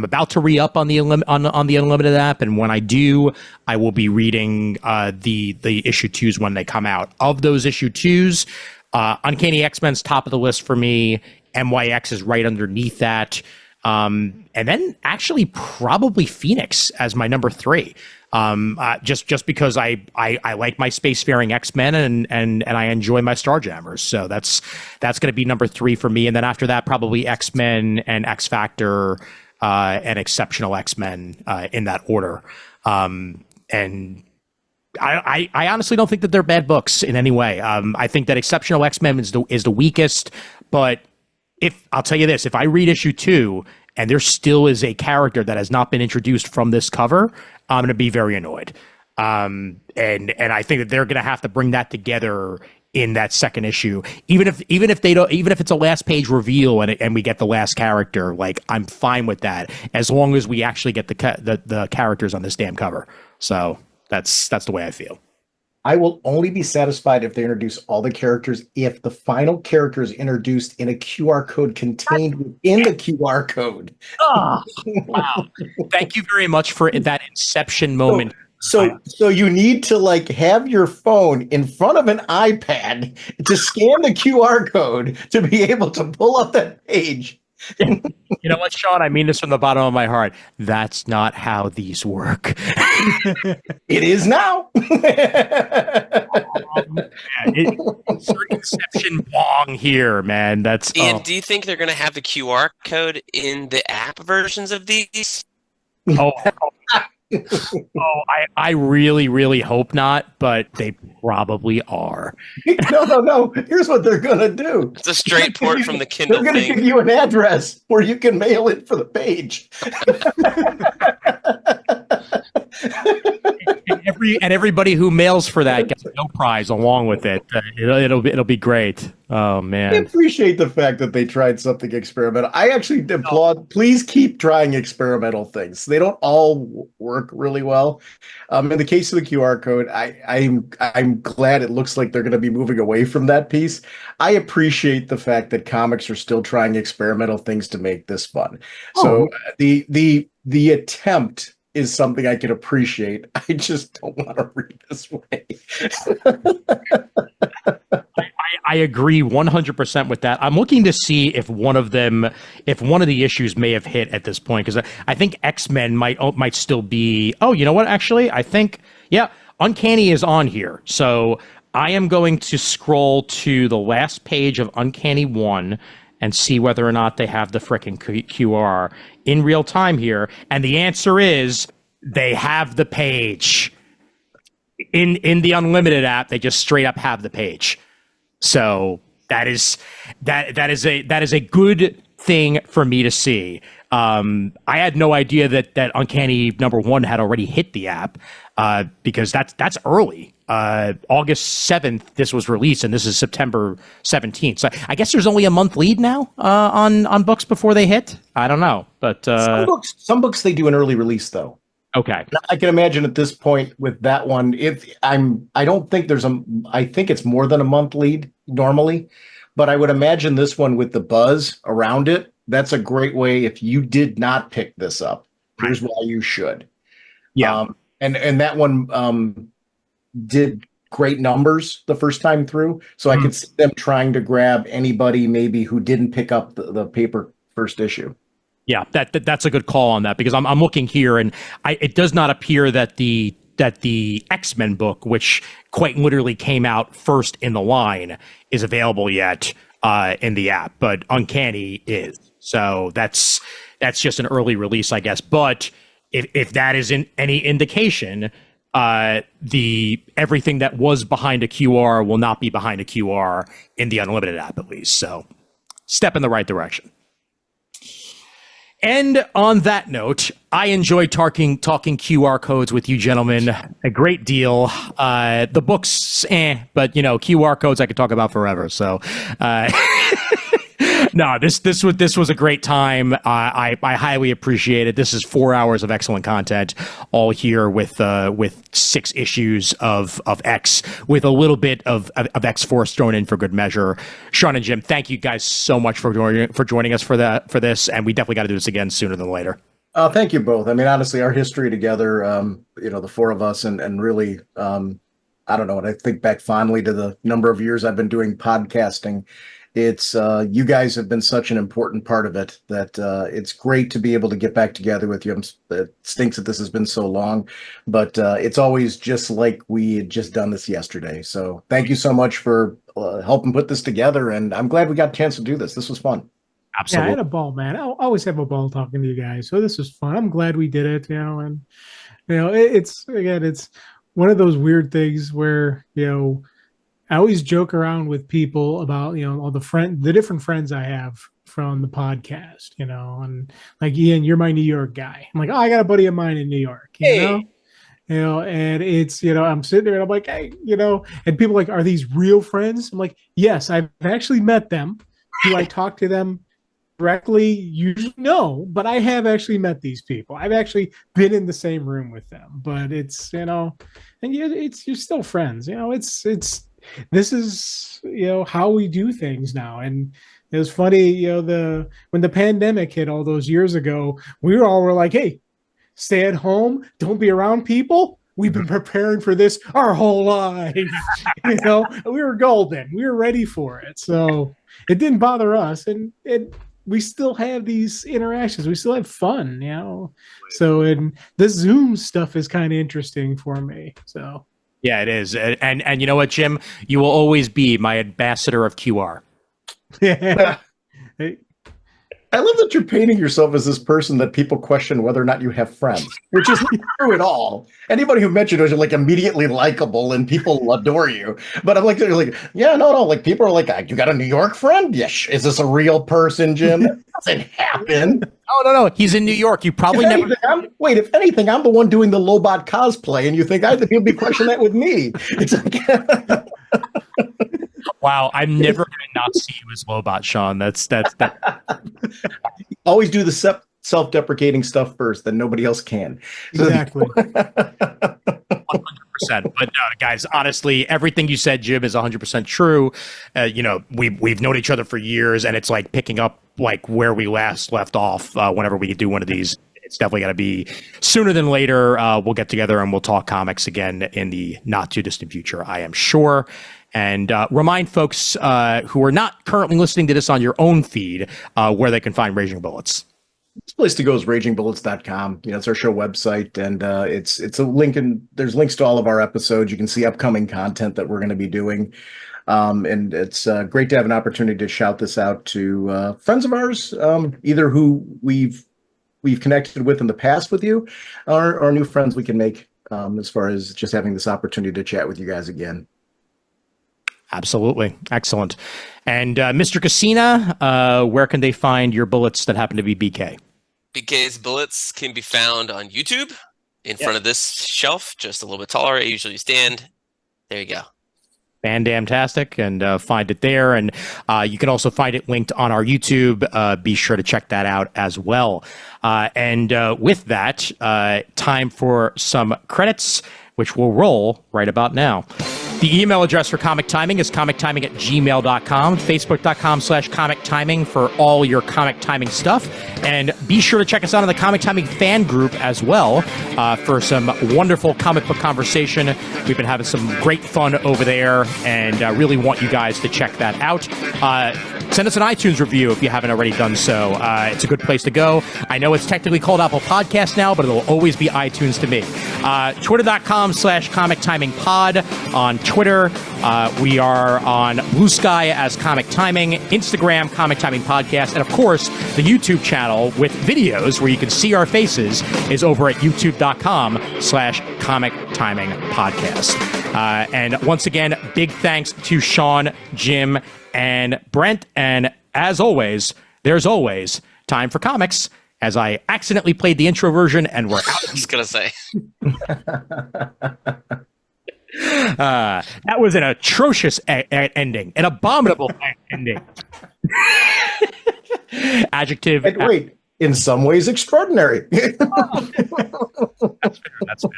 A: about to re-up on the Unlimited app, and when I do, I will be reading the issue 2s when they come out. Of those issue 2s, Uncanny X-Men's top of the list for me. MYX is right underneath that. And then actually probably Phoenix as my number 3. Just because I like my spacefaring X-Men and I enjoy my Starjammers. So that's going to be number 3 for me. And then after that, probably X-Men and X Factor, and Exceptional X-Men, in that order. And I honestly don't think that they're bad books in any way. I think that Exceptional X-Men is the weakest, but if I'll tell you this, if I read issue 2 and there still is a character that has not been introduced from this cover, I'm going to be very annoyed. And I think that they're going to have to bring that together in that second issue, even if it's a last page reveal and we get the last character, like I'm fine with that as long as we actually get the characters on this damn cover. So that's the way I feel.
C: I will only be satisfied if they introduce all the characters if the final character is introduced in a QR code contained within the QR code.
A: Oh, wow. Thank you very much for that inception moment.
C: So you need to like have your phone in front of an iPad to scan the QR code to be able to pull up that page.
A: You know what, Sean? I mean this from the bottom of my heart. That's not how these work.
C: It is now.
A: Insert Inception bong here, man. That's.
B: Ian, do you think they're going to have the QR code in the app versions of these?
A: Oh, I really, really hope not, but they probably are.
C: No. Here's what they're going to do.
B: It's a straight port from the Kindle
C: They're going to give you an address where you can mail it for the page.
A: and everybody who mails for that gets no prize along with it. It'll be great. Oh man!
C: I appreciate the fact that they tried something experimental. I actually applaud. Please keep trying experimental things. They don't all work really well. In the case of the QR code, I'm glad it looks like they're going to be moving away from that piece. I appreciate the fact that comics are still trying experimental things to make this fun. So the attempt is something I can appreciate. I just don't want to read this way.
A: I agree 100% with that. I'm looking to see if one of the issues may have hit at this point, because I think X-Men might still be. Oh, you know what? Actually, I think Uncanny is on here. So I am going to scroll to the last page of Uncanny 1 and see whether or not they have the frickin' QR in real time here. And the answer is they have the page. In the Unlimited app, they just straight up have the page. So that is a good thing for me to see. I had no idea that Uncanny #1 had already hit the app, because that's early. August 7th, this was released, and this is September 17th. So I guess there's only a month lead now on books before they hit. I don't know, but
C: some books they do an early release though.
A: Okay,
C: I can imagine at this point with that one, I don't think I think it's more than a month lead normally, but I would imagine this one with the buzz around it. That's a great way. If you did not pick this up, here's why you should.
A: Yeah,
C: and that one did great numbers the first time through, so I could see them trying to grab anybody maybe who didn't pick up the paper first issue.
A: Yeah, that's a good call on that, because I'm looking here, and it does not appear that the X-Men book, which quite literally came out first in the line, is available yet in the app, but Uncanny is. So that's just an early release, I guess. But if that is any indication, everything that was behind a QR will not be behind a QR in the Unlimited app, at least. So step in the right direction. And on that note, I enjoyed talking QR codes with you gentlemen a great deal. The books, but QR codes I could talk about forever. So, no, this was a great time. I highly appreciate it. This is 4 hours of excellent content, all here with 6 issues of X, with a little bit of X-Force thrown in for good measure. Sean and Jim, thank you guys so much for joining us for this, and we definitely got to do this again sooner than later.
C: Thank you both. I mean, honestly, our history together, the four of us, and really, I don't know, when I think back fondly to the number of years I've been doing podcasting, it's you guys have been such an important part of it that it's great to be able to get back together with you. It stinks that this has been so long, but it's always just like we had just done this yesterday. So thank you so much for helping put this together, and I'm glad we got a chance to do this. This was fun.
A: Absolutely.
D: Yeah, I had a ball, man. I always have a ball talking to you guys. So this was fun. I'm glad we did it, and it's one of those weird things where, I always joke around with people about, all the different friends I have from the podcast, and like, Ian, you're my New York guy. I'm like, oh, I got a buddy of mine in New York, and it's, I'm sitting there and I'm like, hey, and people are like, are these real friends? I'm like, yes, I've actually met them. Do I talk to them directly? Usually no, but I have actually met these people. I've actually been in the same room with them, but it's, and you're still friends, this is, how we do things now. And it was funny, when the pandemic hit all those years ago, were like, hey, stay at home, don't be around people. We've been preparing for this our whole life. We were golden. We were ready for it. So it didn't bother us. And we still have these interactions. We still have fun, So, and the Zoom stuff is kind of interesting for me. So,
A: yeah, it is. And you know what, Jim? You will always be my ambassador of QR.
D: Yeah.
C: I love that you're painting yourself as this person that people question whether or not you have friends, which isn't true at all. Anybody who met you knows you're like immediately likable and people adore you. But I'm like, they're like, yeah, no. Like people are like, you got a New York friend? Yes. Is this a real person, Jim? That doesn't happen.
A: No. He's in New York. You probably never.
C: If anything, I'm the one doing the Lobot cosplay, and you think people be questioning that with me? It's like.
A: Wow, I'm never going to not see you as Lobot, Sean. That's
C: Always do the self-deprecating stuff first, then nobody else can.
D: Exactly.
A: 100%. But no, guys, honestly, everything you said, Jim, is 100% true. We've known each other for years, and it's like picking up like where we last left off. Whenever we do one of these, it's definitely got to be sooner than later. We'll get together and we'll talk comics again in the not too distant future, I am sure. And remind folks who are not currently listening to this on your own feed where they can find Raging Bullets.
C: This place to go is ragingbullets.com. It's our show website, and it's a link, and there's links to all of our episodes. You can see upcoming content that we're going to be doing. And it's great to have an opportunity to shout this out to friends of ours, either who we've connected with in the past with you, or new friends we can make as far as just having this opportunity to chat with you guys again.
A: Absolutely. Excellent. And Mr. Casina, where can they find your bullets that happen to be BK?
B: BK's bullets can be found on YouTube in front of this shelf, just a little bit taller. I usually stand. There you go.
A: Fantastic, and find it there. And you can also find it linked on our YouTube. Be sure to check that out as well. And with that, time for some credits, which will roll right about now. The email address for Comic Timing is comictiming@gmail.com, facebook.com/Comic Timing for all your Comic Timing stuff. And be sure to check us out on the Comic Timing fan group as well for some wonderful comic book conversation. We've been having some great fun over there, and really want you guys to check that out. Send us an iTunes review if you haven't already done so. It's a good place to go. I know it's technically called Apple Podcast now, but it'll always be iTunes to me. Twitter.com/Comic Timing Pod on Twitter. We are on Blue Sky as Comic Timing, Instagram, Comic Timing Podcast, and of course, the YouTube channel with videos where you can see our faces is over at youtube.com/Comic Timing Podcast. And once again, big thanks to Sean, Jim, and Brent. And as always, there's always time for comics, as I accidentally played the intro version and we're out.
B: I was going to say.
A: That was an atrocious ending, an abominable ending. Adjective.
C: And wait, in some ways extraordinary.
A: That's fair.